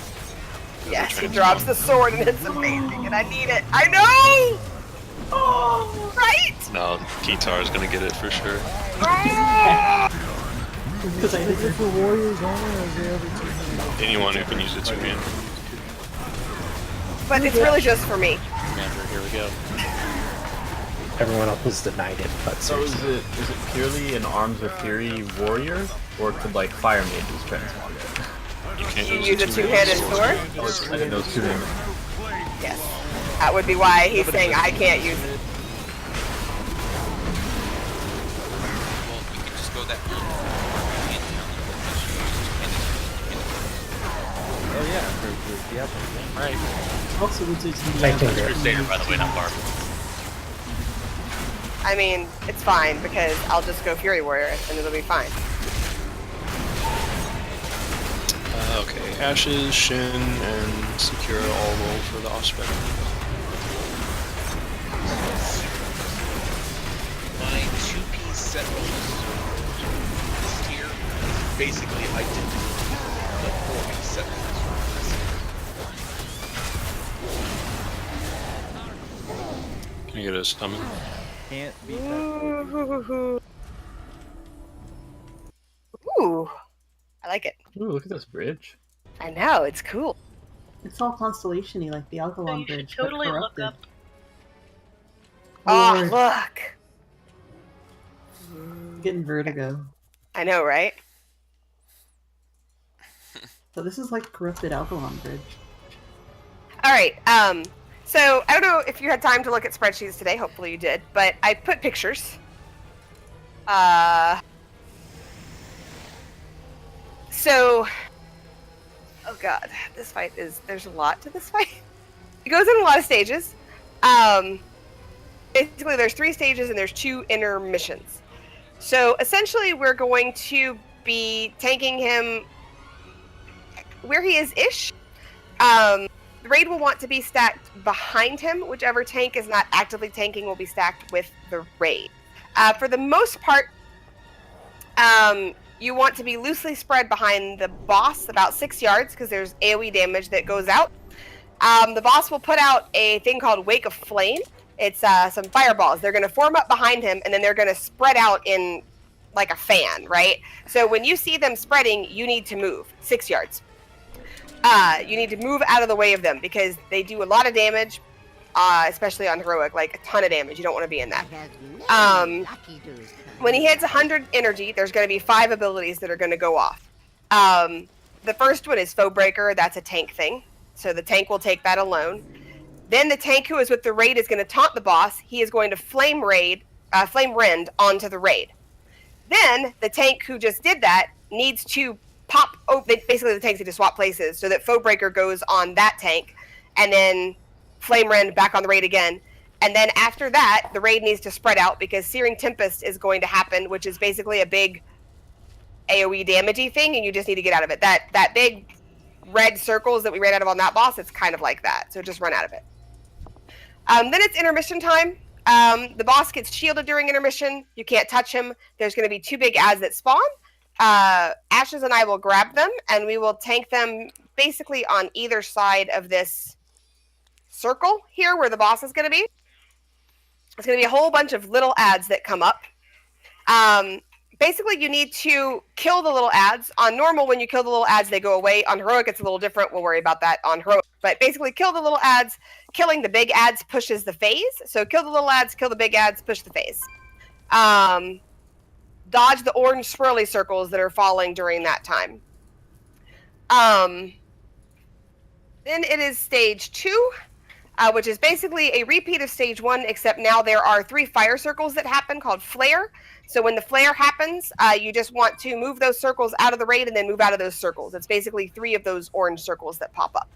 Yes, he drops the sword and it's amazing, and I need it. I know. Oh, right. No, Kitar's gonna get it for sure. Because I Is it for warriors only, or is it every 200? Anyone who can use it to win. But it's really just for me. Commander, here we go. Everyone else was denied it, but So is seriously. it purely an Arms of Fury warrior, or could like fire mages transmog it? You can't You use use a two-handed sword? I didn't know it was two-handed. Yes. That would be why he's saying I can't use it. Well, we can just go that Oh yeah, for Diablo. Right. Also, it's I can do it. Crusader, by the way, not Barb. I mean, it's fine because I'll just go Fury Warrior and it'll be fine. Okay, Ashes, Shin, and Secure all roll for the Ospec. My two-piece set this tier is basically identical to the four-piece set. Can you get a summon? Can't beat that. Ooh. I like it. Ooh, look at this bridge. I know, it's cool. It's all constellation-y, like the Algalon you should Bridge, totally but look corrupted. up. Oh, Lord. look. Getting vertigo. I know, right? So this is like corrupted Algalon Bridge. All right. So I don't know if you had time to look at spreadsheets today. Hopefully you did, but I put pictures. So, oh god, this fight there's a lot to this fight. It goes in a lot of stages. Basically there's 3 stages and there's 2 intermissions. So essentially we're going to be tanking him where he is-ish. The raid will want to be stacked behind him. Whichever tank is not actively tanking will be stacked with the raid. For the most part, you want to be loosely spread behind the boss about 6 yards because there's AoE damage that goes out. The boss will put out a thing called Wake of Flame. It's some fireballs. They're going to form up behind him and then they're going to spread out in like a fan, right? So when you see them spreading, you need to move 6 yards. You need to move out of the way of them because they do a lot of damage, especially on heroic, like a ton of damage. You don't want to be in that. When he hits 100 energy, there's going to be 5 abilities that are going to go off. The first one is Foe Breaker. That's a tank thing. So the tank will take that alone. Then the tank who is with the raid is going to taunt the boss. He is going to flame rend onto the raid. Then the tank who just did that needs to pop. Basically, the tanks need to swap places so that Foe Breaker goes on that tank, and then flame rend back on the raid again. And then after that, the raid needs to spread out because Searing Tempest is going to happen, which is basically a big AoE damagey thing, and you just need to get out of it. That big red circles that we ran out of on that boss, it's kind of like that. So just run out of it. Then it's intermission time. The boss gets shielded during intermission. You can't touch him. There's going to be 2 big ads that spawn. Ashes and I will grab them, and we will tank them basically on either side of this circle here where the boss is going to be. It's going to be a whole bunch of little ads that come up. Basically, you need to kill the little ads. On normal, when you kill the little ads, they go away. On heroic, it's a little different. We'll worry about that on heroic. But basically, kill the little ads. Killing the big ads pushes the phase. So kill the little ads, kill the big ads, push the phase. Dodge the orange swirly circles that are falling during that time. Then it is stage 2. Which is basically a repeat of stage 1, except now there are 3 fire circles that happen called flare. So when the flare happens, you just want to move those circles out of the raid and then move out of those circles. It's basically 3 of those orange circles that pop up.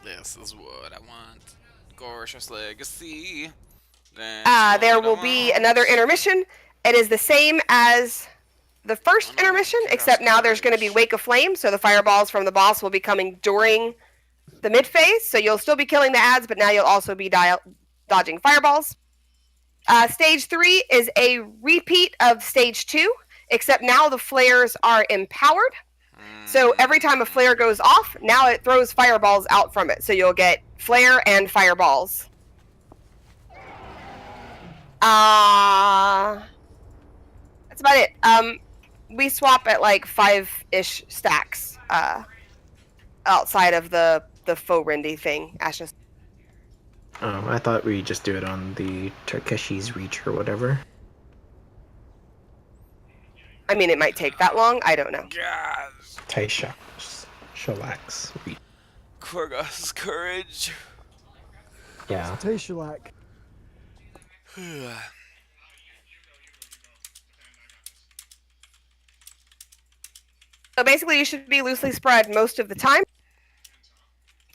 This is what I want. Gorgeous Legacy. There will be another intermission. It is the same as the first intermission, except now there's going to be Wake of Flame, so the fireballs from the boss will be coming during the mid phase. So you'll still be killing the ads, but now you'll also be dodging fireballs. Stage 3 is a repeat of stage 2, except now the flares are empowered. So every time a flare goes off, now it throws fireballs out from it. So you'll get flare and fireballs. That's about it. We swap at like 5-ish stacks outside of the faux rendy thing. Ash just... I thought we just do it on the Takeshi's Reach or whatever. I mean, it might take that long. I don't know. Taisha's Shellax Reach. Korgoth's Courage. Yeah. Taishalak. So basically, you should be loosely spread most of the time.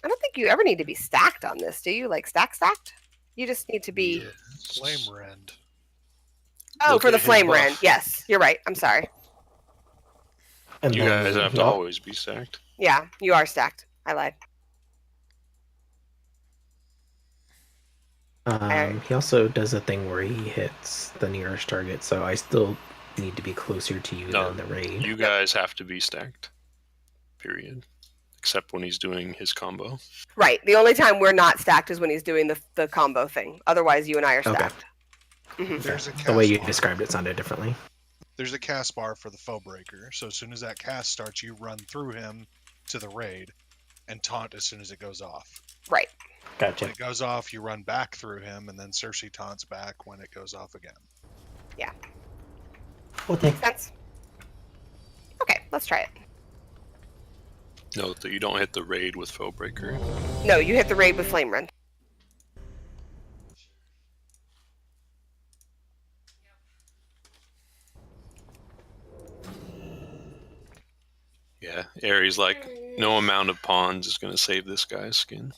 I don't think you ever need to be stacked on this, do you? Like stacked? You just need to be... Flame rend. Oh, Look for the at his flame buff. rend. Yes, you're right. I'm sorry. And You then guys have to always be stacked. Yeah, you are stacked. I lied. He also does a thing where he hits the nearest target, so I still need to be closer to you No, than the raid. you guys have to be stacked. Period. Except when he's doing his combo. Right. The only time we're not stacked is when he's doing the combo thing. Otherwise, you and I are Okay. stacked. Mhm. There's a The way you cast described it sounded differently. there's a cast bar for the foe breaker. So as soon as that cast starts, you run through him to the raid and taunt as soon as it goes off. Right. Gotcha. When it goes off, you run back through him, and then Cersei taunts back when it goes off again. Yeah. Okay. Makes sense. Okay, let's try it. Note that you don't hit the raid with foe breaker. No, you hit the raid with flame rend. Yeah, Ares like no amount of pawns is gonna save this guy's skin.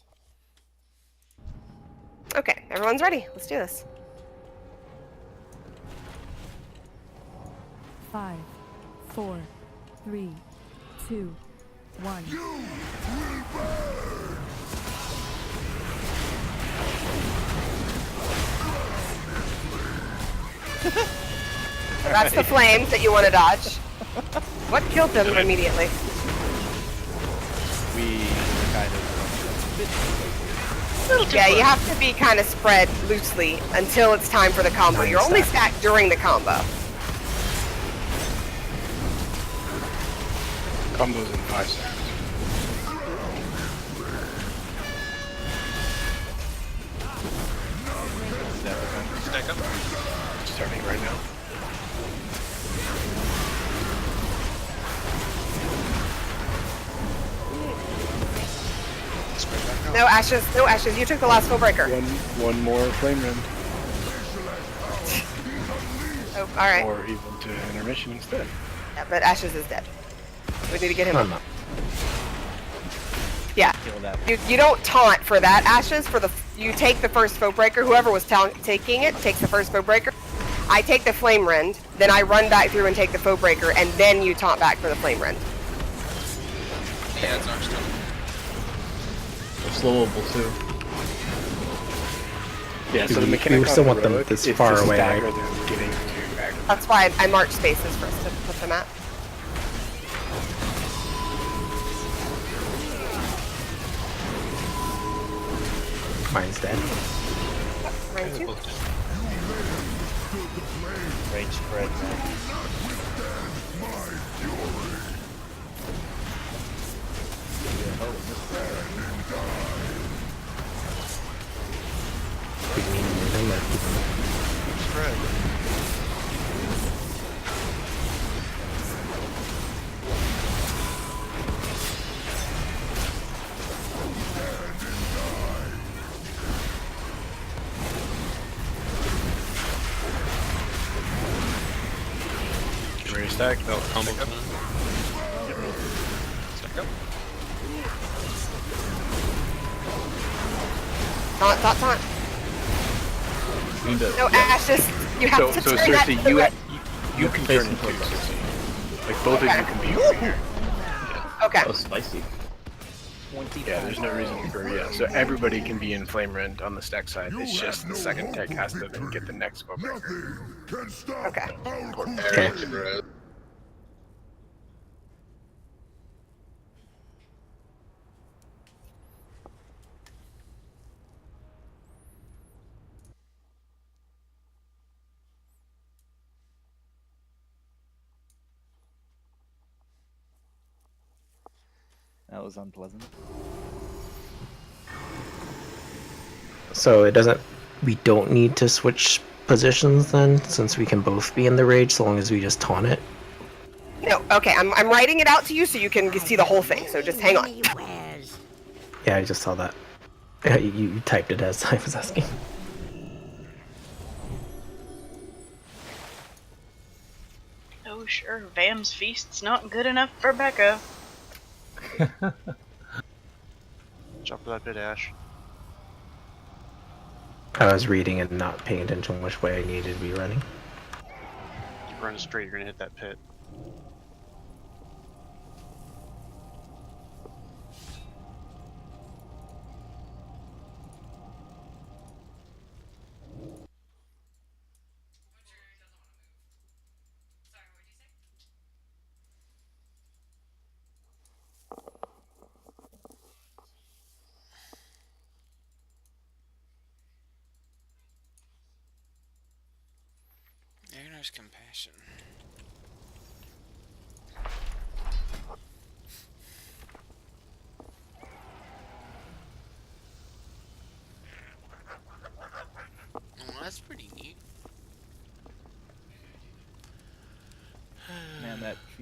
Okay, everyone's ready. Let's do this. 5, 4, 3, 2, 1. That's the flames that you want to dodge. What killed them immediately? We kind of. Yeah, you have to be kind of spread loosely until it's time for the combo. You're only stacked during the combo. Combos in 5 seconds. Stack up. Starting right now. No ashes, no ashes. You took the last full breaker. One more flame rend. Oh, all right. Or even to intermission instead. Yeah, but ashes is dead. We need to get him I'm up. not. Yeah. You don't taunt for that ashes. You take the first foe breaker. Whoever was taking it takes the first foe breaker. I take the flame rend, then I run back through and take the foe breaker, and then you taunt back for the flame rend. Yeah, it's ours still. They're slowable too. Yeah, so the We mechanic still on want them heroic this is far to away, stagger right? them getting to aggro. That's why I marked spaces for us to put them at. Mine's dead. Mine too. Rage spread, man. Get ready to stack. No, combo time. Stack up. Taunt. No ashes. You have to So turn that Cersei, to the you can turn into Cersei. Like both of you can be over here. Okay. That was spicy. Yeah, there's no reason for so everybody can be in flame rend on the stack side. It's just the second tech has to then get the next go back. Okay. Okay. That was unpleasant. So it doesn't. We don't need to switch positions then, since we can both be in the rage, so long as we just taunt it. No, okay, I'm writing it out to you so you can see the whole thing, so just hang on. Yeah, I just saw that. Yeah, you typed it as I was asking. Oh sure, Vam's feast's not good enough for Becca. Jump for that bit, Ash. I was reading and not paying attention which way I needed to be running. Keep running straight, you're gonna hit that pit. Aaron's compassion.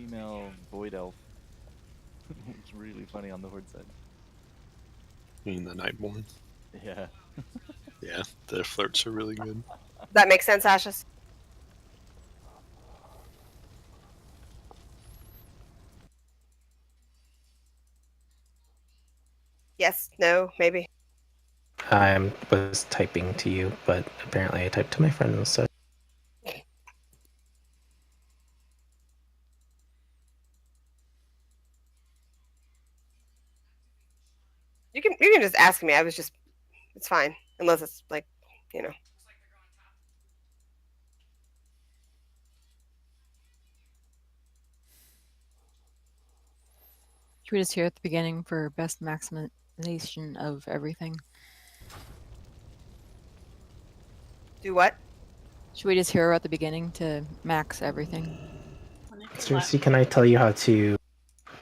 female void elf. It's really funny on the horde side. You mean the Nightborn? Yeah. Yeah, their flirts are really good. That makes sense, Ashes. Yes, no, maybe. I was typing to you, but apparently I typed to my friend instead. You can just ask me. I was just, it's fine, unless it's like, you know. Should we just hear at the beginning for best maximization of everything? Do what? Should we just hear at the beginning to max everything? Cersei, can I tell you how to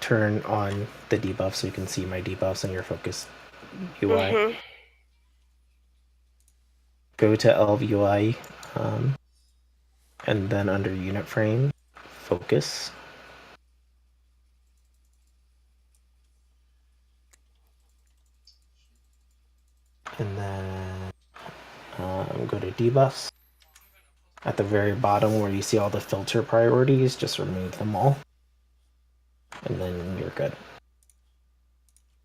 turn on the debuff so you can see my debuffs in your focus UI? Mm-hmm. Go to LVUI, and then under unit frame, focus. And then go to debuffs. At the very bottom where you see all the filter priorities, just remove them all. And then you're good.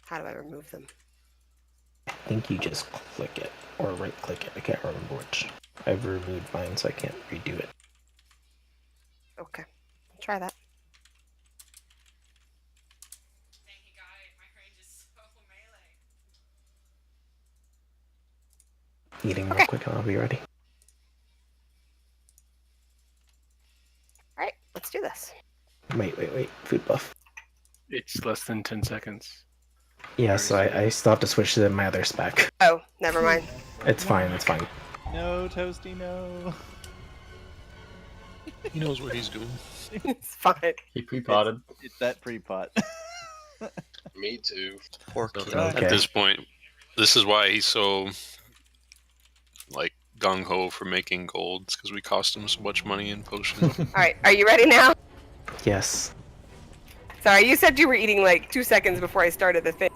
How do I remove them? I think you just click it, or right click it, I can't remember which. I've removed mine so I can't redo it. Okay, I'll try that. Eating real quick and I'll be ready. Alright, let's do this. Wait, food buff. It's less than 10 seconds. Yeah, so I still have to switch to my other spec. Oh, never mind. It's fine, it's fine. No, Toasty, no. He knows what he's doing. It's fine. He pre-potted. It's that pre-pot. Me too. Poor kid. At this point, this is why he's so like gung-ho for making gold, because we cost him so much money in potions. Alright, are you ready now? Yes. Sorry, you said you were eating like 2 seconds before I started the thing.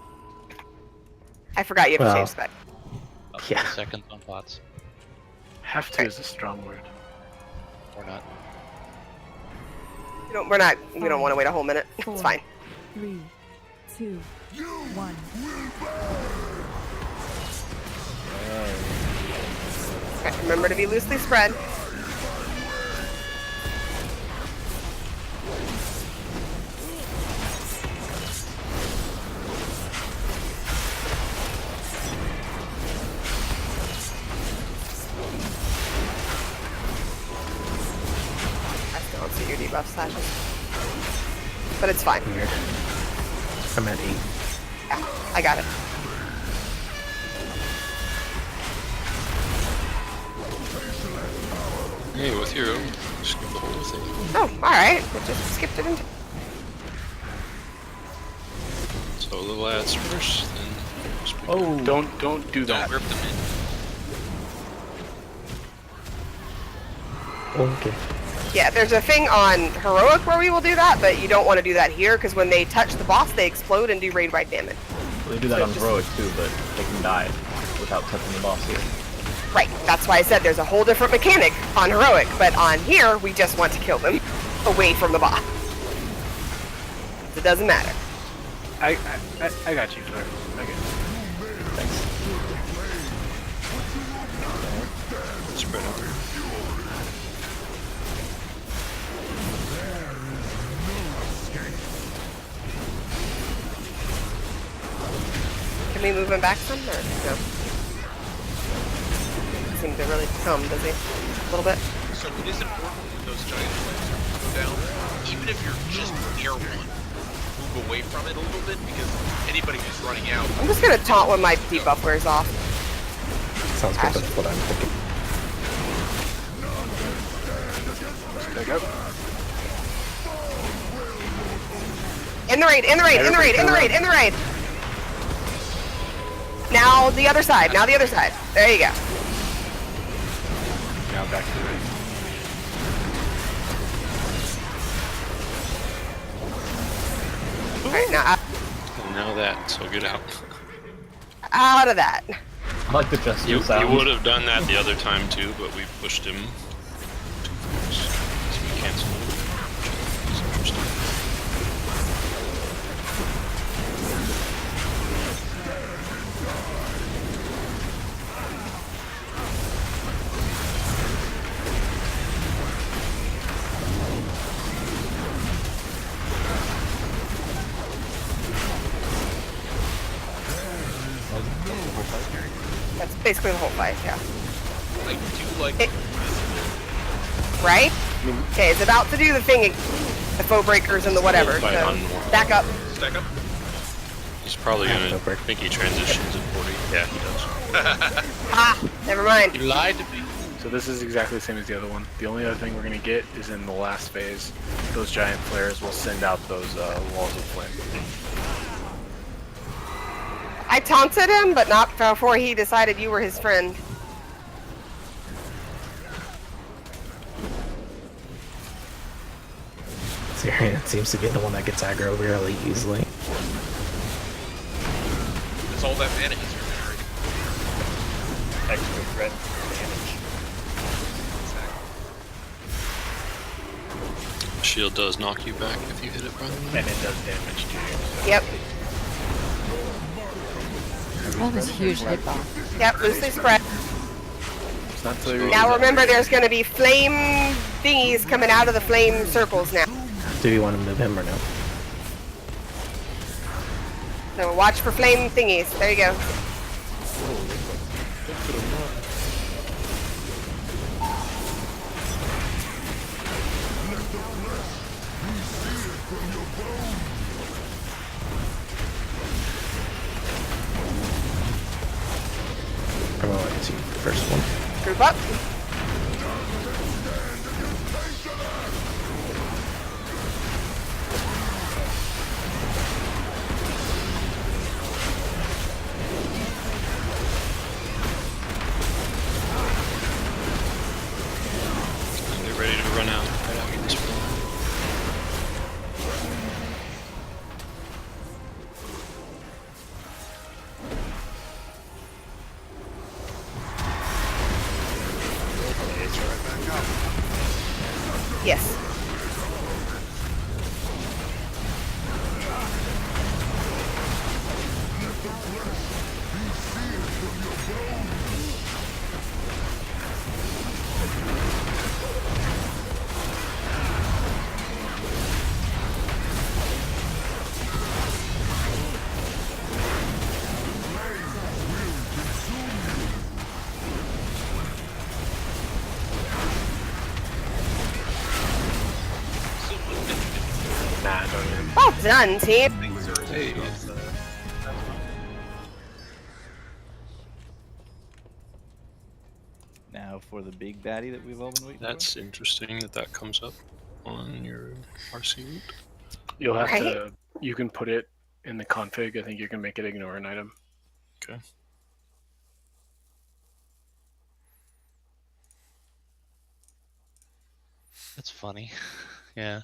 I forgot you have to change spec. Yeah. Seconds on pots. Have to is a strong word. Or not. We don't want to wait a whole minute. It's fine. 3, 2, 1. Okay, remember to be loosely spread. I still don't see your debuff slashes. But it's fine. Weird. I'm at 8. Yeah, I got it. Hey, with hero, skip the whole thing. Oh, alright. We just skipped it into. So the lads first, then. Oh, don't do that. Don't rip them in. Okay. Yeah, there's a thing on Heroic where we will do that, but you don't want to do that here, because when they touch the boss, they explode and do raid-wide damage. Well, they do that on Heroic too, but they can die without touching the boss here. Right, that's why I said there's a whole different mechanic on Heroic, but on here, we just want to kill them away from the boss. It doesn't matter. I got you, Fleur. I got you. Thanks. Spread over. Can we move him back some, or no? Seems to really come, does he? A little bit? So it is important when those giant flames go down, even if you're just near one, move away from it a little bit, because anybody who's running out... I'm just gonna taunt when my debuff wears off. Sounds good, that's what I'm thinking. Back up. In the raid, in the raid, in the raid, in the raid, in the raid! Now the other side, now the other side. There you go. Now back to the raid. Alright, now And now that, so get out. out of that. I like the gesture You sound. would have done that the other time too, but we pushed him too fast. So we canceled him. It's interesting. That's basically the whole fight, yeah. I do like Right? Okay, it's about to do the thing, the foe breakers and the whatever, so back up. Stack up. He's probably gonna think he transitions at 40. Yeah, he does. Ah, never mind. You lied to me. So this is exactly the same as the other one. The only other thing we're going to get is in the last phase. Those giant flares will send out those walls of flame. I taunted him, but not before he decided you were his friend. Syrian seems to be the one that gets aggro really easily. It's all that mana he's regenerating. Extra threat damage. Shield does knock you back if you hit it, brother. And it does damage to you. Yep. That was huge hitbox. Yep, loosely spread. It's not till you Now remember, there's going to be flame thingies coming out of the flame circles now. Do you want to move him or no? So watch for flame thingies. There you go. I'm going to see the first one. Group up. Get ready to run out right after this one. Yes. Nah, don't even. Well done, team. Hey. Now for the big baddie that we've all been waiting That's interesting that that comes up on your RC route. You'll have to. You can put it in the config. I think you can make it ignore an item. Okay. That's funny. Yeah.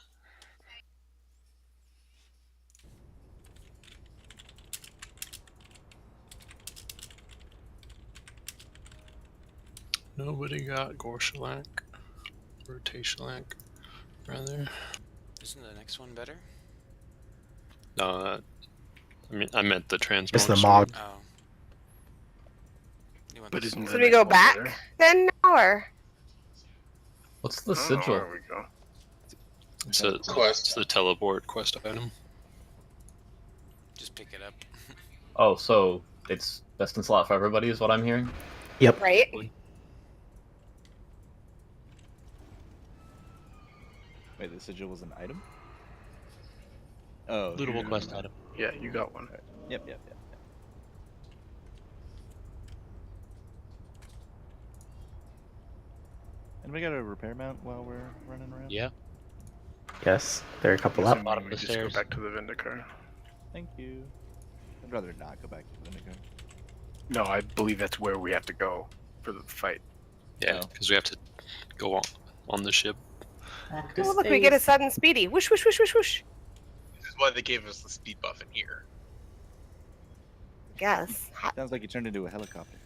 Nobody got Gorshalak. Or Tashalak, rather. Isn't the next one better? No, I meant the transmog. It's the Mog. Oh. But isn't Should we go back then now, or? What's the Oh, sigil? there we go. It's the teleport quest item. Just pick it up. Oh, so it's best in slot for everybody is what I'm hearing? Yep. Right. Wait, the sigil was an item? Oh. Lootable quest item. Yeah, you got one. Yep, yep, yep. And we got a repair mount while we're running around? Yeah. Yes, there are a couple Assuming up. Bottom of we the just stairs. go back to the Vindicar. Thank you. I'd rather not go back to the Vindicar. No, I believe that's where we have to go for the fight. Yeah, because we have to go on the ship. Oh, look, we get a sudden speedy. Whoosh, whoosh, whoosh, whoosh, whoosh. why they gave us the speed buff in here. Guess. Sounds like you turned into a helicopter.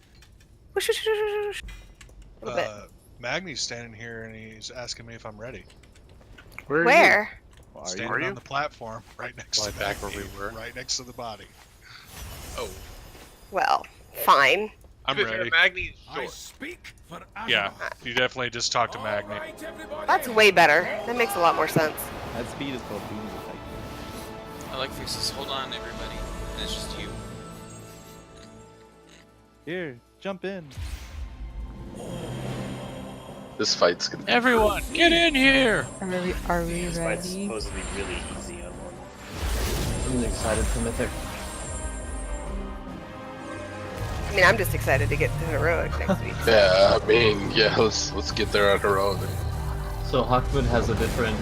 Magni's standing here and he's asking me if I'm ready. Where? Standing on the platform right next to back where we were. Right next to the body. Oh. Well, fine. I'm ready. Magni's I speak for Yeah, you definitely just talk to Magni. That's way better. That makes a lot more sense. That speed is called beam effect. I like faces. Hold on, everybody. And it's just you. Here, jump in. This fight's gonna be Everyone, get in here! Are we This fight's ready? supposed to be really easy. I'm excited for Mythic. I mean, I'm just excited to get to Heroic next week. Yeah, I mean, yeah, let's get there on heroic. So Hawkwood has a different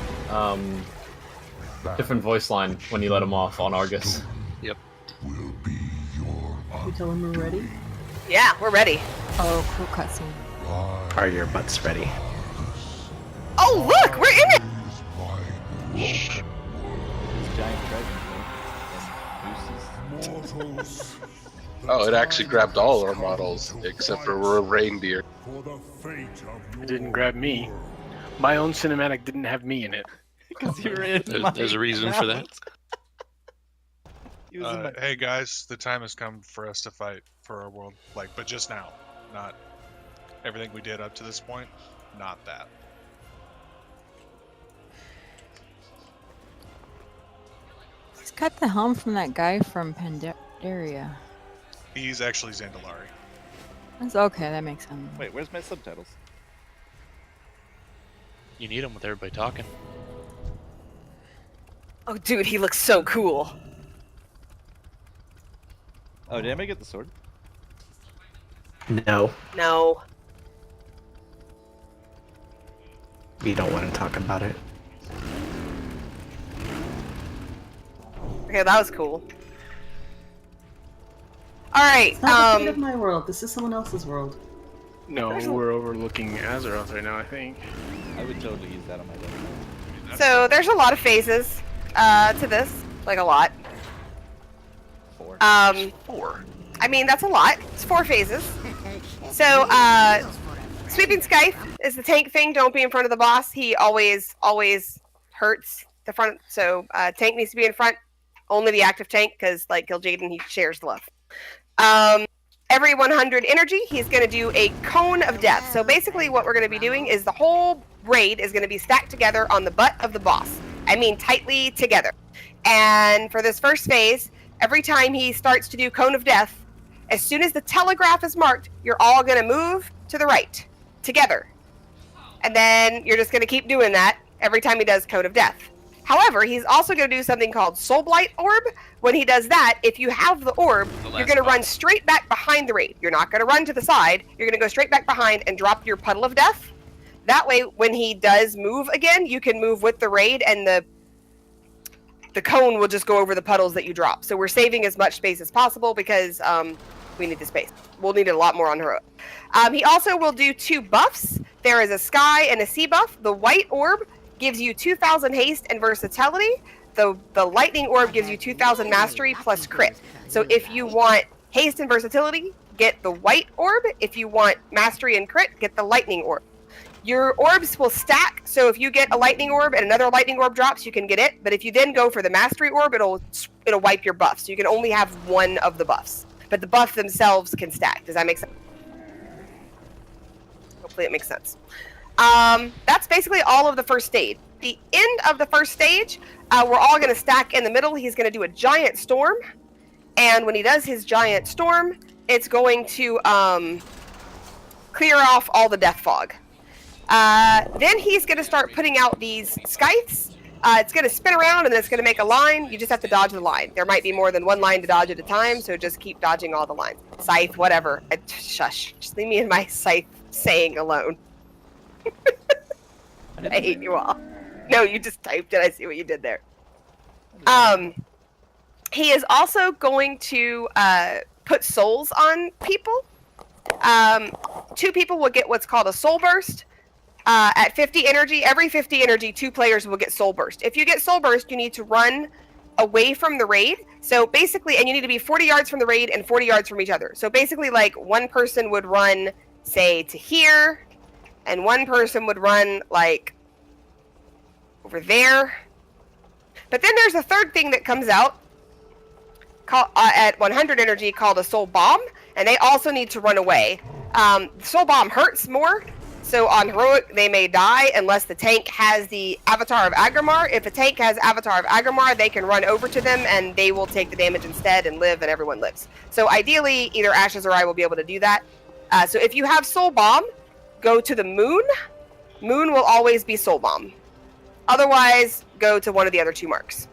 different voice line when you let him off on Argus. Yep. You tell him we're ready? Yeah, we're ready. Oh, cool cutscene. Are your butts ready? Oh, look, we're in it! These giant dragons, and gooses. Oh, it actually grabbed all our models except for reindeer. It didn't grab me. My own cinematic didn't have me in it. Because you were in There's a reason for that. Hey guys, the time has come for us to fight for our world. But just now, not everything we did up to this point. Not that. He's got the helm from that guy from Pandaria. He's actually Zandalari. That's okay, that makes sense. Wait, where's my subtitles? You need them with everybody talking. Oh, dude, he looks so cool. Oh, did I get the sword? No, No. we don't want to talk about it. Okay, that was cool. Alright, It's not the fate of my world. This is someone else's world. No, we're overlooking Azeroth right now, I think. I would totally use that on my deck. So there's a lot of phases to this, like a lot. 4. 4. I mean, that's a lot. It's 4 phases. So, Sweeping Scythe is the tank thing. Don't be in front of the boss. He always hurts the front. So, tank needs to be in front. Only the active tank, because, like Gil'jaeden, he shares the love. Every 100 energy, he's going to do a Cone of Death. So, basically, what we're going to be doing is the whole raid is going to be stacked together on the butt of the boss. I mean, tightly together. And for this first phase, every time he starts to do Cone of Death, as soon as the telegraph is marked, you're all going to move to the right, together. And then you're just going to keep doing that every time he does Cone of Death. However, he's also going to do something called Soul Blight Orb. When he does that, if you have the orb, you're going to run straight back behind the raid. You're not going to run to the side. You're going to go straight back behind and drop your Puddle of Death. That way, when he does move again, you can move with the raid, and the cone will just go over the puddles that you drop. So we're saving as much space as possible because we need the space. We'll need it a lot more on Heroic. He also will do 2 buffs. There is a sky and a sea buff. The white orb gives you 2,000 haste and versatility. The lightning orb gives you 2,000 mastery plus crit. So if you want haste and versatility, get the white orb. If you want mastery and crit, get the lightning orb. Your orbs will stack, so if you get a lightning orb and another lightning orb drops, you can get it. But if you then go for the mastery orb, it'll wipe your buff. So you can only have one of the buffs. But the buff themselves can stack. Does that make sense? Hopefully it makes sense. That's basically all of the first stage. The end of the first stage, we're all going to stack in the middle. He's going to do a giant storm. And when he does his giant storm, it's going to clear off all the death fog. Then he's going to start putting out these scythes. It's going to spin around and then it's going to make a line. You just have to dodge the line. There might be more than one line to dodge at a time, so just keep dodging all the lines. Scythe, whatever. Shush. Just leave me in my scythe saying alone. I hate you all. No, you just typed it. I see what you did there. He is also going to put souls on people. 2 people will get what's called a soul burst. At 50 energy, every 50 energy, 2 players will get soul burst. If you get soul burst, you need to run away from the raid. So basically, and you need to be 40 yards from the raid and 40 yards from each other. So basically, like, one person would run, say, to here, and one person would run, like, over there. But then there's a third thing that comes out at 100 energy called a soul bomb, and they also need to run away. The soul bomb hurts more, so on heroic they may die unless the tank has the Avatar of Agrimar. If a tank has Avatar of Agrimar, they can run over to them and they will take the damage instead and live, and everyone lives. So ideally, either Ashes or I will be able to do that. So if you have soul bomb, go to the moon. Moon will always be soul bomb. Otherwise, go to one of the other 2 marks.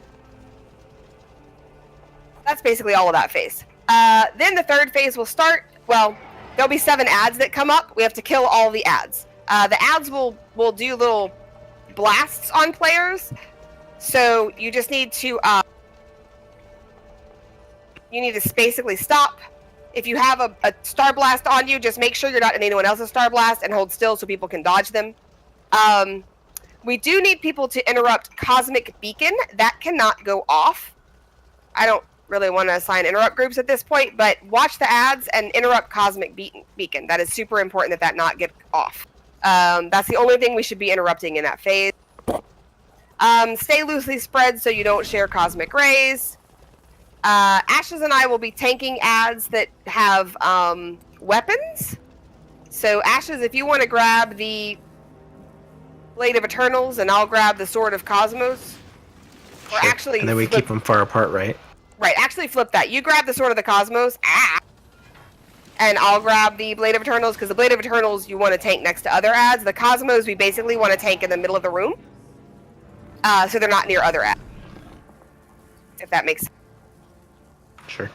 That's basically all of that phase. Then the third phase will start. Well, there'll be 7 ads that come up. We have to kill all the ads. The ads will do little blasts on players. So you just need to basically stop. If you have a star blast on you, just make sure you're not in anyone else's star blast and hold still so people can dodge them. We do need people to interrupt Cosmic Beacon. That cannot go off. I don't really want to assign interrupt groups at this point, but watch the ads and interrupt Cosmic Beacon. That is super important that not get off. That's the only thing we should be interrupting in that phase. Stay loosely spread so you don't share Cosmic Rays. Ashes and I will be tanking ads that have weapons. So Ashes, if you want to grab the Blade of Eternals, and I'll grab the Sword of Cosmos. Or Sure. actually, And then we keep them far apart, right? Right, actually flip that. You grab the Sword of the Cosmos, and I'll grab the Blade of Eternals, because the Blade of Eternals you want to tank next to other ads. The Cosmos we basically want to tank in the middle of the room, so they're not near other ads. If that makes sense. Sure.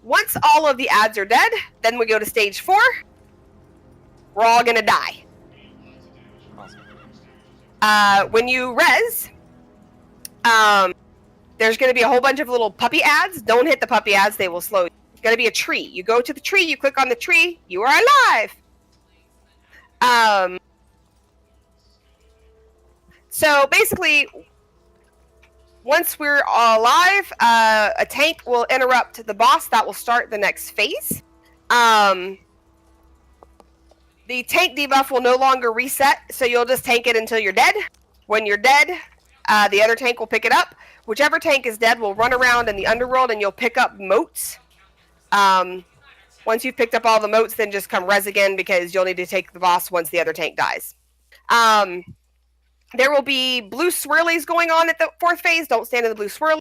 Once all of the ads are dead, then we go to stage 4. We're all gonna die. When you res, there's going to be a whole bunch of little puppy ads. Don't hit the puppy ads. They will slow you. It's going to be a tree. You go to the tree. You click on the tree. You are alive. So basically, once we're all alive, a tank will interrupt the boss. That will start the next phase. The tank debuff will no longer reset, so you'll just tank it until you're dead. When you're dead, the other tank will pick it up. Whichever tank is dead will run around in the underworld, and you'll pick up motes. Once you've picked up all the motes, then just come res again, because you'll need to take the boss once the other tank dies. There will be blue swirlies going on at the 4th phase. Don't stand in the blue swirlies.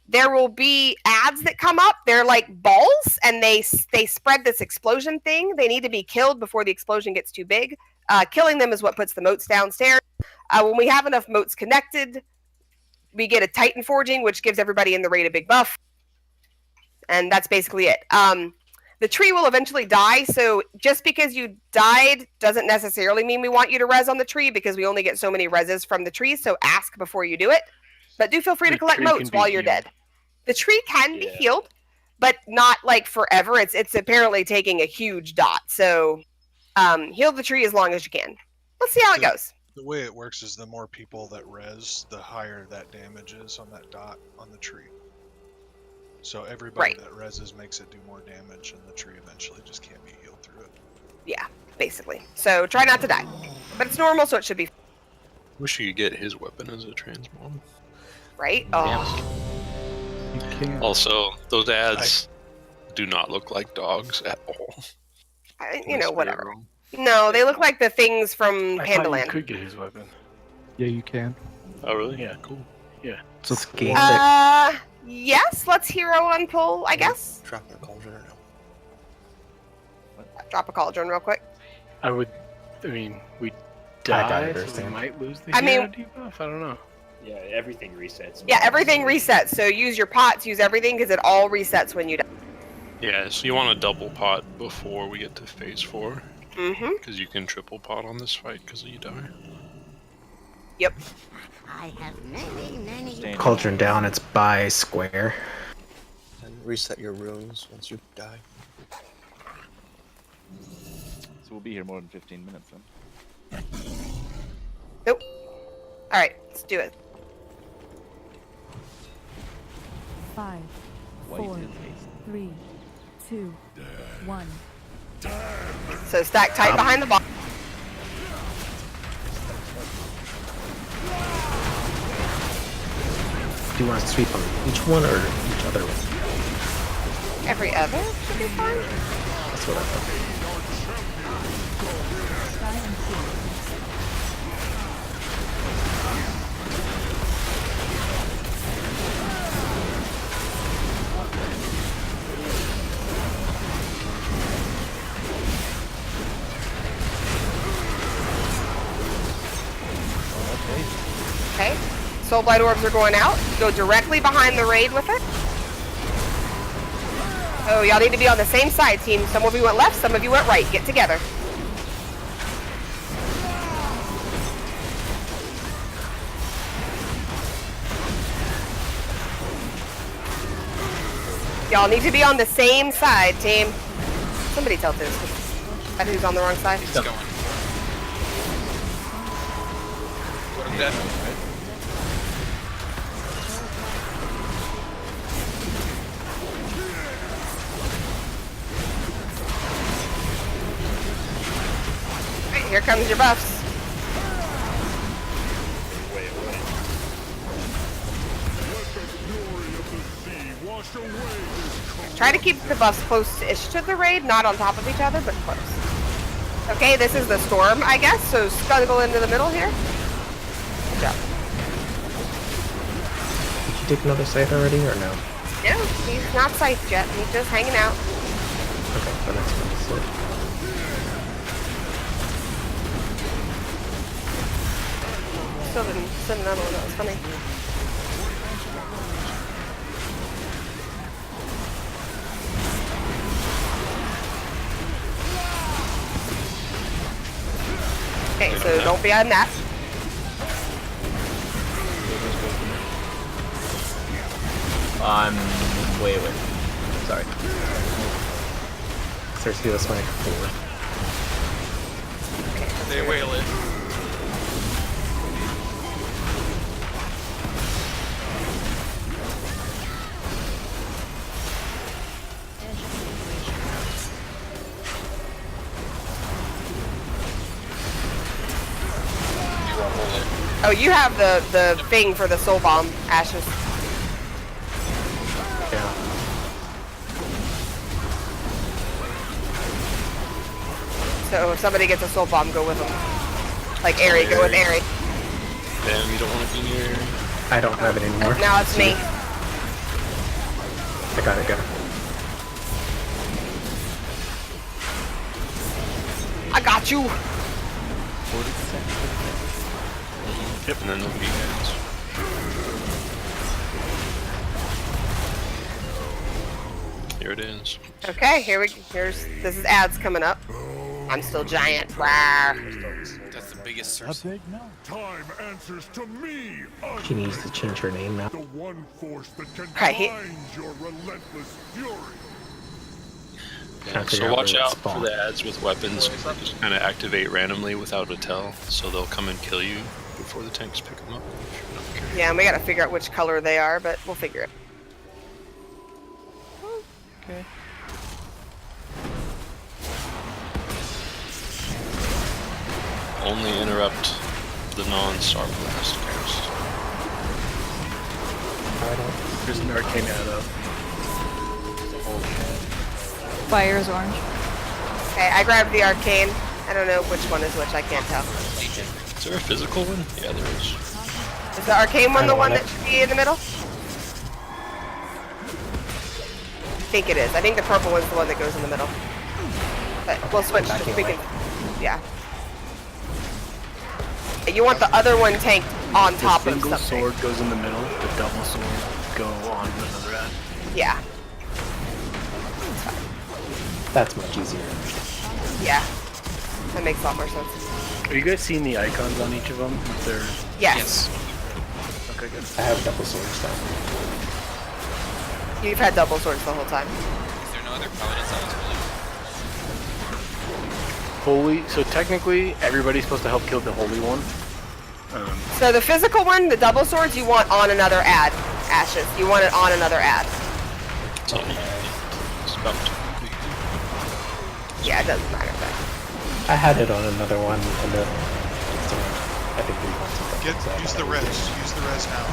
There will be ads that come up. They're like balls, and they spread this explosion thing. They need to be killed before the explosion gets too big. Killing them is what puts the motes downstairs. When we have enough motes connected, we get a Titan Forging, which gives everybody in the raid a big buff. And that's basically it. The tree will eventually die, so just because you died doesn't necessarily mean we want you to res on the tree, because we only get so many reses from the tree, so ask before you do it. But do feel free to collect motes while you're dead. The tree can be healed, but not like forever. It's apparently taking a huge dot, so heal the tree as long as you can. Let's see how it goes. The way it works is the more people that res, the higher that damage is on that dot on the tree. So everybody that reses makes it do more damage, and the tree eventually just can't be healed through it. Yeah, basically. So try not to die. But it's normal, so it should be. Wish you could get his weapon as a transmog. Right? Oh. Also, those ads do not look like dogs at all. Whatever. No, they look like the things from I Pandaland. thought you could get his weapon. Yeah, you can. Oh, really? Yeah, cool. Yeah. So Yes, let's hero on pull, I guess. Drop a cauldron or no? Drop a cauldron real quick. We die, so we might lose the hero debuff? I don't know. Yeah, everything resets. Yeah, everything resets. So use your pots, use everything, because it all resets when you die. Yeah, so you want to double pot before we get to phase 4. Mm-hmm. Because you can triple pot on this fight because you die. Yep. I have many. Cauldron down, it's by square. And reset your runes once you die. So we'll be here more than 15 minutes then. Nope. Alright, let's do it. 5, 4, 3, 2, 1. So stack tight behind the box. Do you want to sweep on each one or each other one? Every other should be fine. That's what I thought. Okay. Soul Blight Orbs are going out. Go directly behind the raid with it. Oh, y'all need to be on the same side, team. Some of you went left, some of you went right. Get together. Y'all need to be on the same side, team. Somebody tell this. That who's on the wrong side. He's going. What am dead? Right, here comes your buffs. Try to keep the buffs close-ish to the raid, not on top of each other, but close. Okay, this is the storm, I guess, so scuttle into the middle here. Good job. Did you take another site already or no? No, he's not scythed yet. He's just hanging out. Okay, the next one is it. Still didn't send another one, that was funny. Okay, so don't be on that. I'm way away. Sorry. Starts to do this one at 4. They whale it. Oh, you have the thing for the soul bomb, Ashes. Yeah. So if somebody gets a soul bomb, go with them. Like Airy, go with Airy. Damn, you don't want to be near. I don't have it anymore. Now it's me. I got it, I got you. 40%. Yep, and then there'll be guys. Here it is. Okay, this is ads coming up. I'm still giant. Rawr. That's the biggest source. Time answers to me. She needs to change her name now. The one force that can Right. bind your relentless fury. Yeah, so watch out for the ads with weapons. Just kind of activate randomly without a tell, so they'll come and kill you before the tanks pick them up. Yeah, and we gotta figure out which color they are, but we'll figure it. Okay. Only interrupt the non-Star Blast cast. There's an arcane arrow. Fire is orange. Okay, I grabbed the arcane. I don't know which one is which, I can't tell. Is there a physical one? Yeah, there is. Is the arcane one the one that should be in the middle? I think it is. I think the purple one's the one that goes in the middle. But we'll switch. We can, yeah. You want the other one tanked on top the of single something. sword goes in the middle. The double sword go on another ad. Yeah. That's much easier. Yeah. That makes a lot more sense. Are you guys seeing the icons on each of them? They're... Yes. Okay, good. I have double swords now. You've had double swords the whole time. Is there no other paladins on this Holy, so technically everybody's supposed to help kill the holy one. So the physical one, the double swords, you want on another ad, Ashes. You want it on another ad. It's all you need. It's about to be. Yeah, it doesn't matter. But... I had it on another one, and then I think we want something. Use the res. Use the res now.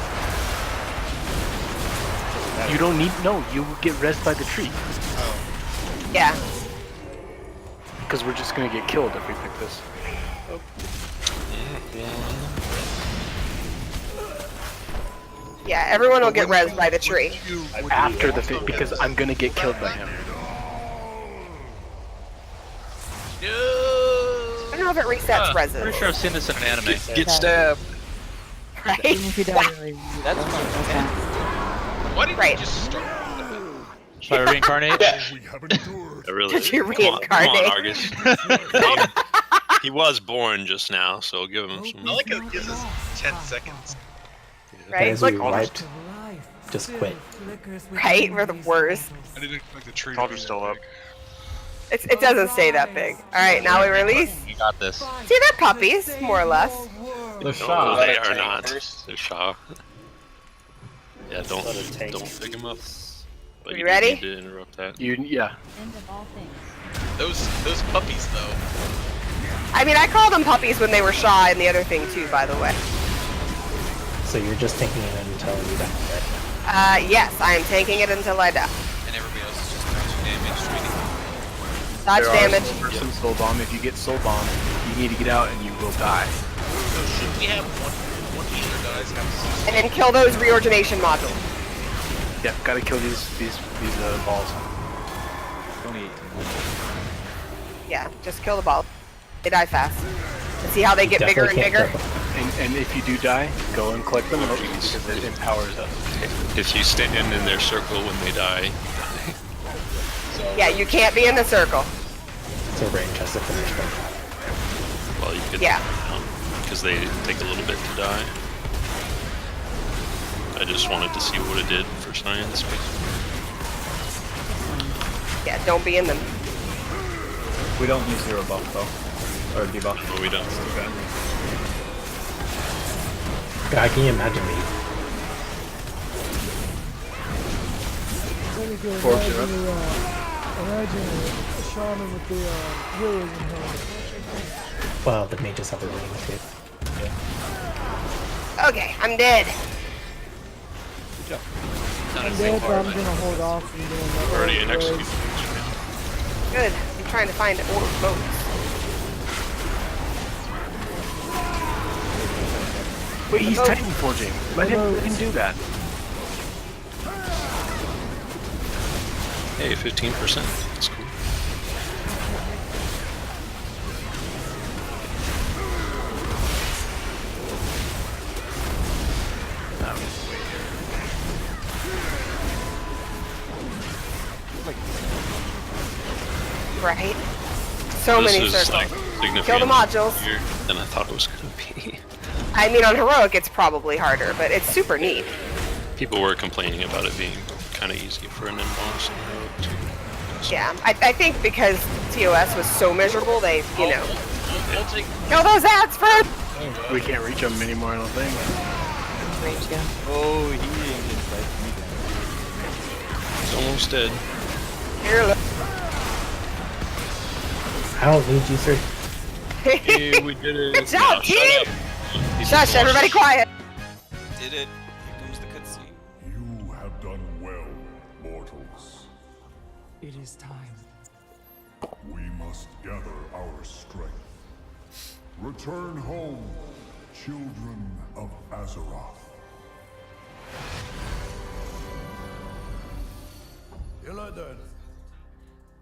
You don't need you get res by the tree. Oh. Yeah. Because we're just gonna get killed if we pick this. Oh. Yeah, everyone will get res by the tree. After the fit, because I'm gonna get killed by him. I don't know if it resets reses. Pretty sure I've seen this in an anime. Get stabbed. Right? Even if you die early, That's fine. Why didn't you just start? Should I reincarnate? Really, Did you come on, reincarnate? Argus. He was born just now, so I'll give him some. I like how it gives us 10 seconds. Right? As Like, we wiped, just quit. right? We're the worst. I didn't expect the tree. Calder's still up. It doesn't stay that big. Alright, now we release. You got this. See, they're puppies, more or less. They're No, shy. they are not. They're shy. Yeah, don't pick him up. But You you ready? Need to interrupt that. Yeah. Those puppies though. I mean, I called them puppies when they were shy and the other thing too, by the way. So you're just taking it until you die. Yes, I am taking it until I die. And everybody else is just dodging damage, treating. Dodge damage. Some soul bomb. If you get soul bomb, you need to get out and you will die. So should we have one healer guys have And then kill those reorigination modules. Yeah, gotta kill these balls. Only 18. Yeah, just kill the ball. They die fast. And see how they get bigger and bigger? And if you do die, go and collect them because it empowers us. If you stand in their circle when they die, Yeah, you can't be in the circle. So range has to finish them. well, you could. Yeah. Because they take a little bit to die. I just wanted to see what it did for science. Yeah, don't be in them. We don't use zero buff though. Or debuff. No, we don't. God, can you imagine me? Imagine a shaman with the healers in hand. Well, the mages have a ring too. Okay, I'm dead. Good job. I'm dead, but I'm gonna hold off from doing that. Already in execution. Good. I'm trying to find old boats. Wait, he's Titan forging. Let him do that. Hey, 15%. That's cool. Right? So this many is circles. like Kill the modules. easier than I thought it was gonna be. I mean, on heroic it's probably harder, but it's super neat. People were complaining about it being kind of easy for an emboss and heroic too. Yeah, I think because TOS was so miserable, they, you know. We'll take Kill those ads first! We can't reach them anymore, I don't think. Range down. Oh, he didn't get like me down. It's almost dead. Here, look. I don't need you, sir. Hey, we did it. Good job, No, team! shut up. Shush, everybody quiet. Did it. Here comes the cutscene. You have done well, mortals. It is time. We must gather our strength. Return home, children of Azeroth. Illidan,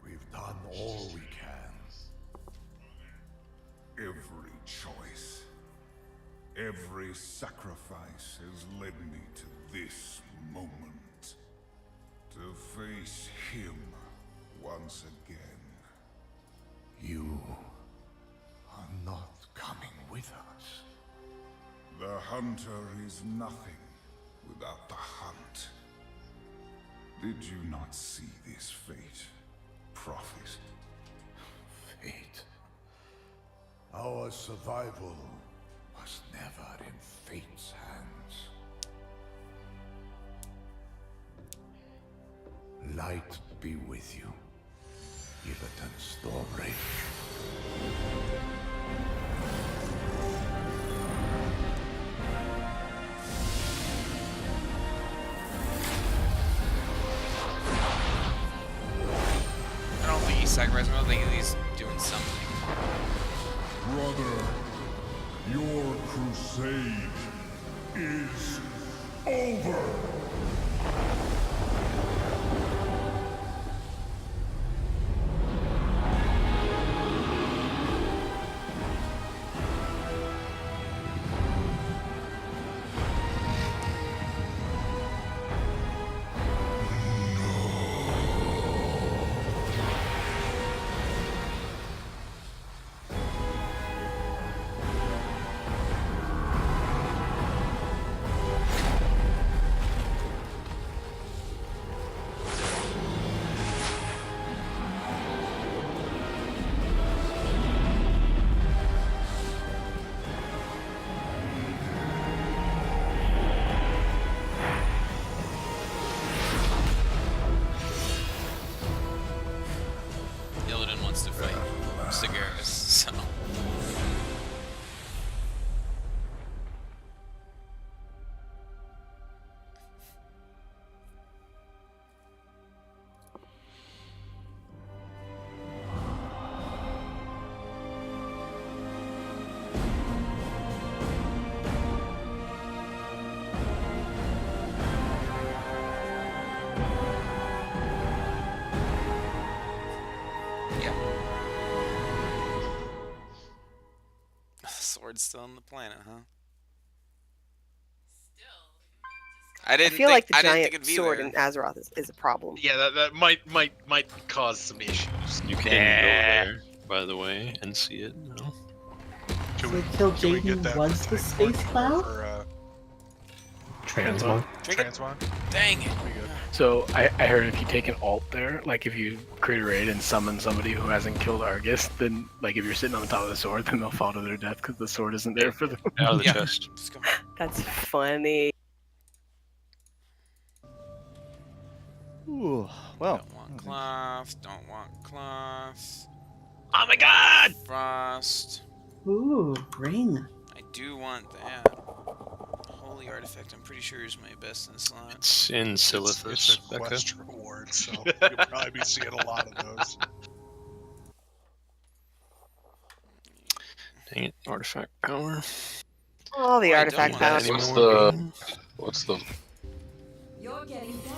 we've done all we can. Every choice, every sacrifice has led me to this moment. To face him once again. You are not coming with us. The hunter is nothing without the hunt. Did you not see this fate, prophet? Fate. Our survival was never in fate's hands. Light be with you, Illidan's story. I don't think he's sacrificing. I don't think he's doing something. Brother, your crusade is over. Illidan wants to fight Cigaris, so. Sword's still on the planet, huh? I feel like the I didn't giant think it'd be sword there. in Azeroth is a problem. Yeah, that might cause some issues. You can go there, by the way, and see it. No. So Kill Jaden was the space cloud? Transmog. Transmog? Dang it. So I heard if you take an alt there, like if you create a raid and summon somebody who hasn't killed Argus, then like if you're sitting on the top of the sword, then they'll fall to their death because the sword isn't there for them. Out of the chest. That's funny. Ooh, well. Don't want cloth. Don't want cloth. Oh my god! Frost. Ooh, ring. I do want that. Holy artifact, I'm pretty sure is my best in slot. It's in Silithus, It's a Becca. quest reward, so you'll probably be seeing a lot of those. Dang it, artifact power. All the artifact powers. What's the You're getting better.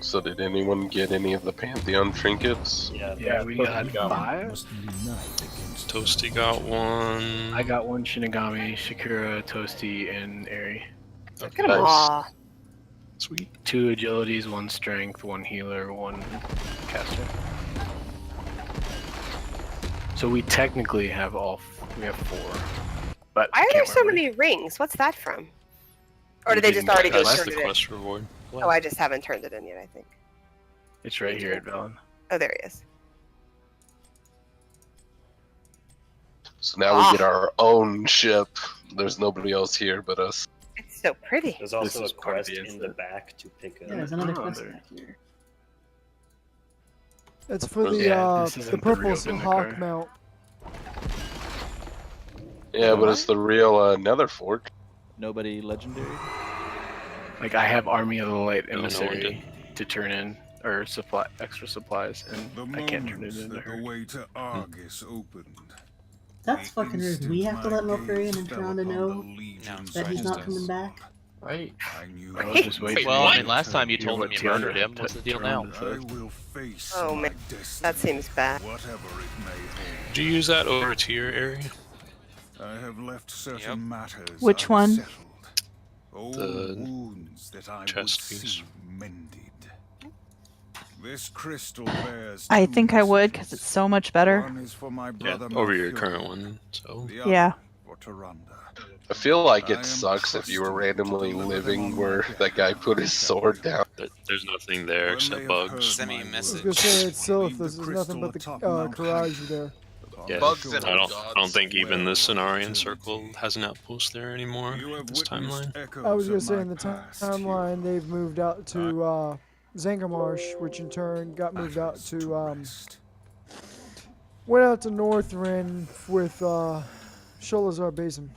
So did anyone get any of the Pantheon trinkets? Yeah, we got 5. Toasty got one. I got one Shinigami, Shakura, Toasty, and Eri. Look at 'em all. Sweet. 2 agilities, 1 strength, 1 healer, 1 caster. So we technically have we have 4. But Why are there so many rings? What's that from? Or did they just already go That's turn the it in? quest reward. Oh, I just haven't turned it in yet, I think. It's right here at Velen. Oh, there he is. So now we get our own ship. There's nobody else here but us. It's so pretty. There's also a quest in the back to pick up. Yeah, there's another quest back here. It's for the this the isn't purple the real hawk Vindicare. mount. Yeah, but it's the real Nether Fort. Nobody legendary? Like I have Army of the Light No, no one Emissary did. to turn in, or extra supplies, and I can't turn it into her. The way to Argus opened. That's fucking rude. We have to let Malfurion and Tyrande know that he's not coming back. Right. I was just waiting. Well, I mean, last time you Hear told what him you Tiana murdered him. What's the deal now? I will face Oh my man, that seems bad. whatever it may hold. Did you use that over to your area? I have left certain matters Which one? unsettled. Old The wounds that I would chest piece. see mended. This crystal bears I two think I would, because messages. it's so much better. One is for my Yeah, brother over your Malfurion, current one. So the other Yeah. for Tyrande. I feel like I it am sucks if you were trusted to randomly deliver them living on where my that guy put his sword down. there's nothing there When except they have bugs. heard Send me my a words, message. I was gonna say it's Silith. leave the There's nothing crystal but the atop Mount Courage Hyde. there. Yeah, Bugs and I don't gods. think even the Cenarian Circle has an outpost there anymore at this timeline. I was gonna say in the timeline they've moved out to Zangarmarsh, which in turn got moved out to went out to Northrend with Sholazar Basin.